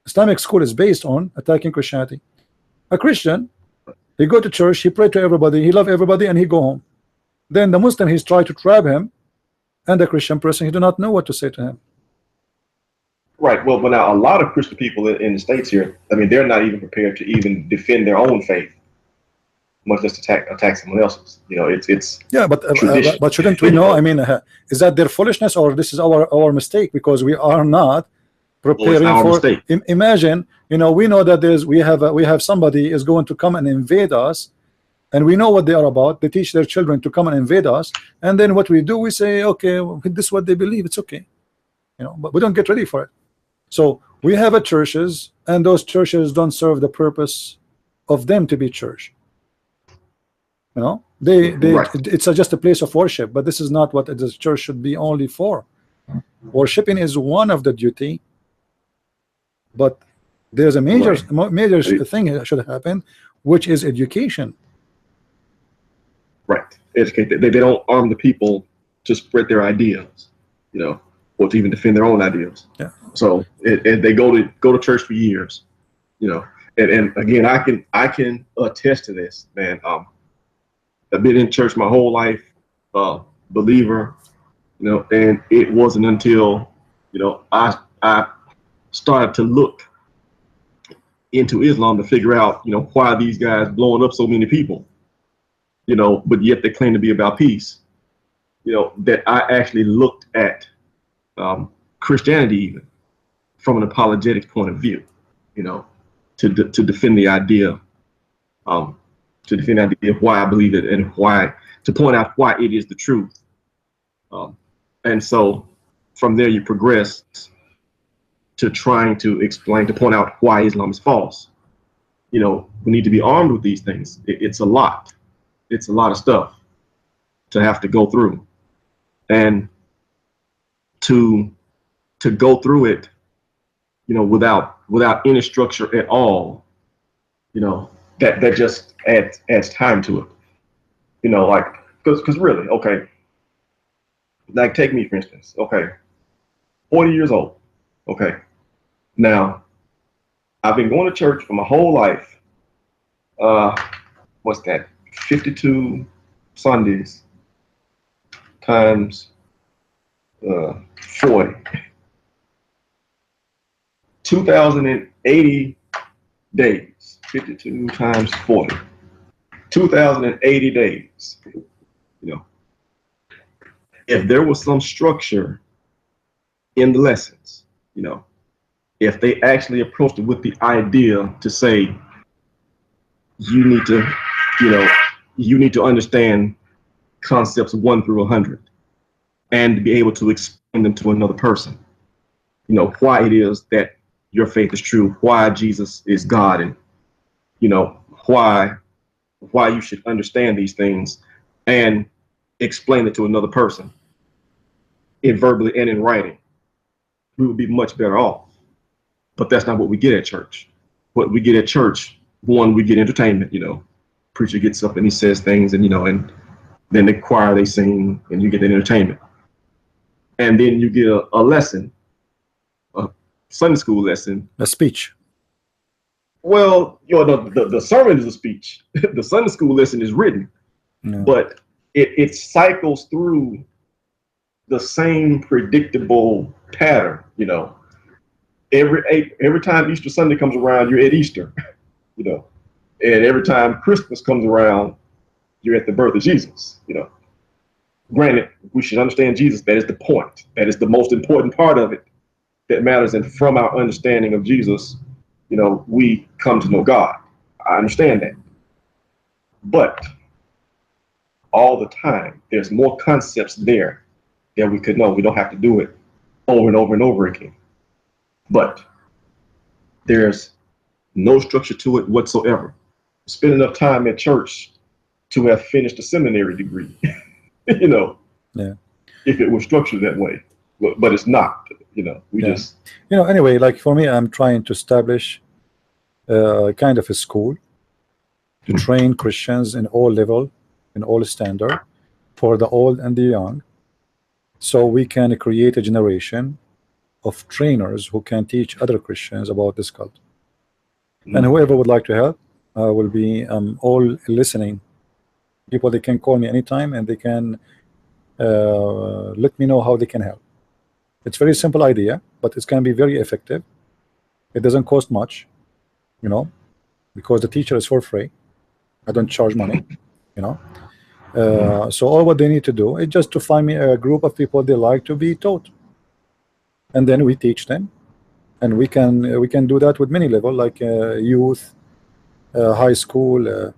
[SPEAKER 1] Islamic school is based on attacking Christianity. A Christian, he go to church, he pray to everybody, he love everybody, and he go home. Then the Muslim, he's try to trap him, and the Christian person, he do not know what to say to him.
[SPEAKER 2] Right. Well, but now a lot of Christian people in the States here, I mean, they're not even prepared to even defend their own faith, much less attack someone else's. You know, it's
[SPEAKER 1] yeah, but shouldn't we know? I mean, is that their foolishness, or this is our mistake, because we are not preparing for? Imagine, you know, we know that we have somebody is going to come and invade us, and we know what they are about. They teach their children to come and invade us, and then what we do, we say, okay, this is what they believe, it's okay, you know, but we don't get ready for it. So we have churches, and those churches don't serve the purpose of them to be church. You know,
[SPEAKER 2] Right.
[SPEAKER 1] it's just a place of worship, but this is not what the church should be only for. Worshiping is one of the duty, but there's a major thing that should happen, which is education.
[SPEAKER 2] Right. Educate. They don't arm the people to spread their ideas, you know, or to even defend their own ideas.
[SPEAKER 1] Yeah.
[SPEAKER 2] So they go to church for years, you know, and again, I can attest to this, man. I've been in church my whole life, believer, you know, and it wasn't until, you know, I started to look into Islam to figure out, you know, why these guys blowing up so many people, you know, but yet they claim to be about peace, you know, that I actually looked at Christianity even from an apologetics point of view, you know, to defend the idea, to defend the idea of why I believe it, and why, to point out why it is the truth. And so from there you progress to trying to explain, to point out why Islam is false. You know, we need to be armed with these things. It's a lot. It's a lot of stuff to have to go through, and to go through it, you know, without any structure at all, you know, that just adds time to it. You know, like, because really, okay, like take me for instance, okay, 40 years old, okay, now I've been going to church for my whole life. What's that? 52 Sundays times 40. 2,080 days. 52 times 40. 2,080 days. You know, if there was some structure in the lessons, you know, if they actually approached it with the idea to say, you need to, you know, you need to understand concepts 1 through 100 and to be able to explain them to another person, you know, why it is that your faith is true, why Jesus is God, and, you know, why you should understand these things and explain it to another person in verbally and in writing, we would be much better off. But that's not what we get at church. What we get at church, one, we get entertainment, you know, preacher gets up and he says things, and, you know, and then the choir, they sing, and you get the entertainment. And then you get a lesson, a Sunday school lesson.
[SPEAKER 1] A speech.
[SPEAKER 2] Well, you know, the sermon is a speech. The Sunday school lesson is written, but it cycles through the same predictable pattern. You know, every time Easter Sunday comes around, you're at Easter. You know, and every time Christmas comes around, you're at the birth of Jesus. You know, granted, we should understand Jesus. That is the point. That is the most important part of it that matters. And from our understanding of Jesus, you know, we come to know God. I understand that. But all the time, there's more concepts there that we could know. We don't have to do it over and over and over again. But there's no structure to it whatsoever. Spend enough time at church to have finished a seminary degree, you know,
[SPEAKER 1] yeah.
[SPEAKER 2] If it was structured that way. But it's not, you know, we just.
[SPEAKER 1] You know, anyway, like for me, I'm trying to establish kind of a school to train Christians in all level, in all standard, for the old and the young, so we can create a generation of trainers who can teach other Christians about this cult. And whoever would like to help will be all listening. People, they can call me anytime and they can let me know how they can help. It's very simple idea, but it can be very effective. It doesn't cost much, you know, because the teacher is for free. I don't charge money, you know. So all what they need to do is just to find me a group of people they like to be taught, and then we teach them. And we can do that with many levels, like youth, high school,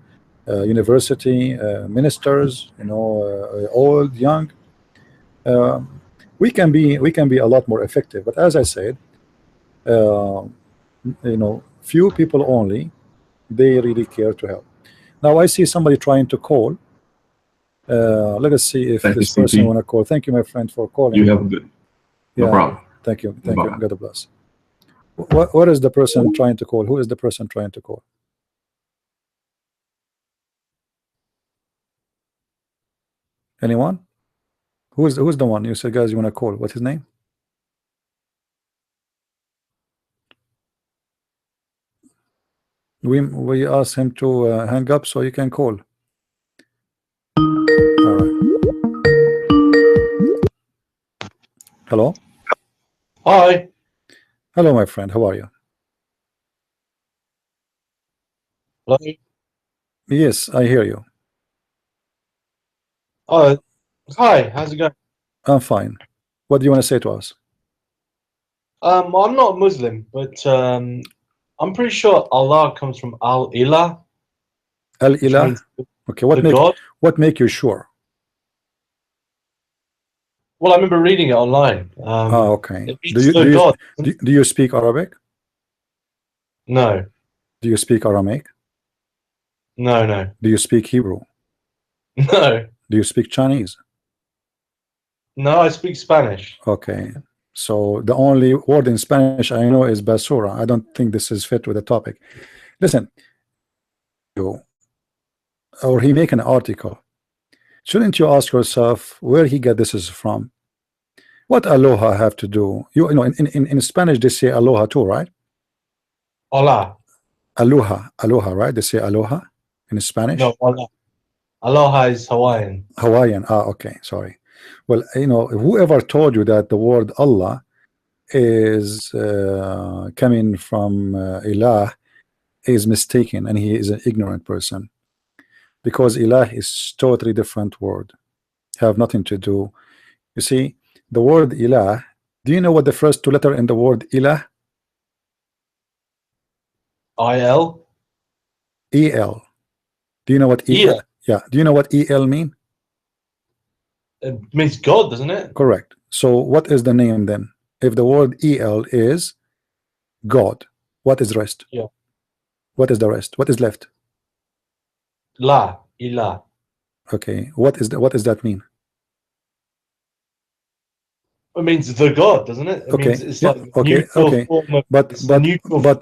[SPEAKER 1] university, ministers, you know, old, young. We can be a lot more effective. But as I said, you know, few people only, they really care to help. Now I see somebody trying to call. Let us see if
[SPEAKER 2] Thank
[SPEAKER 1] this
[SPEAKER 2] you,
[SPEAKER 1] person
[SPEAKER 2] CP.
[SPEAKER 1] want to call. Thank you, my friend, for calling.
[SPEAKER 2] You have a good. No problem.
[SPEAKER 1] Thank you.
[SPEAKER 2] No
[SPEAKER 1] Thank you.
[SPEAKER 2] problem.
[SPEAKER 1] God bless. What is the person trying to call? Who is the person trying to call? Anyone? Who's the one you said, guys, you want to call? What's his name? We asked him to hang up so you can call. All right. Hello.
[SPEAKER 3] Hi.
[SPEAKER 1] Hello, my friend. How are you?
[SPEAKER 3] Hello.
[SPEAKER 1] Yes, I hear you.
[SPEAKER 3] Hi. How's it going?
[SPEAKER 1] I'm fine. What do you want to say to us?
[SPEAKER 3] I'm not a Muslim, but I'm pretty sure Allah comes from Al-Ilah.
[SPEAKER 1] Al-Ilah.
[SPEAKER 3] means
[SPEAKER 1] Okay.
[SPEAKER 3] the God.
[SPEAKER 1] What make you sure?
[SPEAKER 3] Well, I remember reading it online.
[SPEAKER 1] Okay.
[SPEAKER 3] It means the God.
[SPEAKER 1] Do you speak Arabic?
[SPEAKER 3] No.
[SPEAKER 1] Do you speak Aramaic?
[SPEAKER 3] No. No.
[SPEAKER 1] Do you speak Hebrew?
[SPEAKER 3] No.
[SPEAKER 1] Do you speak Chinese?
[SPEAKER 3] No. I speak Spanish.
[SPEAKER 1] Okay. So the only word in Spanish I know is basura. I don't think this is fit with the topic. Listen, or he make an article. Shouldn't you ask yourself where he get this is from? What aloha have to do? You know, in Spanish they say aloha too, right?
[SPEAKER 3] Allah.
[SPEAKER 1] Aloha, right? They say aloha in Spanish.
[SPEAKER 3] No, Allah. Aloha is Hawaiian.
[SPEAKER 1] Hawaiian. Okay, sorry. Well, you know, whoever told you that the word Allah is coming from ilah is mistaken, and he is an ignorant person, because ilah is totally different word, have nothing to do. You see, the word ilah, do you know what the first two letter in the word ilah?
[SPEAKER 3] I-L.
[SPEAKER 1] El. Do you know what el? Yeah, do you know what el mean?
[SPEAKER 3] It means God, doesn't it?
[SPEAKER 1] Correct. So what is the name then? If the word el is God, what is rest?
[SPEAKER 3] Yeah.
[SPEAKER 1] What is the rest? What is left?
[SPEAKER 3] La. Ilah.
[SPEAKER 1] Okay. What does that mean?
[SPEAKER 3] It means the God, doesn't it? It
[SPEAKER 1] Okay.
[SPEAKER 3] means it's
[SPEAKER 1] Yeah.
[SPEAKER 3] like
[SPEAKER 1] Okay.
[SPEAKER 3] neutral
[SPEAKER 1] Okay.
[SPEAKER 3] form of,
[SPEAKER 1] But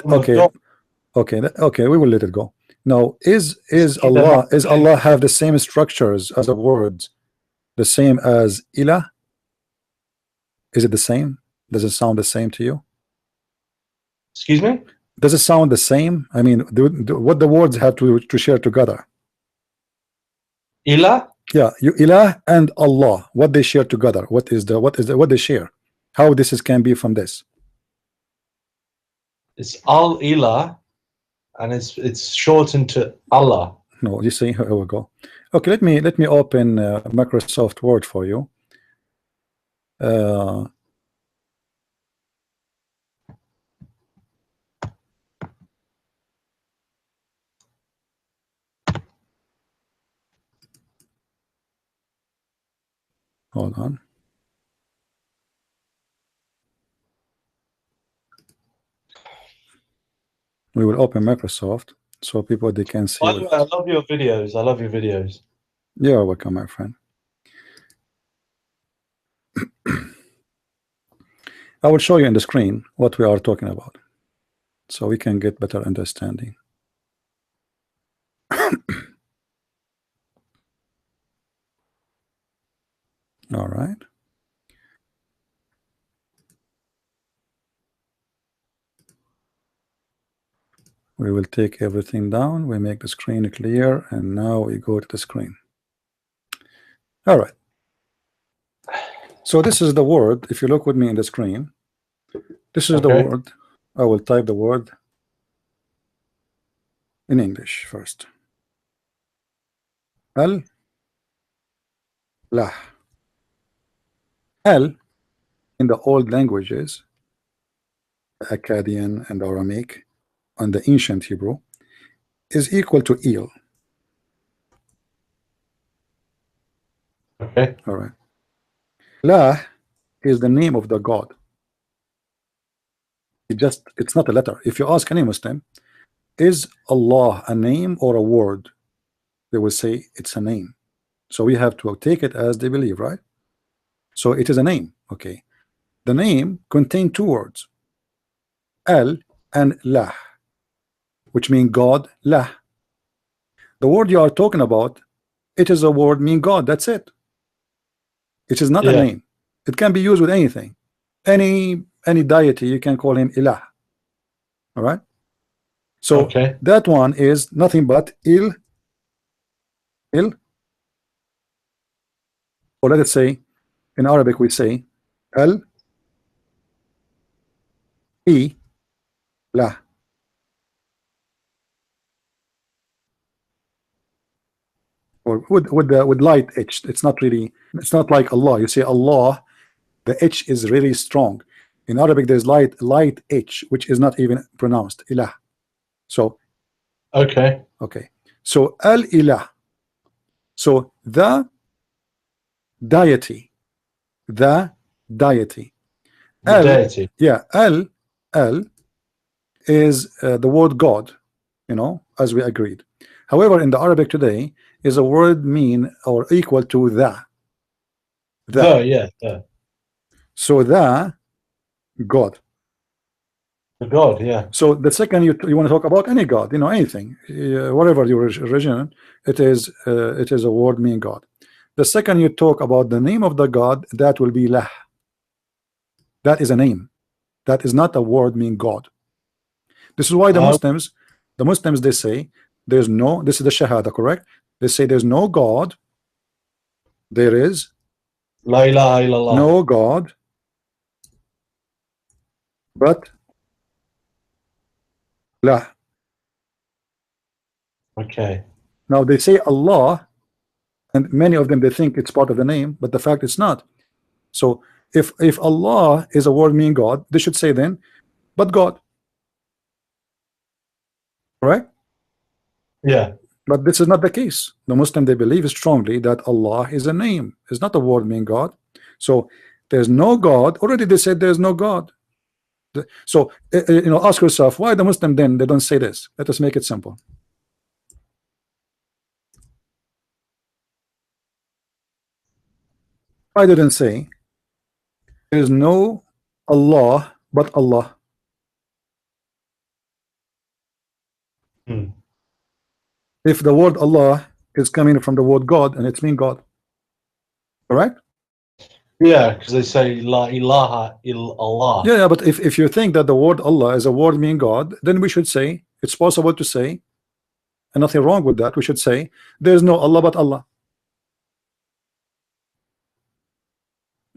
[SPEAKER 1] okay.
[SPEAKER 3] God.
[SPEAKER 1] Okay. We will let it go. Now, is Allah have the same structures as the words, the same as ilah? Is it the same? Does it sound the same to you?
[SPEAKER 3] Excuse me?
[SPEAKER 1] Does it sound the same? I mean, what the words have to share together?
[SPEAKER 3] Ilah?
[SPEAKER 1] Yeah, you ilah and Allah, what they share together. What they share? How this can be from this?
[SPEAKER 3] It's Al Ilah, and it's shortened to Allah.
[SPEAKER 1] No, you see, here we go. Okay, let me open Microsoft Word for you. Hold on. We will open Microsoft so people they can see.
[SPEAKER 3] By the way, I love your videos. I love your videos.
[SPEAKER 1] You're welcome, my friend. I will show you in the screen what we are talking about so we can get better understanding. All right. We will take everything down. We make the screen clear, and now we go to the screen. All right. So this is the word. If you look with me in the screen, this is the word. I will type the word in English first. Al-lah. Al in the old languages, Akkadian and Aramaic, and the ancient Hebrew, is equal to El.
[SPEAKER 3] Okay.
[SPEAKER 1] All right. Lah is the name of the God. It's not a letter. If you ask any Muslim, is Allah a name or a word? They will say it's a name. So we have to take it as they believe, right? So it is a name. Okay. The name contains two words, Al and Lah, which mean God, Lah. The word you are talking about, it is a word mean God. That's it. It is not a name. It can be used with anything. Any deity, you can call him Ilah. All right. So that one is nothing but Il, or let us say in Arabic we say Al I Lah. Or with light etched. It's not like Allah. You say Allah, the etch is really strong. In Arabic there's light etch, which is not even pronounced Ilah. So okay. So Al Ilah. So the deity. Al, yeah, Al is the word God, as we agreed. However, in the Arabic today is a word mean or equal to the. So the God.
[SPEAKER 3] The God, yeah.
[SPEAKER 1] So the second you want to talk about any God, anything, whatever your religion, it is a word mean God. The second you talk about the name of the God, that will be Lah. That is a name. That is not a word mean God. This is why the Muslims they say there's no. This is the Shahada, correct? They say there's no God. There is
[SPEAKER 3] La ilaha illallah.
[SPEAKER 1] No God, but Lah.
[SPEAKER 3] Okay.
[SPEAKER 1] Now they say Allah, and many of them they think it's part of the name, but the fact it's not. So if Allah is a word meaning God, they should say then, but God. Right?
[SPEAKER 3] Yeah.
[SPEAKER 1] But this is not the case. The Muslim they believe strongly that Allah is a name. It's not a word meaning God. So there's no God. Already they said there's no God. So ask yourself, why the Muslim then they don't say this? Let us make it simple. I didn't say there is no Allah but Allah. If the word Allah is coming from the word God and it's mean God, correct?
[SPEAKER 3] Yeah, because they say La ilaha illallah.
[SPEAKER 1] Yeah, but if you think that the word Allah is a word mean God, then we should say it's possible to say, and nothing wrong with that. We should say there's no Allah but Allah.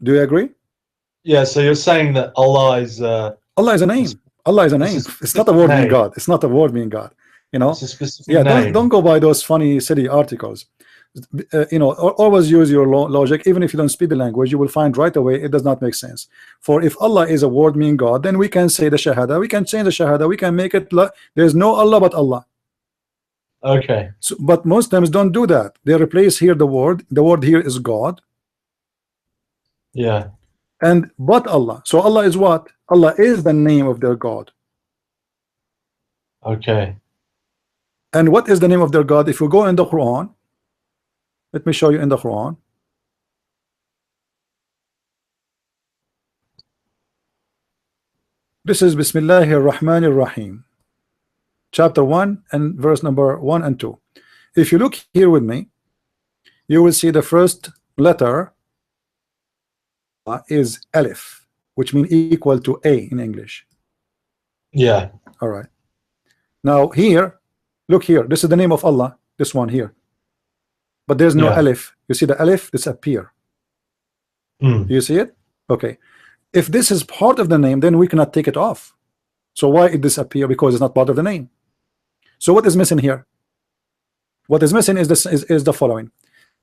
[SPEAKER 1] Do you agree?
[SPEAKER 3] Yeah, so you're saying that Allah is
[SPEAKER 1] Allah is a name. Allah is a name.
[SPEAKER 3] It's a
[SPEAKER 1] It's not a word meaning
[SPEAKER 3] name.
[SPEAKER 1] God. It's not a word meaning God. You know.
[SPEAKER 3] it's a specific
[SPEAKER 1] Yeah.
[SPEAKER 3] name.
[SPEAKER 1] Don't go by those funny silly articles. You know, always use your logic. Even if you don't speak the language, you will find right away it does not make sense. For if Allah is a word meaning God, then we can say the shahada. We can change the shahada. We can make it. There's no Allah but Allah.
[SPEAKER 3] Okay.
[SPEAKER 1] So, but Muslims don't do that. They replace here the word. The word here is God.
[SPEAKER 3] Yeah.
[SPEAKER 1] And but Allah. So Allah is what? Allah is the name of their God.
[SPEAKER 3] Okay.
[SPEAKER 1] And what is the name of their God? If you go in the Quran, let me show you in the Quran. This is Bismillahir Rahmanir Rahim, chapter 1 and verse number 1 and 2. If you look here with me, you will see the first letter is Alif, which means equal to A in English.
[SPEAKER 3] Yeah.
[SPEAKER 1] All right. Now here, look here. This is the name of Allah. This one here. But there's no
[SPEAKER 3] Yeah.
[SPEAKER 1] Alif. You see the Alif disappear.
[SPEAKER 3] Hmm.
[SPEAKER 1] You see it? Okay. If this is part of the name, then we cannot take it off. So why it disappear? Because it's not part of the name. So what is missing here? What is missing is this is the following.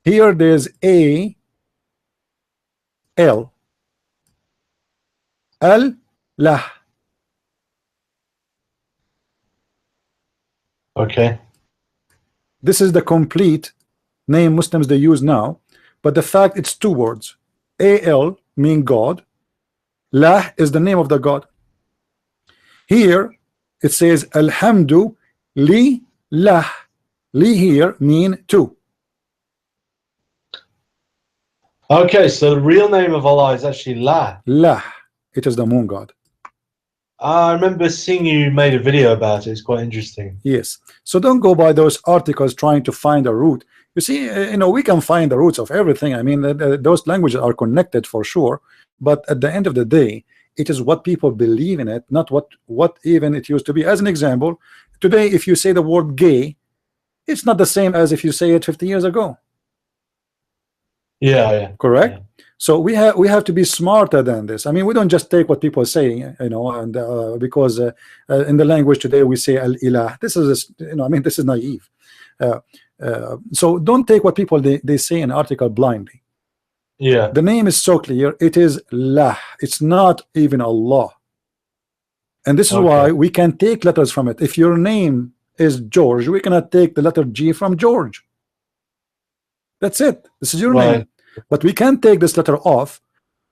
[SPEAKER 1] Here there's A L Al Lah.
[SPEAKER 3] Okay.
[SPEAKER 1] This is the complete name Muslims they use now, but the fact it's two words. Al mean God, Lah is the name of the God. Here it says Alhamdu li lah. Li here mean two.
[SPEAKER 3] Okay, so the real name of Allah is actually La.
[SPEAKER 1] Lah, it is the moon God.
[SPEAKER 3] I remember seeing you made a video about it. It's quite interesting.
[SPEAKER 1] Yes. So don't go by those articles trying to find a root. You see, you know, we can find the roots of everything. I mean, those languages are connected for sure. But at the end of the day, it is what people believe in it, not what even it used to be. As an example, today, if you say the word gay, it's not the same as if you say it 50 years ago.
[SPEAKER 3] Yeah, yeah.
[SPEAKER 1] Correct?
[SPEAKER 3] Yeah.
[SPEAKER 1] So we have to be smarter than this. I mean, we don't just take what people say, you know, and because in the language today we say al-ilah. This is, you know, I mean, this is naive. So don't take what people they say in an article blindly.
[SPEAKER 3] Yeah.
[SPEAKER 1] The name is so clear. It is Lah. It's not even Allah. And this is
[SPEAKER 3] Okay.
[SPEAKER 1] why we can take letters from it. If your name is George, we cannot take the letter G from George. That's it. This is your
[SPEAKER 3] Right.
[SPEAKER 1] name. But we can take this letter off,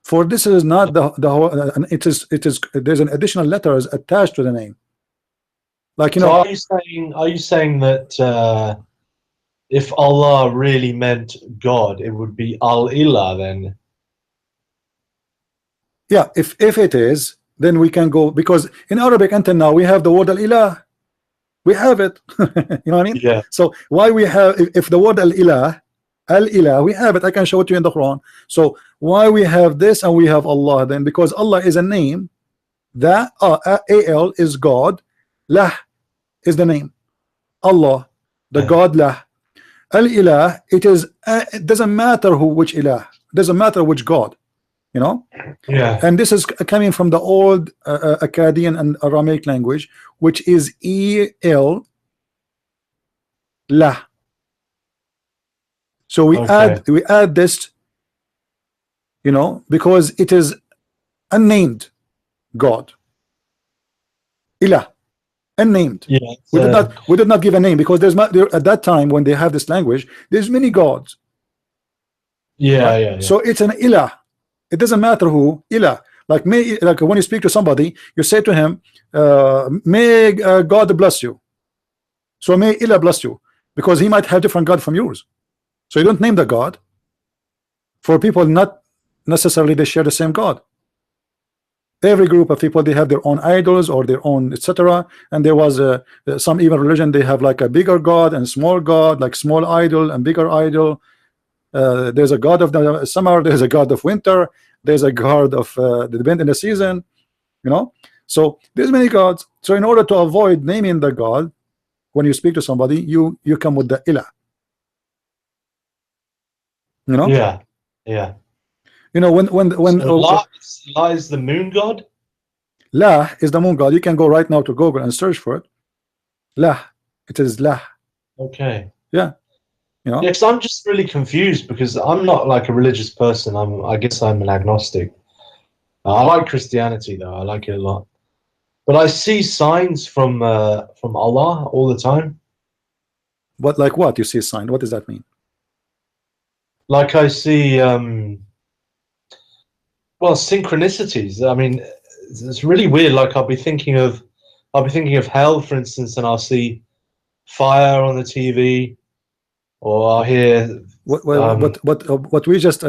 [SPEAKER 1] for this is not the whole. It is there's an additional letters attached to the name. Like, you
[SPEAKER 3] So
[SPEAKER 1] know,
[SPEAKER 3] are you saying that if Allah really meant God, it would be Al-Ilah then?
[SPEAKER 1] yeah. If it is, then we can go, because in Arabic until now we have the word al-ilah. We have it. You know what I mean?
[SPEAKER 3] Yeah.
[SPEAKER 1] So why we have, if the word al-ilah, we have it. I can show it to you in the Quran. So why we have this and we have Allah then? Because Allah is a name. That Al is God. Lah is the name. Allah, the
[SPEAKER 3] Yeah.
[SPEAKER 1] God Lah. Al-ilah, it is. It doesn't matter which ilah. It doesn't matter which God. You know.
[SPEAKER 3] Yeah.
[SPEAKER 1] And this is coming from the old Akkadian and Aramaic language, which is El Lah. So we
[SPEAKER 3] Okay.
[SPEAKER 1] add this, you know, because it is unnamed God. Ilah, unnamed.
[SPEAKER 3] Yeah.
[SPEAKER 1] We did not give a name, because there, at that time when they have this language, there's many gods.
[SPEAKER 3] Yeah,
[SPEAKER 1] Right?
[SPEAKER 3] yeah, yeah.
[SPEAKER 1] So it's an ilah. It doesn't matter who. Ilah. Like when you speak to somebody, you say to him, may God bless you. So may ilah bless you, because he might have different God from yours. So you don't name the God. For people, not necessarily they share the same God. Every group of people, they have their own idols or their own etc. And there was some even religion, they have like a bigger God and small God, like small idol and bigger idol. There's a God of the summer, there's a God of winter, there's a God of the event in the season, you know. So there's many gods. So in order to avoid naming the God, when you speak to somebody, you come with the ilah. You know?
[SPEAKER 3] Yeah. Yeah.
[SPEAKER 1] You know, when
[SPEAKER 3] So La is the moon god?
[SPEAKER 1] La is the moon god. You can go right now to Google and search for it. La, it is La.
[SPEAKER 3] Okay.
[SPEAKER 1] Yeah, you know.
[SPEAKER 3] Yeah, because I'm just really confused because I'm not like a religious person. I guess I'm an agnostic. I like Christianity though. I like it a lot. But I see signs from Allah all the time.
[SPEAKER 1] But like what? You see a sign? What does that mean?
[SPEAKER 3] Like I see well, synchronicities. I mean, it's really weird. Like I'll be thinking of hell, for instance, and I'll see fire on the TV, or I'll hear
[SPEAKER 1] What we just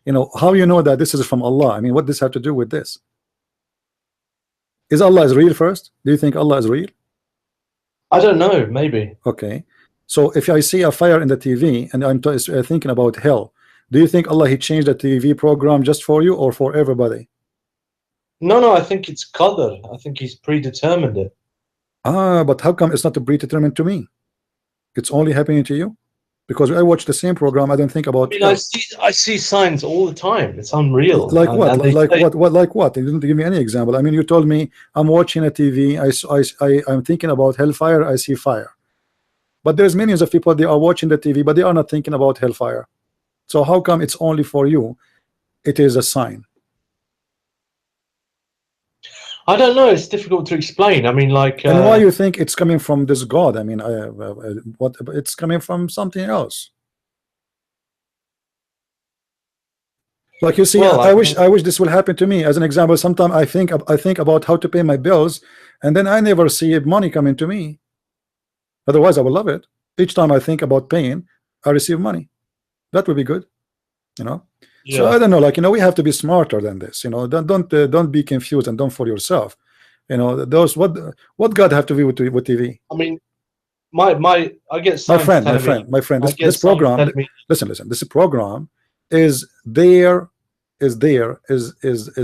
[SPEAKER 1] you know, how you know that this is from Allah? I mean, what does have to do with this? Is Allah is real first? Do you think Allah is real?
[SPEAKER 3] I don't know, maybe.
[SPEAKER 1] Okay, so if I see a fire in the TV and I'm thinking about hell, do you think Allah he changed the TV program just for you or for everybody?
[SPEAKER 3] No, I think it's qadr. I think he's predetermined it.
[SPEAKER 1] Ah, but how come it's not predetermined to me? It's only happening to you? Because I watch the same program, I don't think about.
[SPEAKER 3] I mean, I see signs all the time. It's unreal.
[SPEAKER 1] Like what? Like what? You didn't give me any example. I mean, you told me I'm watching a TV. I'm thinking about hellfire. I see fire. But there's millions of people. They are watching the TV, but they are not thinking about hellfire. So how come it's only for you? It is a sign.
[SPEAKER 3] I don't know. It's difficult to explain. I mean, like.
[SPEAKER 1] And why you think it's coming from this God? I mean, what? It's coming from something else. Like you see,
[SPEAKER 3] well,
[SPEAKER 1] I wish this will happen to me. As an example, sometimes I think about how to pay my bills, and then I never see money coming to me. Otherwise, I will love it. Each time I think about paying, I receive money. That would be good, you know. Yeah. So I don't know, like, you know, we have to be smarter than this, you know. Don't be confused and don't fool yourself, you know. Those what God have to do with TV?
[SPEAKER 3] I mean, I get
[SPEAKER 1] my friend. This program. Listen. This program is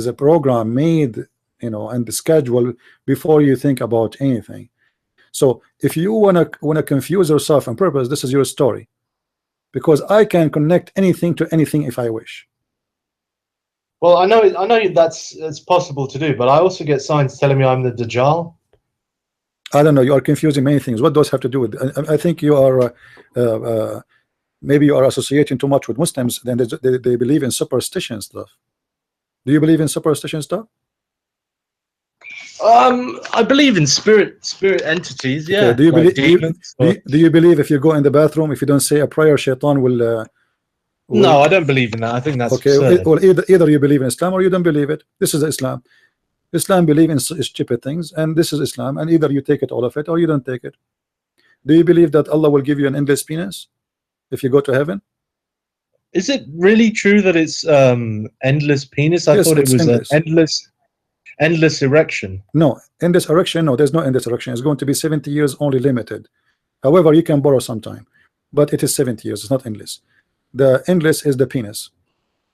[SPEAKER 1] a program made, you know, and the schedule before you think about anything. So if you wanna confuse yourself on purpose, this is your story. Because I can connect anything to anything if I wish.
[SPEAKER 3] Well, I know it's possible to do, but I also get signs telling me I'm the Dajjal.
[SPEAKER 1] I don't know. You are confusing many things. What does have to do with? I think you are maybe you are associating too much with Muslims. Then they believe in superstition stuff. Do you believe in superstition stuff?
[SPEAKER 3] I believe in spirit entities. Yeah.
[SPEAKER 1] Okay. Do you believe if you go in the bathroom, if you don't say a prayer, Shaitan will?
[SPEAKER 3] No, I don't believe in that. I think that's
[SPEAKER 1] okay.
[SPEAKER 3] Absurd.
[SPEAKER 1] Well, either you believe in Islam or you don't believe it. This is Islam. Islam believe in stupid things, and this is Islam. And either you take it, all of it, or you don't take it. Do you believe that Allah will give you an endless penis if you go to heaven?
[SPEAKER 3] Is it really true that it's endless penis? I thought it was endless. An endless erection.
[SPEAKER 1] No, endless erection. No, there's no endless erection. It's going to be 70 years only, limited. However, you can borrow sometime, but it is 70 years. It's not endless. The endless is the penis.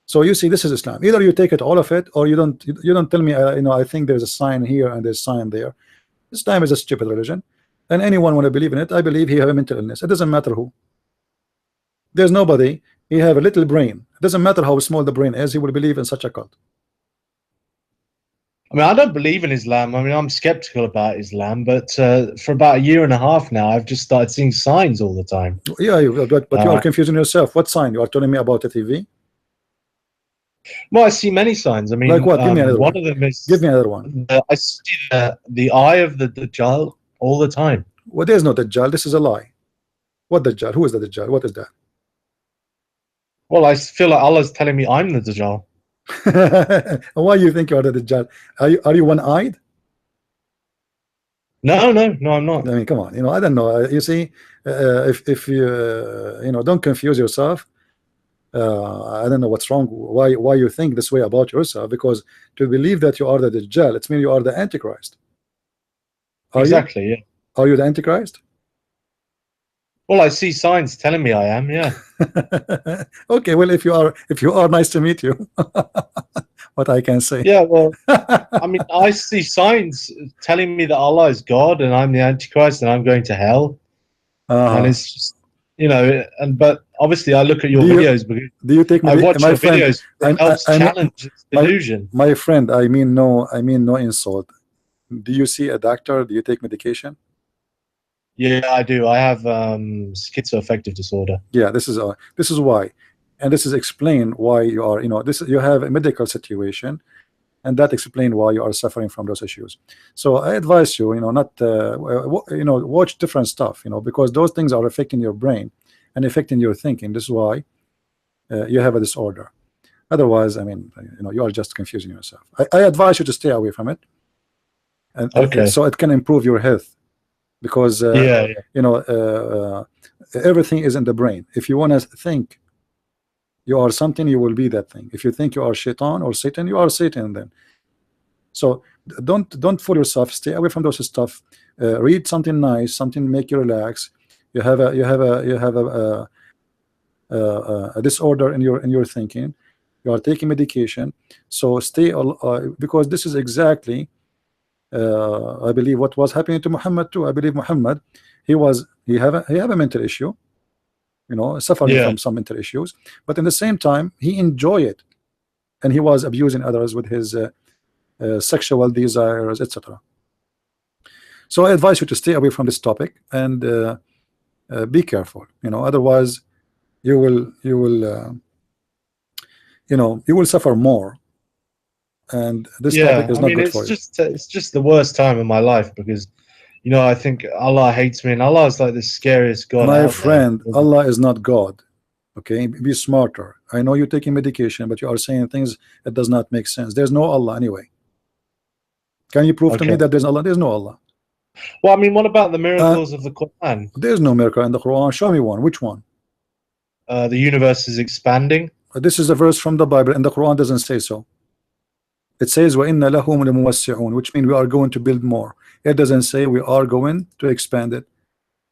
[SPEAKER 1] So you see, this is Islam. Either you take it, all of it, or you don't. You don't tell me. You know, I think there's a sign here and there's a sign there. Islam is a stupid religion, and anyone want to believe in it, I believe he have a mental illness. It doesn't matter who. There's nobody. He have a little brain. It doesn't matter how small the brain is. He will believe in such a cult.
[SPEAKER 3] I mean, I don't believe in Islam. I mean, I'm skeptical about Islam, but for about a year and a half now, I've just started seeing signs all the time.
[SPEAKER 1] Yeah, but you are confusing yourself. What sign? You are telling me about the TV?
[SPEAKER 3] Well, I see many signs. I mean,
[SPEAKER 1] like what? Give me another one.
[SPEAKER 3] Of them is.
[SPEAKER 1] Give me another one.
[SPEAKER 3] I see the eye of the Dajjal all the time.
[SPEAKER 1] Well, there's no Dajjal. This is a lie. What Dajjal? Who is the Dajjal? What is that?
[SPEAKER 3] Well, I feel like Allah's telling me I'm the Dajjal.
[SPEAKER 1] Why you think you are the Dajjal? Are you one-eyed?
[SPEAKER 3] No, I'm not.
[SPEAKER 1] I mean, come on. You know, I don't know. You see, if you you know, don't confuse yourself. I don't know what's wrong. Why you think this way about yourself? Because to believe that you are the Dajjal, it means you are the Antichrist.
[SPEAKER 3] Exactly. Yeah.
[SPEAKER 1] Are you the Antichrist?
[SPEAKER 3] Well, I see signs telling me I am. Yeah.
[SPEAKER 1] Okay. Well, if you are, nice to meet you. What I can say.
[SPEAKER 3] Yeah. Well, I mean, I see signs telling me that Allah is God and I'm the Antichrist and I'm going to hell. And it's just, you know, but obviously I look at your
[SPEAKER 1] Do you-
[SPEAKER 3] videos because
[SPEAKER 1] Do you take
[SPEAKER 3] I watch
[SPEAKER 1] my
[SPEAKER 3] your
[SPEAKER 1] friend?
[SPEAKER 3] videos. It
[SPEAKER 1] I'm-
[SPEAKER 3] helps
[SPEAKER 1] I'm-
[SPEAKER 3] challenge this delusion.
[SPEAKER 1] My friend, I mean no insult. Do you see a doctor? Do you take medication?
[SPEAKER 3] Yeah, I do. I have schizoaffective disorder.
[SPEAKER 1] Yeah, this is why, and this is explain why you are, you have a medical situation, and that explain why you are suffering from those issues. So I advise you, not watch different stuff, because those things are affecting your brain and affecting your thinking. This is why you have a disorder. Otherwise, I mean, you are just confusing yourself. I advise you to stay away from it, and
[SPEAKER 3] Okay.
[SPEAKER 1] so it can improve your health, because
[SPEAKER 3] Yeah.
[SPEAKER 1] everything is in the brain. If you want to think you are something, you will be that thing. If you think you are shaitan or Satan, you are Satan then. So don't fool yourself. Stay away from those stuff. Read something nice, something make you relax. You have a disorder in your thinking. You are taking medication. So stay because this is exactly I believe what was happening to Muhammad too. I believe Muhammad, he have a mental issue, suffering
[SPEAKER 3] Yeah.
[SPEAKER 1] from some mental issues, but in the same time he enjoy it, and he was abusing others with his sexual desires, etc. So I advise you to stay away from this topic and be careful, otherwise you will suffer more, and this topic is not good for you.
[SPEAKER 3] It's just the worst time in my life because I think Allah hates me and Allah is like the scariest God
[SPEAKER 1] My
[SPEAKER 3] out
[SPEAKER 1] friend,
[SPEAKER 3] there.
[SPEAKER 1] Allah is not God. Okay, be smarter. I know you're taking medication, but you are saying things that does not make sense. There's no Allah anyway. Can you prove to me
[SPEAKER 3] Okay.
[SPEAKER 1] that there's Allah? There's no Allah.
[SPEAKER 3] Well, I mean, what about the miracles of the Quran?
[SPEAKER 1] There's no miracle in the Quran. Show me one. Which one?
[SPEAKER 3] The universe is expanding.
[SPEAKER 1] This is a verse from the Bible, and the Quran doesn't say so. It says وَإِنَّ لَهُمْ لَمُوَسِّعُونَ, which means we are going to build more. It doesn't say we are going to expand it.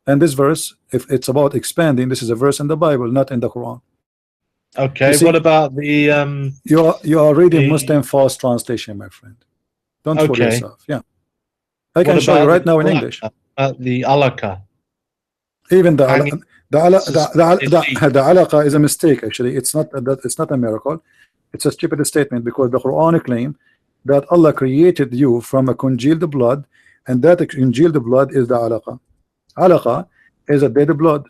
[SPEAKER 1] And this verse, if it's about expanding, this is a verse in the Bible, not in the Quran.
[SPEAKER 3] Okay.
[SPEAKER 1] You see,
[SPEAKER 3] what about the
[SPEAKER 1] you are reading
[SPEAKER 3] the-
[SPEAKER 1] Muslim false translation, my friend. Don't fool
[SPEAKER 3] Okay.
[SPEAKER 1] yourself. Yeah, I can
[SPEAKER 3] what
[SPEAKER 1] show you
[SPEAKER 3] about
[SPEAKER 1] right
[SPEAKER 3] the
[SPEAKER 1] now in
[SPEAKER 3] alaka?
[SPEAKER 1] English.
[SPEAKER 3] The alaka.
[SPEAKER 1] Even the
[SPEAKER 3] Hanging
[SPEAKER 1] alaqa is a mistake. Actually, it's not a miracle. It's a stupid statement, because the Quran claims that Allah created you from a congealed blood, and that congealed blood is the alaqa. Alaqa is a dead blood.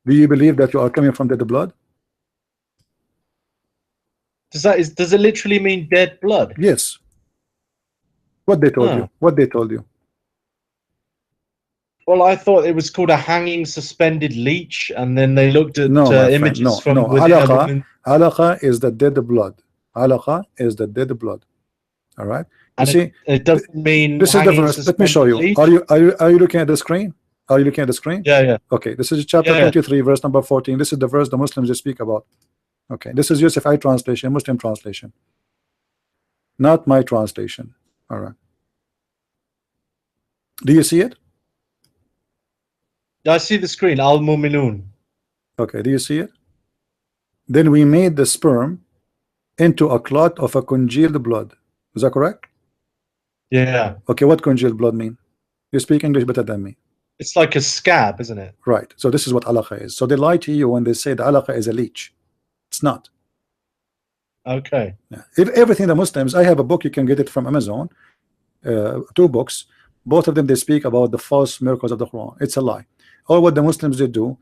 [SPEAKER 1] Do you believe that you are coming from dead blood?
[SPEAKER 3] Does it literally mean dead blood?
[SPEAKER 1] Yes. What they told you? What they told you?
[SPEAKER 3] Well, I thought it was called a hanging suspended leech, and then they looked at
[SPEAKER 1] No, my friend,
[SPEAKER 3] images from
[SPEAKER 1] no.
[SPEAKER 3] within a woman.
[SPEAKER 1] Alaqa is the dead blood. Alaqa is the dead blood. All right. You
[SPEAKER 3] And
[SPEAKER 1] see,
[SPEAKER 3] it doesn't mean
[SPEAKER 1] this is the
[SPEAKER 3] hanging
[SPEAKER 1] verse. Let me show
[SPEAKER 3] suspended
[SPEAKER 1] you.
[SPEAKER 3] leech.
[SPEAKER 1] Are you looking at the screen? Are you looking at the screen?
[SPEAKER 3] Yeah.
[SPEAKER 1] Okay. This is chapter
[SPEAKER 3] Yeah.
[SPEAKER 1] 23, verse number 14. This is the verse the Muslims speak about. Okay. This is Yusuf I translation, Muslim translation, not my translation. All right. Do you see it?
[SPEAKER 3] I see the screen. Al Muminun.
[SPEAKER 1] Okay. Do you see it? Then we made the sperm into a clot of a congealed blood. Is that correct?
[SPEAKER 3] Yeah.
[SPEAKER 1] Okay. What congealed blood mean? You speak English better than me.
[SPEAKER 3] It's like a scab, isn't it?
[SPEAKER 1] Right. So this is what alaqa is. So they lie to you when they say the alaqa is a leech. It's not.
[SPEAKER 3] Okay.
[SPEAKER 1] Yeah. If everything the Muslims, I have a book, you can get it from Amazon, 2 books. Both of them, they speak about the false miracles of the Quran. It's a lie. All what the Muslims they do,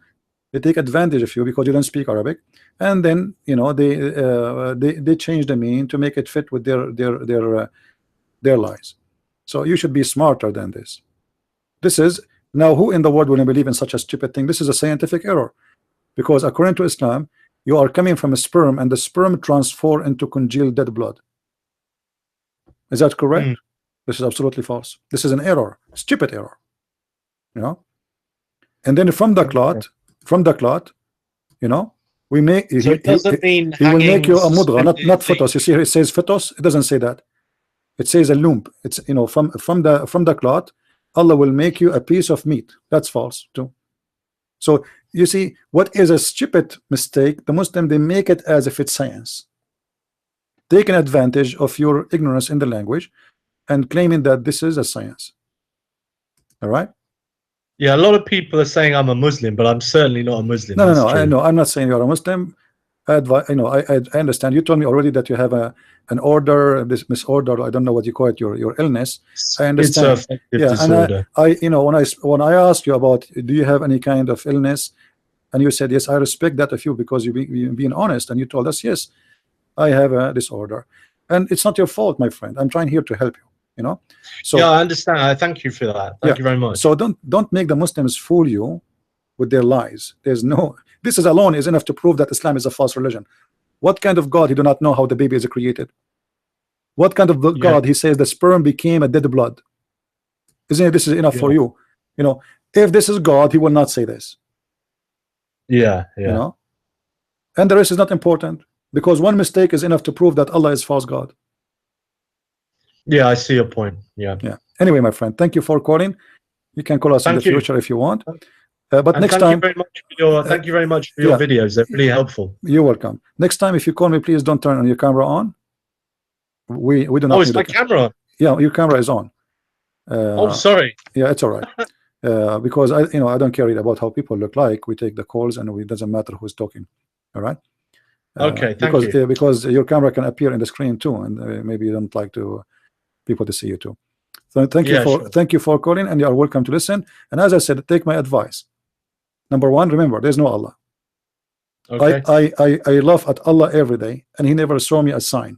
[SPEAKER 1] they take advantage of you because you don't speak Arabic, and then they change the meaning to make it fit with their lies. So you should be smarter than this. This is now, who in the world will believe in such a stupid thing? This is a scientific error, because according to Islam, you are coming from a sperm, and the sperm transform into congealed dead blood. Is that correct? This is absolutely false. This is an error, stupid error. And then from the clot, we make.
[SPEAKER 3] So it doesn't mean
[SPEAKER 1] he will make you a mudra, not
[SPEAKER 3] suspended
[SPEAKER 1] fetus. You see, it says fetus. It doesn't say that. It says a lump. It's from the clot, Allah will make you a piece of meat. That's false too. So you see, what is a stupid mistake? The Muslim, they make it as if it's science, taking advantage of your ignorance in the language and claiming that this is a science. All right.
[SPEAKER 3] Yeah, a lot of people are saying I'm a Muslim, but I'm certainly not a Muslim.
[SPEAKER 1] No, no,
[SPEAKER 3] That's
[SPEAKER 1] no. I
[SPEAKER 3] true.
[SPEAKER 1] know. I'm not saying you're a Muslim. I understand. You told me already that you have an order, this misorder. I don't know what you call it. Your illness. I
[SPEAKER 3] It's
[SPEAKER 1] understand.
[SPEAKER 3] a affective
[SPEAKER 1] Yeah,
[SPEAKER 3] disorder.
[SPEAKER 1] and when I asked you about, do you have any kind of illness, and you said yes, I respect that of you because you being honest, and you told us yes, I have a disorder, and it's not your fault, my friend. I'm trying here to help you. So
[SPEAKER 3] Yeah, I understand. I thank you for that. Thank you very much.
[SPEAKER 1] so don't make the Muslims fool you with their lies. There's no. This is alone is enough to prove that Islam is a false religion. What kind of God he do not know how the baby is created? What kind of God he says the sperm became a dead blood? Isn't it, this is enough for you? If this is God, he will not say this.
[SPEAKER 3] Yeah.
[SPEAKER 1] And the rest is not important, because one mistake is enough to prove that Allah is false God.
[SPEAKER 3] Yeah, I see your point. Yeah.
[SPEAKER 1] Anyway, my friend, thank you for calling. You can call us in the future if you want. But
[SPEAKER 3] And
[SPEAKER 1] next
[SPEAKER 3] thank
[SPEAKER 1] time,
[SPEAKER 3] you very much for your videos. They're really helpful.
[SPEAKER 1] You're welcome. Next time, if you call me, please don't turn on your camera on. We do not.
[SPEAKER 3] Oh, it's my camera on.
[SPEAKER 1] Yeah, your camera is on.
[SPEAKER 3] Oh, sorry.
[SPEAKER 1] Yeah, it's all right. Because I don't care about how people look like. We take the calls, and it doesn't matter who's talking. All right.
[SPEAKER 3] Okay. Thank you.
[SPEAKER 1] Because your camera can appear in the screen too, and maybe you don't like people to see you too. So thank you for calling, and you are welcome to listen. And as I said, take my advice. Number one, remember, there's no Allah. Okay. I laugh at Allah every day, and he never saw me a sign.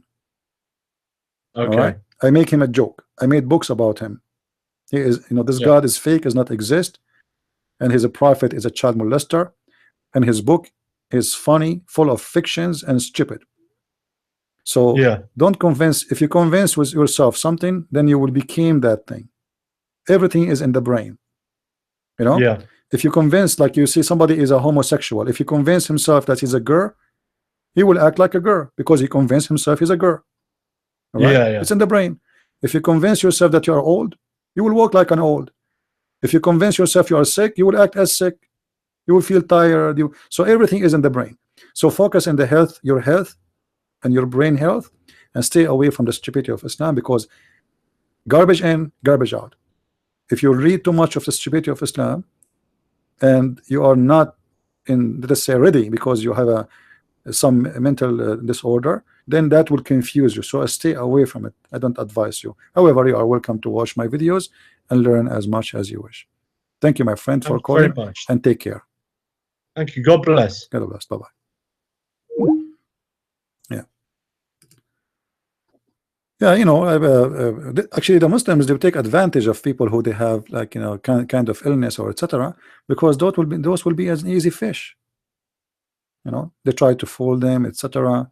[SPEAKER 3] Okay.
[SPEAKER 1] All right? I make him a joke. I made books about him. He is, this God is fake, does not exist, and his prophet is a child molester, and his book is funny, full of fictions, and stupid. So don't convince. If you convince with yourself something, then you will become that thing. Everything is in the brain. If you convince, like you see somebody is a homosexual, if you convince himself that he's a girl, he will act like a girl because he convinced himself he's a girl. Right? It's in the brain. If you convince yourself that you are old, you will walk like an old. If you convince yourself you are sick, you will act as sick. You will feel tired. So everything is in the brain. So focus on the health, your health, and your brain health, and stay away from the stupidity of Islam, because garbage in, garbage out. If you read too much of the stupidity of Islam, and you are not in, let's say, ready because you have some mental disorder, then that will confuse you. So stay away from it. I don't advise you. However, you are welcome to watch my videos and learn as much as you wish. Thank you, my friend, for calling, and take care.
[SPEAKER 3] Thank you. God bless.
[SPEAKER 1] God bless. Bye-bye. Yeah, actually, the Muslims, they take advantage of people who they have, like, kind of illness or etc., because those will be as easy fish. They try to fool them, etc.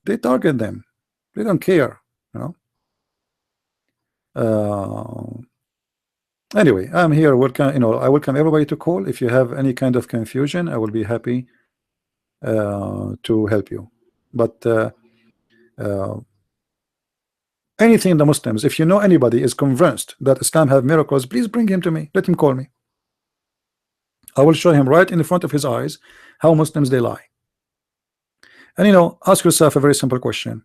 [SPEAKER 1] They target them. They don't care. Anyway, I'm here. Welcome. I welcome everybody to call. If you have any kind of confusion, I will be happy to help you. But anything the Muslims, if you know anybody is convinced that Islam have miracles, please bring him to me. Let him call me. I will show him right in front of his eyes how Muslims they lie. And ask yourself a very simple question.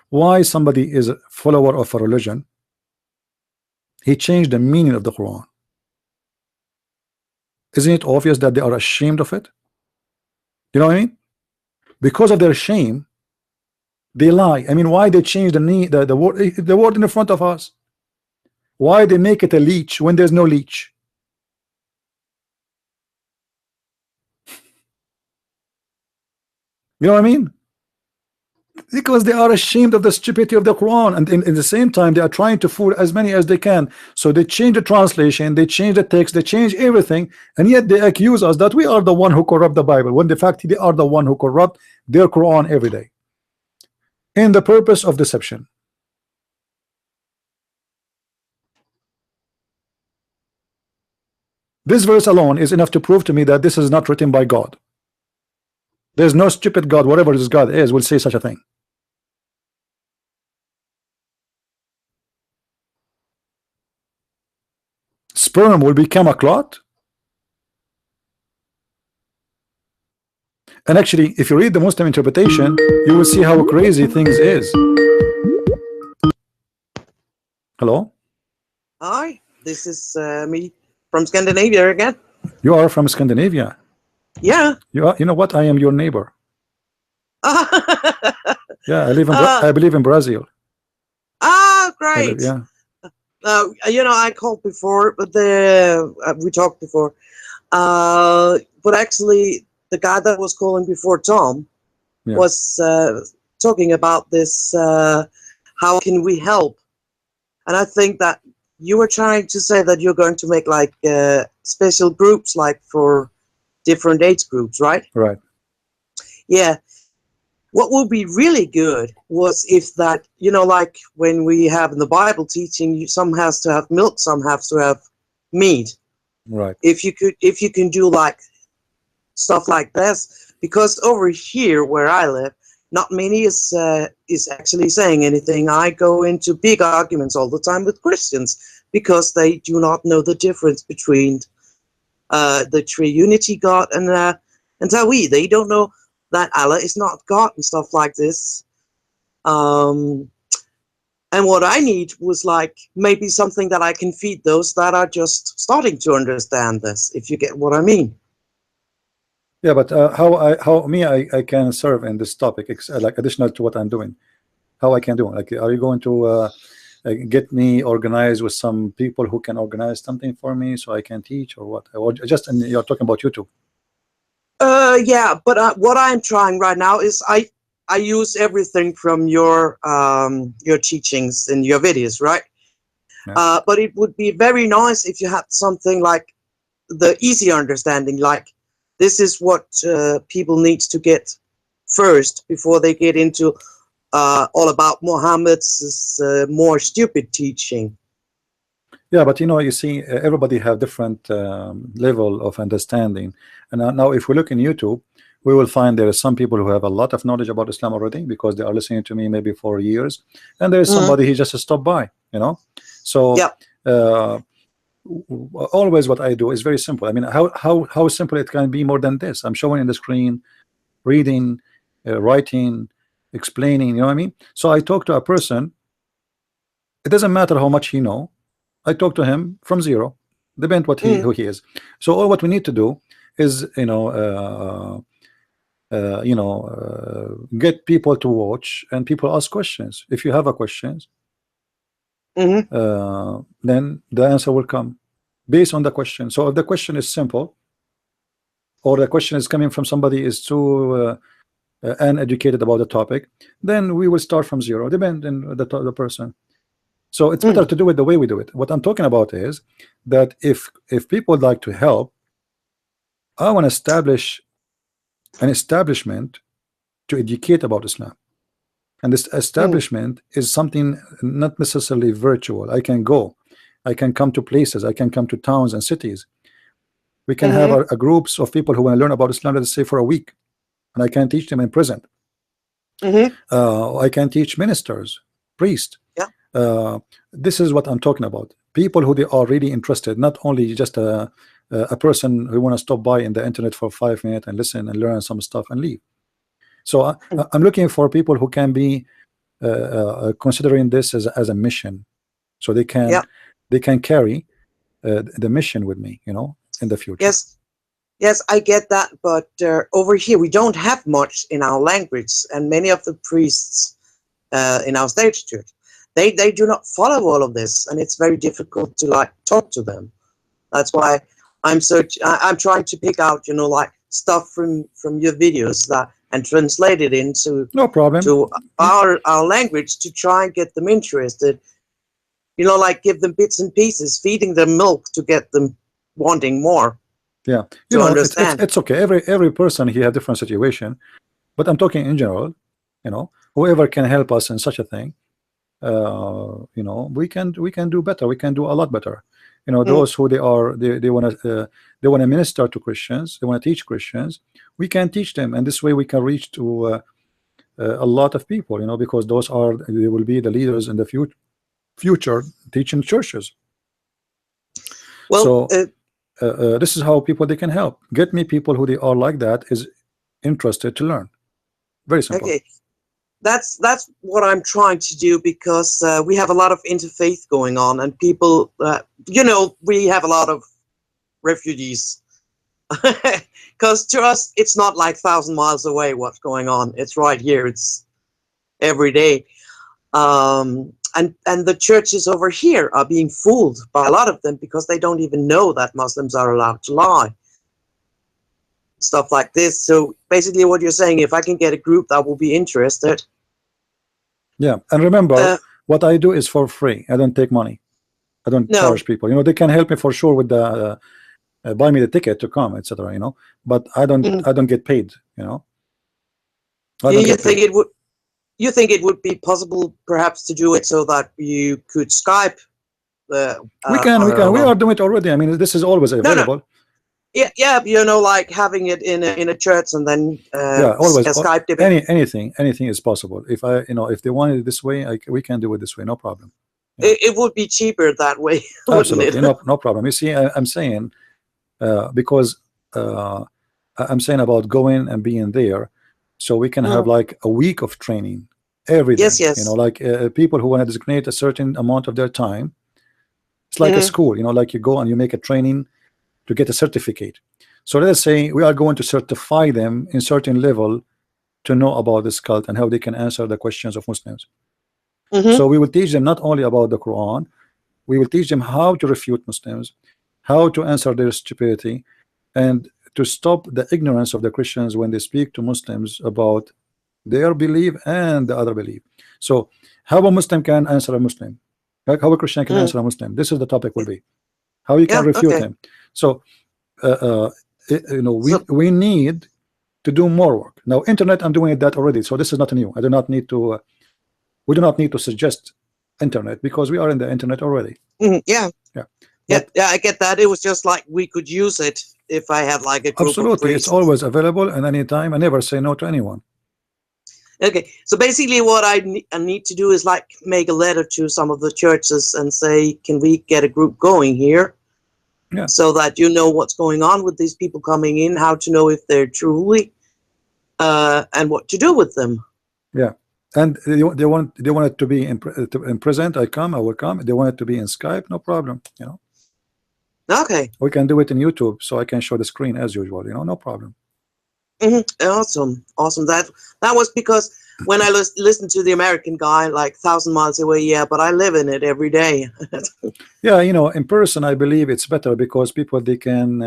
[SPEAKER 1] Why somebody is a follower of a religion, he changed the meaning of the Quran? Isn't it obvious that they are ashamed of it? You know what I mean? Because of their shame, they lie. I mean, why they change the word in the front of us? Why they make it a leech when there's no leech? You know what I mean? Because they are ashamed of the stupidity of the Quran, and in the same time they are trying to fool as many as they can. So they change the translation, they change the text, they change everything, and yet they accuse us that we are the one who corrupt the Bible, when the fact they are the one who corrupt their Quran every day, in the purpose of deception. This verse alone is enough to prove to me that this is not written by God. There's no stupid God, whatever this God is, will say such a thing. Sperm will become a clot. And actually, if you read the Muslim interpretation, you will see how crazy things is. Hello?
[SPEAKER 4] Hi, this is me from Scandinavia again.
[SPEAKER 1] You are from Scandinavia.
[SPEAKER 4] Yeah.
[SPEAKER 1] You are. You know what? I am your neighbor. Yeah, I live in. I believe in Brazil.
[SPEAKER 4] Great.
[SPEAKER 1] Yeah.
[SPEAKER 4] You know, I called before, but we talked before. But actually, the guy that was calling before, Tom, was talking about this. How can we help? And I think that you were trying to say that you're going to make like special groups, like for different age groups, right?
[SPEAKER 1] Right.
[SPEAKER 4] Yeah. What would be really good was if that, you know, like when we have in the Bible teaching, some has to have milk, some have to have meat.
[SPEAKER 1] Right.
[SPEAKER 4] If you can do like stuff like this, because over here where I live, not many is actually saying anything. I go into big arguments all the time with Christians because they do not know the difference between the Triunity God and Tawhid. They don't know that Allah is not God and stuff like this. And what I need was like maybe something that I can feed those that are just starting to understand this, if you get what I mean.
[SPEAKER 1] Yeah, but how I can serve in this topic, like additional to what I'm doing, how I can do it? Like, are you going to get me organized with some people who can organize something for me so I can teach, or what? Or just you're talking about YouTube?
[SPEAKER 4] Yeah, but what I'm trying right now is I use everything from your teachings and your videos, right? Yeah. But it would be very nice if you had something like the easy understanding, like this is what people need to get first before they get into all about Muhammad's more stupid teaching.
[SPEAKER 1] Yeah, but you know, you see, everybody have different level of understanding. And now if we look in YouTube, we will find there are some people who have a lot of knowledge about Islam already because they are listening to me maybe for years, and there is somebody he just stopped by, you know. So always what I do is very simple. I mean, how simple it can be more than this. I'm showing in the screen, reading, writing, explaining, you know what I mean? So I talk to a person, it doesn't matter how much he know, I talk to him from zero, depend what who he is. So all what we need to do is, you know, get people to watch, and people ask questions. If you have a questions, then the answer will come based on the question. So if the question is simple, or the question is coming from somebody is too uneducated about the topic, then we will start from zero, depend on the person. So it's better to do it the way we do it. What I'm talking about is that if people would like to help, I want to establish an establishment to educate about Islam. And this establishment is something not necessarily virtual. I can go, I can come to places, I can come to towns and cities. We can have a groups of people who want to learn about Islam, let's say for a week, and I can teach them in prison. I can teach ministers, priests. This is what I'm talking about. People who they are really interested, not only just a person who want to stop by in the internet for 5 minutes and listen and learn some stuff and leave. So I'm looking for people who can be considering this as a mission, so they can carry the mission with me, you know, in the future.
[SPEAKER 4] Yes, I get that, but over here we don't have much in our language, and many of the priests in our state church, they do not follow all of this, and it's very difficult to like talk to them. That's why I'm trying to pick out, you know, like stuff from your videos that and translate it into to our language to try and get them interested. You know, like give them bits and pieces, feeding them milk to get them wanting more.
[SPEAKER 1] Yeah, you know, it's okay. Every person he have different situation, but I'm talking in general. You know, whoever can help us in such a thing, you know, we can do better. We can do a lot better. You know, those who they want to minister to Christians, they want to teach Christians. We can teach them, and this way we can reach to a lot of people. You know, because they will be the leaders in the future teaching churches.
[SPEAKER 4] Well,
[SPEAKER 1] so this is how people they can help. Get me people who they are like that is interested to learn. Very simple.
[SPEAKER 4] Okay, that's what I'm trying to do, because we have a lot of interfaith going on, and people, you know, we have a lot of refugees. Because to us, it's not like 1,000 miles away what's going on. It's right here. It's every day. And the churches over here are being fooled by a lot of them because they don't even know that Muslims are allowed to lie. Stuff like this. So basically what you're saying, if I can get a group that will be interested.
[SPEAKER 1] Yeah, and remember, what I do is for free. I don't take money. I don't charge people. You know, they can help me for sure with the buy me the ticket to come, etc. You know, but I don't get paid. You know.
[SPEAKER 4] You think it would? You think it would be possible, perhaps, to do it so that you could Skype?
[SPEAKER 1] We can. We are doing it already. I mean, this is always available.
[SPEAKER 4] No. Yeah. You know, like having it in a church and then
[SPEAKER 1] always
[SPEAKER 4] Skype.
[SPEAKER 1] Anything is possible. If if they want it this way, we can do it this way. No problem.
[SPEAKER 4] Yeah. It would be cheaper that way.
[SPEAKER 1] Absolutely, no problem. You see, I'm saying because I'm saying about going and being there, so we can have like a week of training every day.
[SPEAKER 4] Yes.
[SPEAKER 1] You know, like people who want to designate a certain amount of their time. It's like a school. You know, like you go and you make a training to get a certificate. So let's say we are going to certify them in certain level to know about this cult and how they can answer the questions of Muslims. So we will teach them not only about the Quran, we will teach them how to refute Muslims, how to answer their stupidity, and to stop the ignorance of the Christians when they speak to Muslims about their belief and the other belief. So how a Muslim can answer a Muslim, like how a Christian can answer a Muslim. This is the topic will be how you can refute them. So you know, we need to do more work. Now internet, I'm doing that already, so this is not new. I do not need to we do not need to suggest internet because we are in the internet already.
[SPEAKER 4] Yeah, I get that. It was just like we could use it if I had like a group.
[SPEAKER 1] Absolutely, it's always available and anytime. I never say no to anyone.
[SPEAKER 4] Okay, so basically what I need to do is like make a letter to some of the churches and say, can we get a group going here?
[SPEAKER 1] Yeah.
[SPEAKER 4] So that you know what's going on with these people coming in, how to know if they're truly, and what to do with them.
[SPEAKER 1] Yeah, and they want it to be in present. I will come. They want it to be in Skype. No problem. You know.
[SPEAKER 4] Okay.
[SPEAKER 1] We can do it in YouTube, so I can show the screen as usual. You know, no problem.
[SPEAKER 4] Awesome. That was because when I listened to the American guy, like 1,000 miles away, yeah, but I live in it every day.
[SPEAKER 1] Yeah, you know, in person, I believe it's better because people they can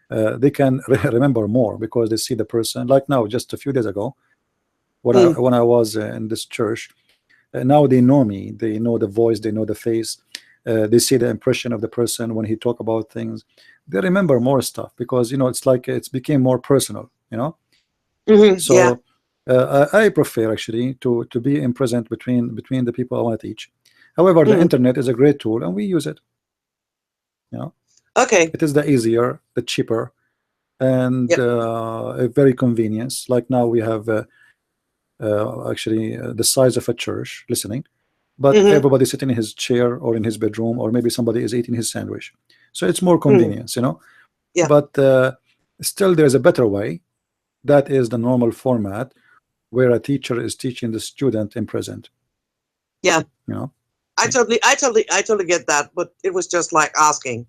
[SPEAKER 1] remember more because they see the person. Like now, just a few days ago, when I was in this church, now they know me. They know the voice. They know the face. They see the impression of the person when he talk about things. They remember more stuff because you know it's like it's became more personal. You know. So I prefer actually to be in present between the people I want to teach. However, the internet is a great tool and we use it. You know.
[SPEAKER 4] Okay.
[SPEAKER 1] It is the easier, the cheaper, and a very convenience. Like now we have actually the size of a church listening, but everybody sitting in his chair or in his bedroom, or maybe somebody is eating his sandwich. So it's more convenience, you know.
[SPEAKER 4] Yeah.
[SPEAKER 1] But still, there's a better way. That is the normal format, where a teacher is teaching the student in present.
[SPEAKER 4] Yeah.
[SPEAKER 1] You know.
[SPEAKER 4] I totally get that, but it was just like asking.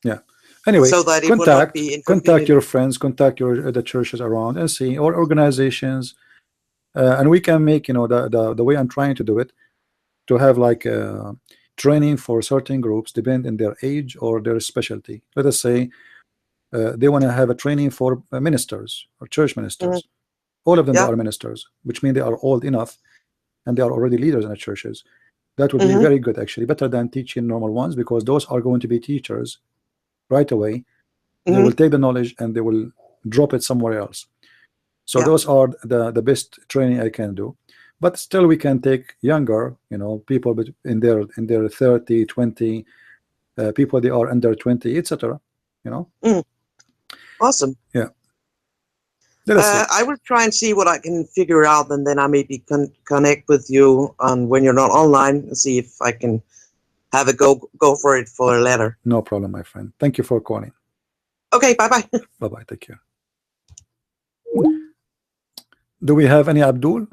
[SPEAKER 1] Yeah. Anyway,
[SPEAKER 4] so that it would not be
[SPEAKER 1] contact your friends, contact the churches around, and see, or organizations, and we can make, you know, the way I'm trying to do it, to have like training for certain groups, depend on their age or their specialty. Let us say they want to have a training for ministers or church ministers. All of them are ministers, which means they are old enough and they are already leaders in the churches. That would be very good, actually, better than teaching normal ones, because those are going to be teachers right away. They will take the knowledge and they will drop it somewhere else. So those are the best training I can do. But still, we can take younger, you know, people in their 30, 20, people they are under 20, etc. You know.
[SPEAKER 4] Awesome.
[SPEAKER 1] Yeah.
[SPEAKER 4] I will try and see what I can figure out, and then I maybe can connect with you on when you're not online and see if I can have a go for it for a letter.
[SPEAKER 1] No problem, my friend. Thank you for calling.
[SPEAKER 4] Okay, bye-bye.
[SPEAKER 1] Bye-bye. Take care. Do we have any Abdul?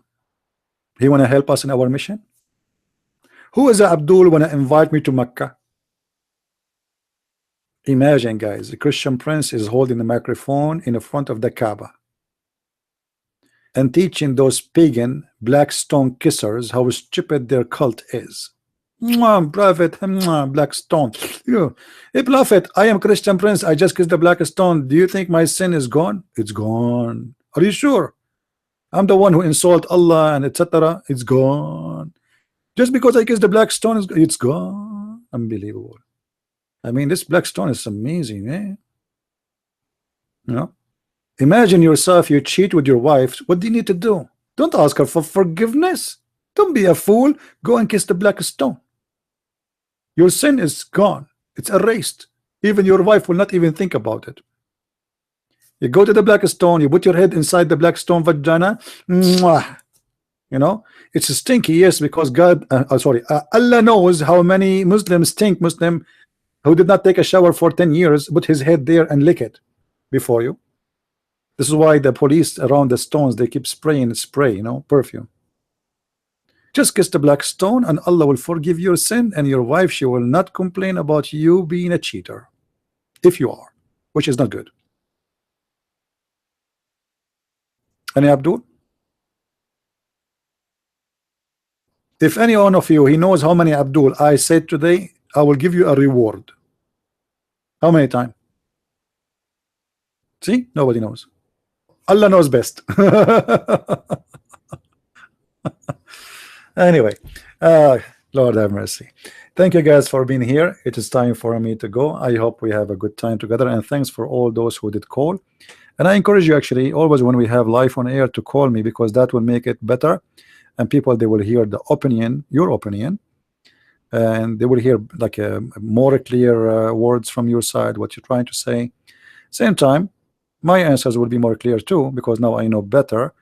[SPEAKER 1] He want to help us in our mission? Who is Abdul want to invite me to Mecca? Imagine, guys, the Christian Prince is holding the microphone in the front of the Kaaba and teaching those pagan black stone kissers how stupid their cult is. Mwah, prophet, mwah, black stone. Hey, prophet, I am Christian Prince. I just kissed the black stone. Do you think my sin is gone? It's gone. Are you sure? I'm the one who insult Allah and etc. It's gone. Just because I kissed the black stone, it's gone. Unbelievable. I mean, this black stone is amazing, eh? You know? Imagine yourself, you cheat with your wife. What do you need to do? Don't ask her for forgiveness. Don't be a fool. Go and kiss the black stone. Your sin is gone. It's erased. Even your wife will not even think about it. You go to the black stone, you put your head inside the black stone vagina. Mwah. You know, it's stinky, yes, because God, Allah knows how many Muslims stink. Muslim who did not take a shower for 10 years, put his head there and lick it before you. This is why the police around the stones, they keep spraying spray, you know, perfume. Just kiss the black stone and Allah will forgive your sin, and your wife, she will not complain about you being a cheater, if you are, which is not good. Any Abdul? If any one of you, he knows how many Abdul I said today, I will give you a reward. How many times? See, nobody knows. Allah knows best. Anyway, Lord have mercy. Thank you guys for being here. It is time for me to go. I hope we have a good time together, and thanks for all those who did call. And I encourage you, actually, always when we have live on air, to call me, because that will make it better, and people, they will hear the opinion, your opinion, and they will hear like a more clear words from your side, what you're trying to say. Same time, my answers will be more clear too, because now I know better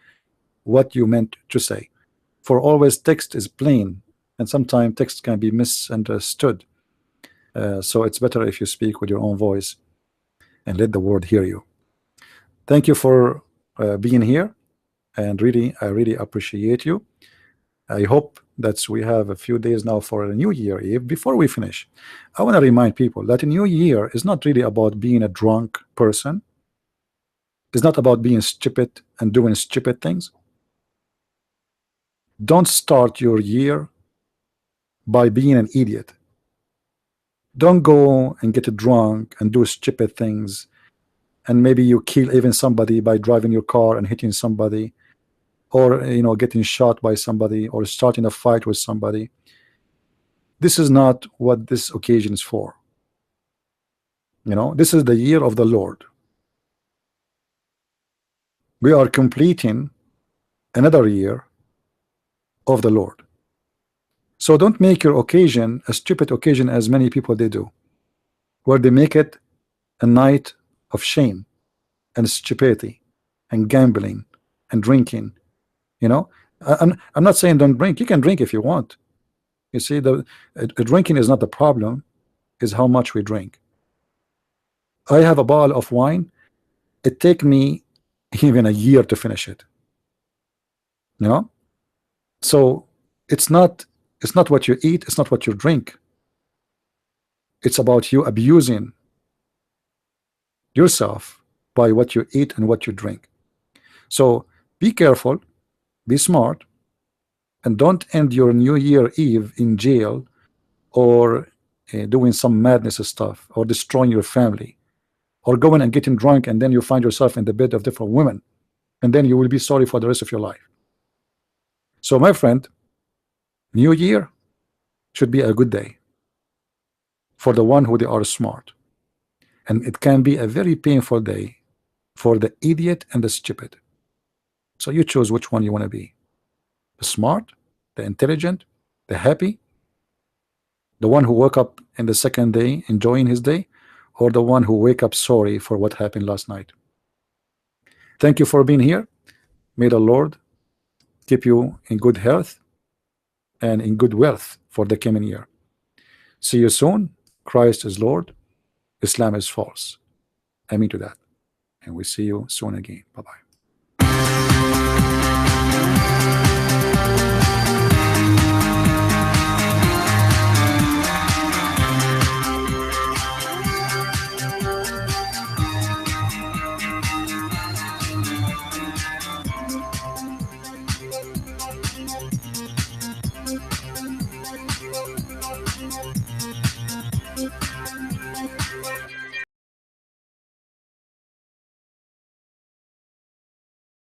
[SPEAKER 1] what you meant to say. For always, text is plain, and sometimes text can be misunderstood. So it's better if you speak with your own voice and let the world hear you. Thank you for being here, and really, I really appreciate you. I hope that we have a few days now for a New Year Eve. Before we finish, I want to remind people that a New Year is not really about being a drunk person. It's not about being stupid and doing stupid things. Don't start your year by being an idiot. Don't go and get drunk and do stupid things, and maybe you kill even somebody by driving your car and hitting somebody, or you know, getting shot by somebody, or starting a fight with somebody. This is not what this occasion is for. You know, this is the year of the Lord. We are completing another year of the Lord. So don't make your occasion a stupid occasion, as many people they do, where they make it a night of shame and stupidity and gambling and drinking. You know, I'm not saying don't drink. You can drink if you want. You see, the drinking is not the problem, is how much we drink. I have a bottle of wine. It take me even a year to finish it. You know, so it's not what you eat, it's not what you drink. It's about you abusing yourself by what you eat and what you drink. So be careful, be smart, and don't end your New Year Eve in jail, or doing some madness stuff, or destroying your family, or going and getting drunk, and then you find yourself in the bed of different women, and then you will be sorry for the rest of your life. So my friend, New Year should be a good day for the one who they are smart, and it can be a very painful day for the idiot and the stupid. So you choose which one you want to be: the smart, the intelligent, the happy, the one who woke up in the second day enjoying his day, or the one who wake up sorry for what happened last night. Thank you for being here. May the Lord keep you in good health and in good wealth for the coming year. See you soon. Christ is Lord. Islam is false. Amen to that. And we see you soon again. Bye-bye.